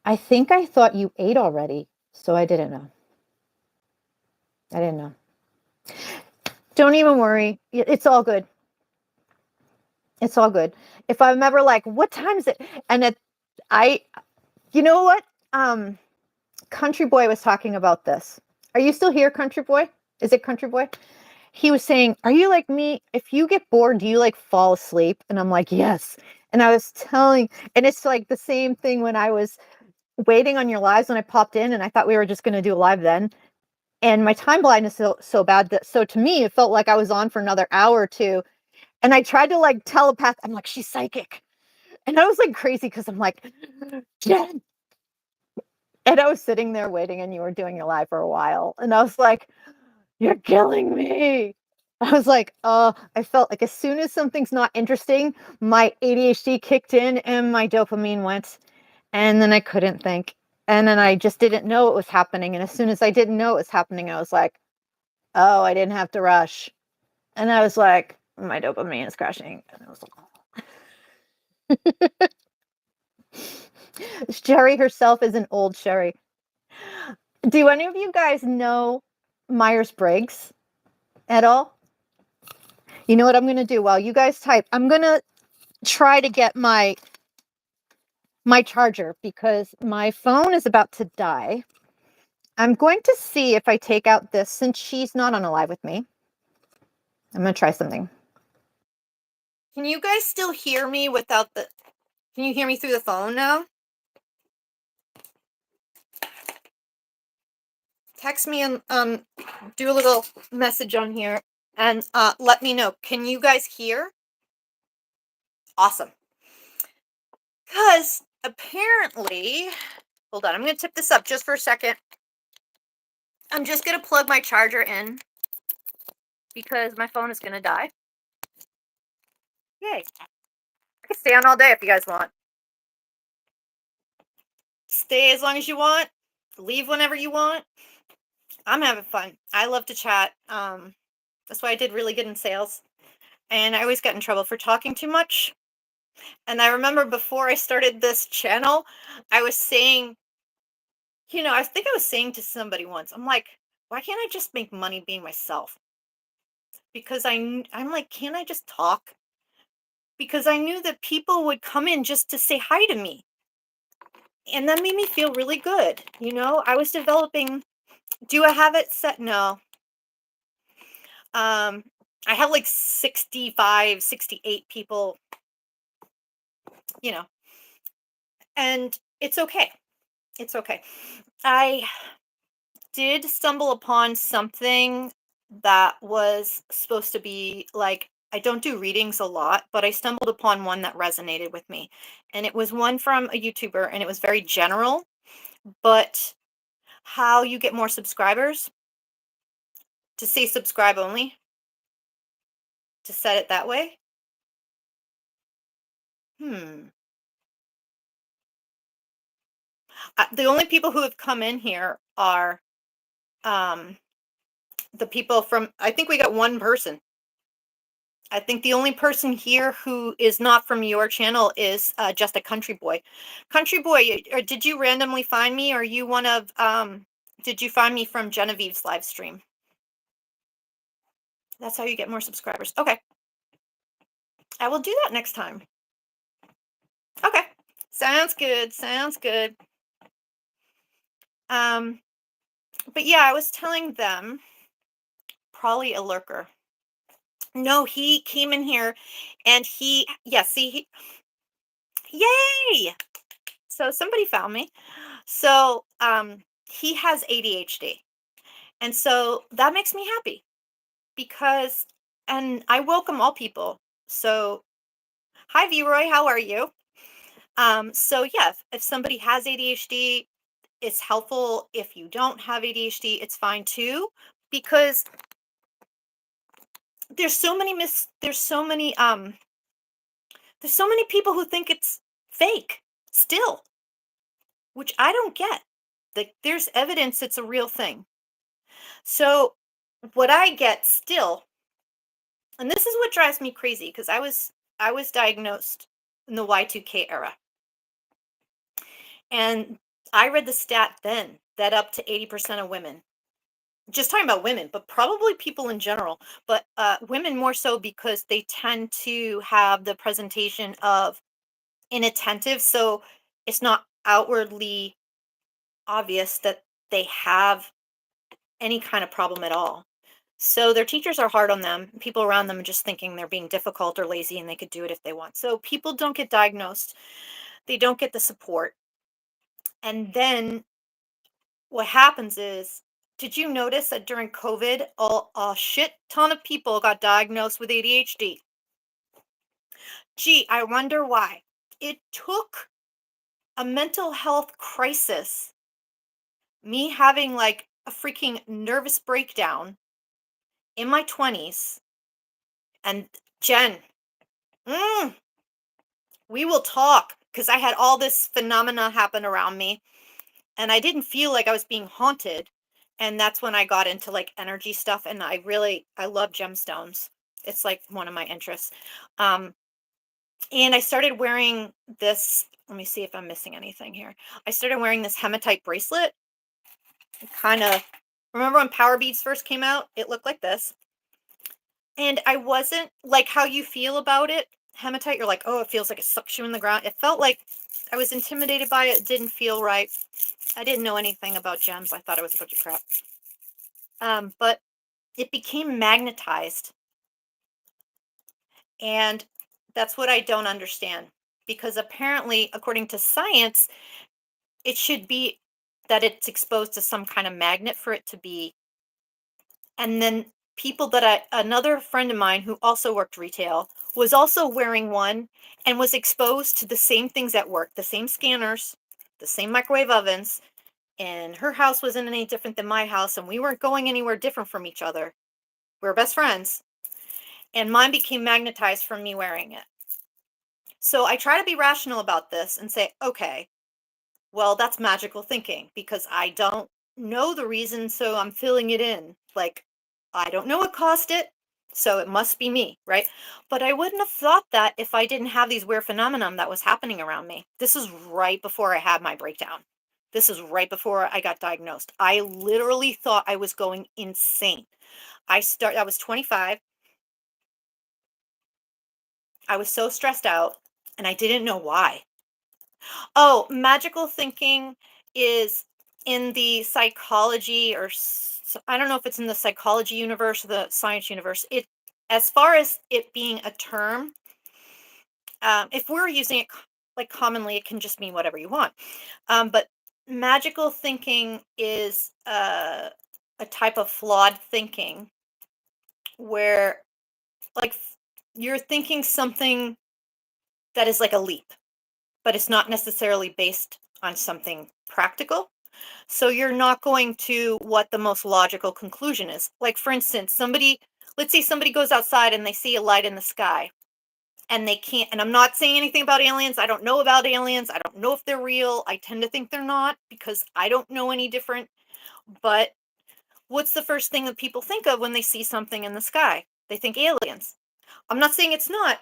I think I thought you ate already. So I didn't know. Don't even worry. It's all good. It's all good. If I'm ever like, what time is it? And you know what? Country Boy was talking about this. Are you still here, Country Boy? Is it Country Boy? He was saying, are you like me? If you get bored, do you like fall asleep? And I'm like, yes. And I was telling, and it's like the same thing when I was waiting on your lives when I popped in and I thought we were just going to do a live then. And my time blindness is so bad that, so to me, it felt like I was on for another hour or two. And I tried to like telepath. I'm like, she's psychic. And I was like crazy because I'm like, Jen. And I was sitting there waiting and you were doing your live for a while. And I was like, you're killing me. I was like, oh, I felt like as soon as something's not interesting, my ADHD kicked in and my dopamine went. And then I couldn't think. And then I just didn't know it was happening. And as soon as I didn't know it was happening, I was like, oh, I didn't have to rush. And I was like, my dopamine is crashing. And I was like, Sherry herself is an old Sherry. Do any of you guys know Myers-Briggs at all? You know what I'm going to do while you guys type? I'm going to try to get my charger because my phone is about to die. I'm going to see if I take out this since she's not on a live with me. I'm going to try something. Can you guys still hear me without the... Can you hear me through the phone now? Text me and do a little message on here and let me know. Can you guys hear? Awesome. Because apparently... Hold on, I'm going to tip this up just for a second. I'm just going to plug my charger in because my phone is going to die. Yay. I can stay on all day if you guys want. Stay as long as you want. Leave whenever you want. I'm having fun. I love to chat. That's why I did really good in sales. And I always got in trouble for talking too much. And I remember before I started this channel, I was saying, I think I was saying to somebody once, I'm like, why can't I just make money being myself? Because I'm like, can't I just talk? Because I knew that people would come in just to say hi to me. And that made me feel really good. I was developing. Do I have it set? No. I have like 65, 68 people, and it's okay. It's okay. I did stumble upon something that was supposed to be like, I don't do readings a lot, but I stumbled upon one that resonated with me. And it was one from a YouTuber, and it was very general, but how you get more subscribers, to say subscribe only, to set it that way. The only people who have come in here are the people from, I think we got one person. I think the only person here who is not from your channel is just a Country Boy. Country Boy, did you randomly find me? Or you one of, did you find me from Genevieve's live stream? That's how you get more subscribers. Okay. I will do that next time. Okay. Sounds good. Sounds good. Um, but yeah, I was telling them probably a lurker. No, he came in here and yeah, see, yay! So somebody found me. So, he has ADHD. And so that makes me happy because, and I welcome all people. So, hi, V-Roy, how are you? So yeah, if somebody has ADHD, it's helpful. If you don't have ADHD, it's fine too, because there's so many people who think it's fake still, which I don't get. Like there's evidence it's a real thing. So what I get still, and this is what drives me crazy because I was diagnosed in the Y2K era. And I read the stat then that up to 80% of women, just talking about women, but probably people in general, but women more so because they tend to have the presentation of inattentive. So it's not outwardly obvious that they have any kind of problem at all. So their teachers are hard on them. People around them are just thinking they're being difficult or lazy and they could do it if they want. So people don't get diagnosed. They don't get the support. And then what happens is, did you notice that during COVID, a shit ton of people got diagnosed with ADHD? Gee, I wonder why. It took a mental health crisis, me having like a freaking nervous breakdown in my 20s, and Jen, mm, we will talk because I had all this phenomena happen around me and I didn't feel like I was being haunted. And that's when I got into like energy stuff and I love gemstones. It's like one of my interests. Um and I started wearing this, let me see if I'm missing anything here. I started wearing this hematite bracelet. Kind of remember when power beads first came out? It looked like this. And I wasn't like how you feel about it. Hematite, you're like, oh, it feels like it sucks you in the ground. It felt like I was intimidated by it. It didn't feel right. I didn't know anything about gems. I thought it was a bunch of crap. But it became magnetized. And that's what I don't understand. Because apparently, according to science, it should be that it's exposed to some kind of magnet for it to be. And then another friend of mine who also worked retail was also wearing one and was exposed to the same things at work, the same scanners, the same microwave ovens. And her house wasn't any different than my house, and we weren't going anywhere different from each other. We were best friends. And mine became magnetized from me wearing it. So I try to be rational about this and say, okay, well, that's magical thinking because I don't know the reason, so I'm filling it in. Like, I don't know what caused it, so it must be me, right? But I wouldn't have thought that if I didn't have these weird phenomenon that was happening around me. This is right before I had my breakdown. This is right before I got diagnosed. I literally thought I was going insane. I was 25. I was so stressed out and I didn't know why. Oh, magical thinking is in the psychology I don't know if it's in the psychology universe or the science universe. As far as it being a term, if we're using it like commonly, it can just mean whatever you want. But magical thinking is a type of flawed thinking where like you're thinking something that is like a leap, but it's not necessarily based on something practical. So you're not going to what the most logical conclusion is. Like for instance, let's say somebody goes outside and they see a light in the sky and they can't, and I'm not saying anything about aliens. I don't know about aliens. I don't know if they're real. I tend to think they're not because I don't know any different. But what's the first thing that people think of when they see something in the sky? They think aliens. I'm not saying it's not,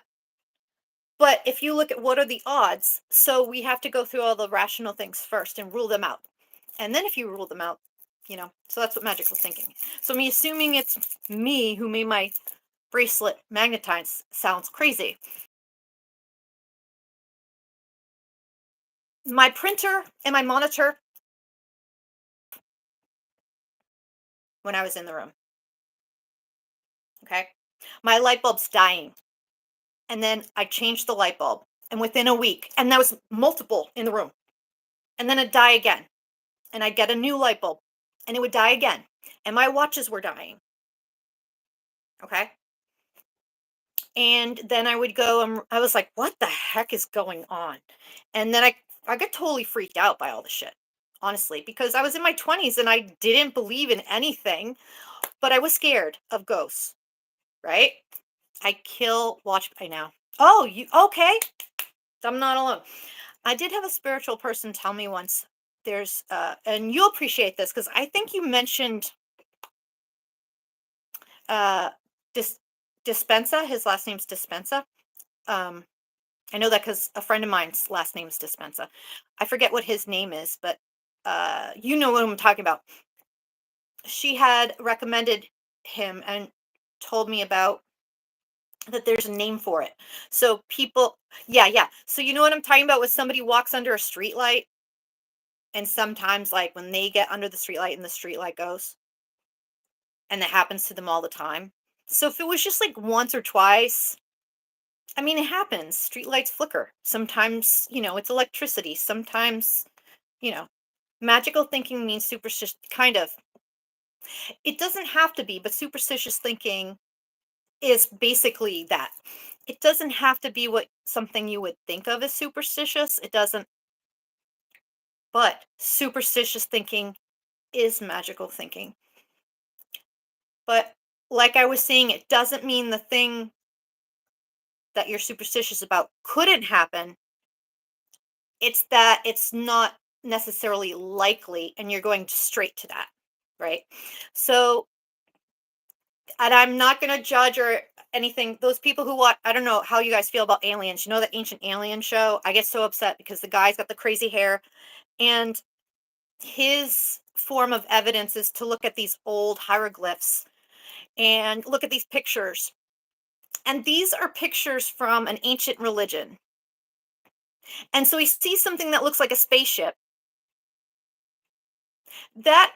but if you look at what are the odds, so we have to go through all the rational things first and rule them out. And then if you rule them out, So that's what magical thinking. So me assuming it's me who made my bracelet magnetized sounds crazy. My printer and my monitor when I was in the room. Okay. My light bulb's dying. And then I changed the light bulb. And within a week, and there was multiple in the room. And then it'd die again. And I'd get a new light bulb. And it would die again. And my watches were dying. Okay. And then I would go and I was like, what the heck is going on? And then I got totally freaked out by all the shit. Honestly, because I was in my 20s and I didn't believe in anything, but I was scared of ghosts, right? I kill watch by now. Oh, you okay? I'm not alone. I did have a spiritual person tell me once there's and you'll appreciate this because I think you mentioned uh Dis- Dispensa. His last name's Dispensa. Um I know that because a friend of mine's last name is Dispensa. I forget what his name is, but you know what I'm talking about. She had recommended him and told me about that there's a name for it. So people, yeah, yeah. So you know what I'm talking about when somebody walks under a street light and sometimes like when they get under the street light and the street light goes and that happens to them all the time. So if it was just like once or twice, I mean, it happens. Street lights flicker. Sometimes, it's electricity. Sometimes, you know, magical thinking means superstitious, kind of. It doesn't have to be, but superstitious thinking is basically that. It doesn't have to be what something you would think of as superstitious. It doesn't, but superstitious thinking is magical thinking. But like I was saying, it doesn't mean the thing that you're superstitious about couldn't happen. It's that it's not necessarily likely and you're going straight to that, right? So, and I'm not going to judge or anything. Those people who watch, I don't know how you guys feel about aliens. You know that ancient alien show? I get so upset because the guy's got the crazy hair and his form of evidence is to look at these old hieroglyphs and look at these pictures. And these are pictures from an ancient religion. And so he sees something that looks like a spaceship. That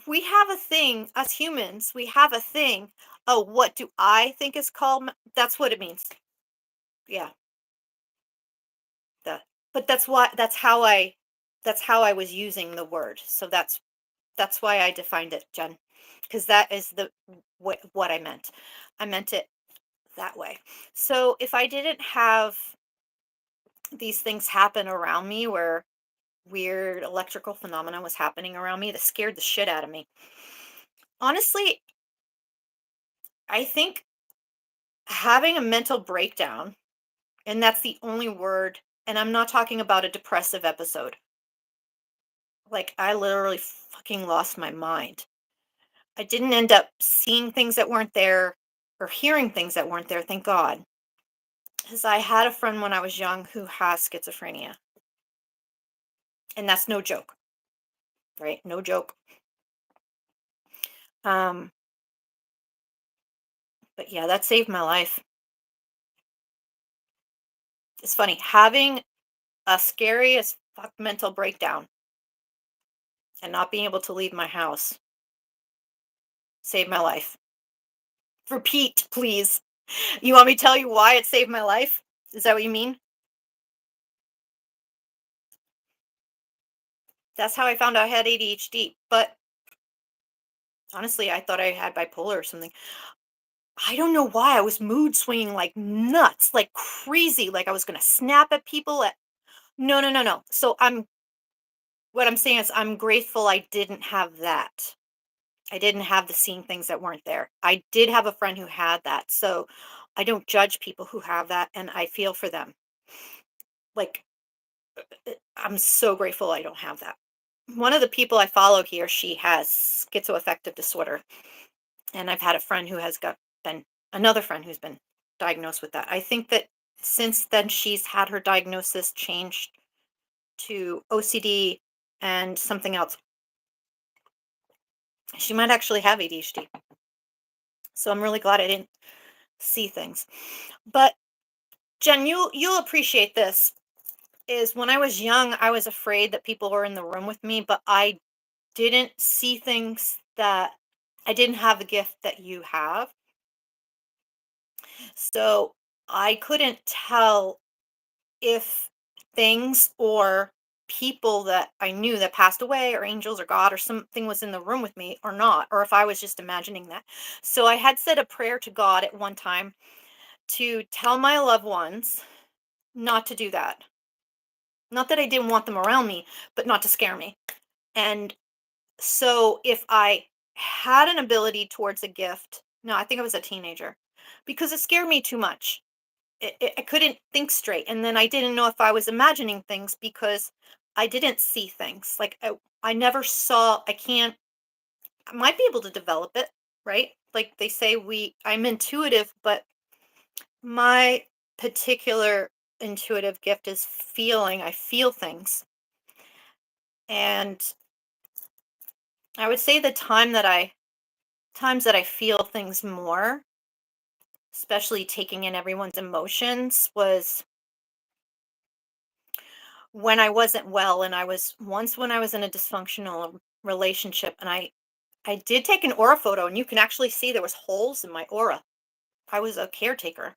we have a thing as humans, we have a thing. Oh, what do I think is called? That's what it means. Yeah, that. But that's how I was using the word. So that's why I defined it, Jen, because that is the what I meant. I meant it that way. So if I didn't have these things happen around me where weird electrical phenomena was happening around me that scared the shit out of me. Honestly, I think having a mental breakdown, and that's the only word, and I'm not talking about a depressive episode. Like, I literally fucking lost my mind. I didn't end up seeing things that weren't there or hearing things that weren't there, thank God. Because I had a friend when I was young who has schizophrenia. And that's no joke, right? No joke. Um, but yeah, that saved my life. It's funny, having a scary as fuck mental breakdown and not being able to leave my house saved my life. Repeat, please. You want me to tell you why it saved my life? Is that what you mean? That's how I found out I had ADHD. But honestly, I thought I had bipolar or something. I don't know why I was mood swinging like nuts, like crazy, like I was gonna snap at people. No, no, no, no. So what I'm saying is I'm grateful I didn't have that. I didn't have the seeing things that weren't there. I did have a friend who had that. So I don't judge people who have that and I feel for them. Like I'm so grateful I don't have that. One of the people I follow here, she has schizoaffective disorder. And I've had a friend who has been another friend who's been diagnosed with that. I think that since then she's had her diagnosis changed to OCD and something else. She might actually have ADHD. So I'm really glad I didn't see things. But Jen, you'll appreciate this. Is when I was young, I was afraid that people were in the room with me, but I didn't see things that I didn't have the gift that you have. So I couldn't tell if things or people that I knew that passed away or angels or God or something was in the room with me or not, or if I was just imagining that. So I had said a prayer to God at one time to tell my loved ones not to do that. Not that I didn't want them around me, but not to scare me. And so if I had an ability towards a gift, no, I think I was a teenager because it scared me too much. I couldn't think straight. And then I didn't know if I was imagining things because I didn't see things. Like I never saw, I might be able to develop it, right? Like they say, I'm intuitive, but my particular intuitive gift is feeling. I feel things. And I would say the times that I feel things more, especially taking in everyone's emotions, was when I wasn't well, and I was once when I was in a dysfunctional relationship, and I did take an aura photo, and you can actually see there was holes in my aura. I was a caretaker.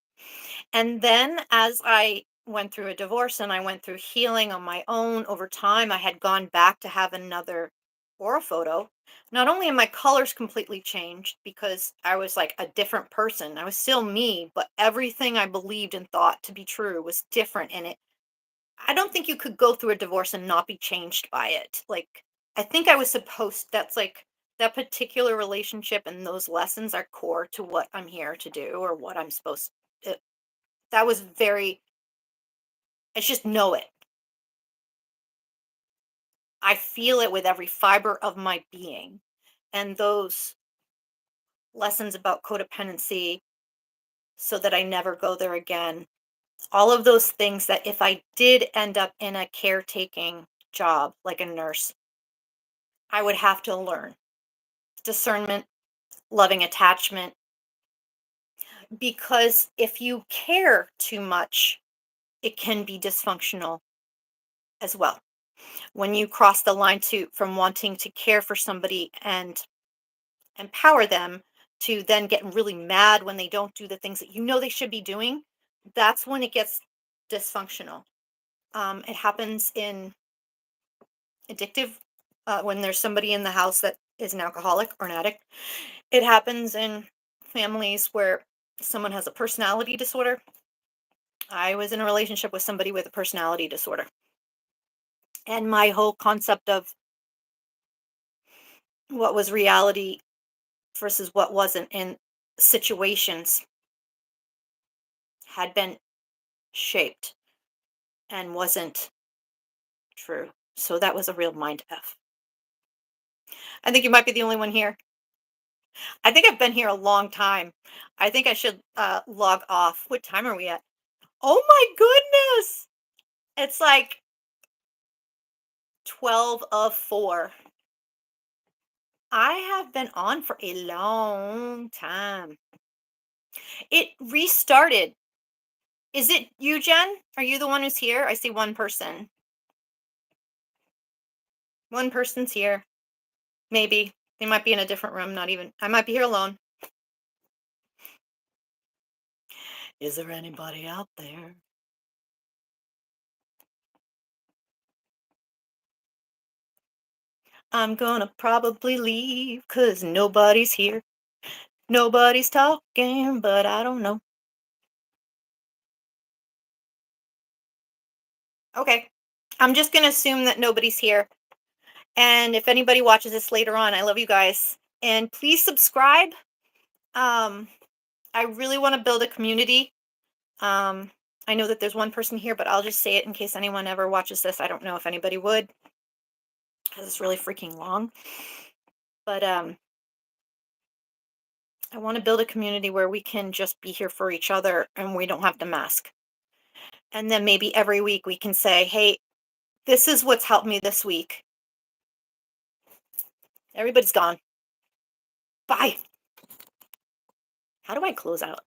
And then as I went through a divorce and I went through healing on my own over time, I had gone back to have another aura photo. Not only had my colors completely changed because I was like a different person. I was still me, but everything I believed and thought to be true was different in it. I don't think you could go through a divorce and not be changed by it. Like, I think I was supposed that's like that particular relationship and those lessons are core to what I'm here to do or what I'm supposed it, that was very I just know it. I feel it with every fiber of my being. And those lessons about codependency so that I never go there again. All of those things that if I did end up in a caretaking job like a nurse, I would have to learn discernment, loving attachment, because if you care too much, it can be dysfunctional as well. When you cross the line to from wanting to care for somebody and empower them to then get really mad when they don't do the things that you know they should be doing, that's when it gets dysfunctional. It happens in addictive, when there's somebody in the house that is an alcoholic or an addict. It happens in families where someone has a personality disorder. I was in a relationship with somebody with a personality disorder. And my whole concept of what was reality versus what wasn't in situations had been shaped and wasn't true. So that was a real mind F. I think you might be the only one here. I think I've been here a long time. I think I should log off. What time are we at? Oh my goodness! It's like 12 of 4. I have been on for a long time. It restarted. Is it you, Jen? Are you the one who's here? I see one person. One person's here. Maybe. They might be in a different room, not even. I might be here alone. Is there anybody out there? I'm gonna probably leave because nobody's here. Nobody's talking, but I don't know. Okay. I'm just gonna assume that nobody's here. And if anybody watches this later on, I love you guys. And please subscribe. Um, I really want to build a community. Um, I know that there's one person here, but I'll just say it in case anyone ever watches this. I don't know if anybody would, because it's really freaking long. But I want to build a community where we can just be here for each other and we don't have to mask. And then maybe every week we can say, hey, this is what's helped me this week. Everybody's gone. Bye. How do I close out?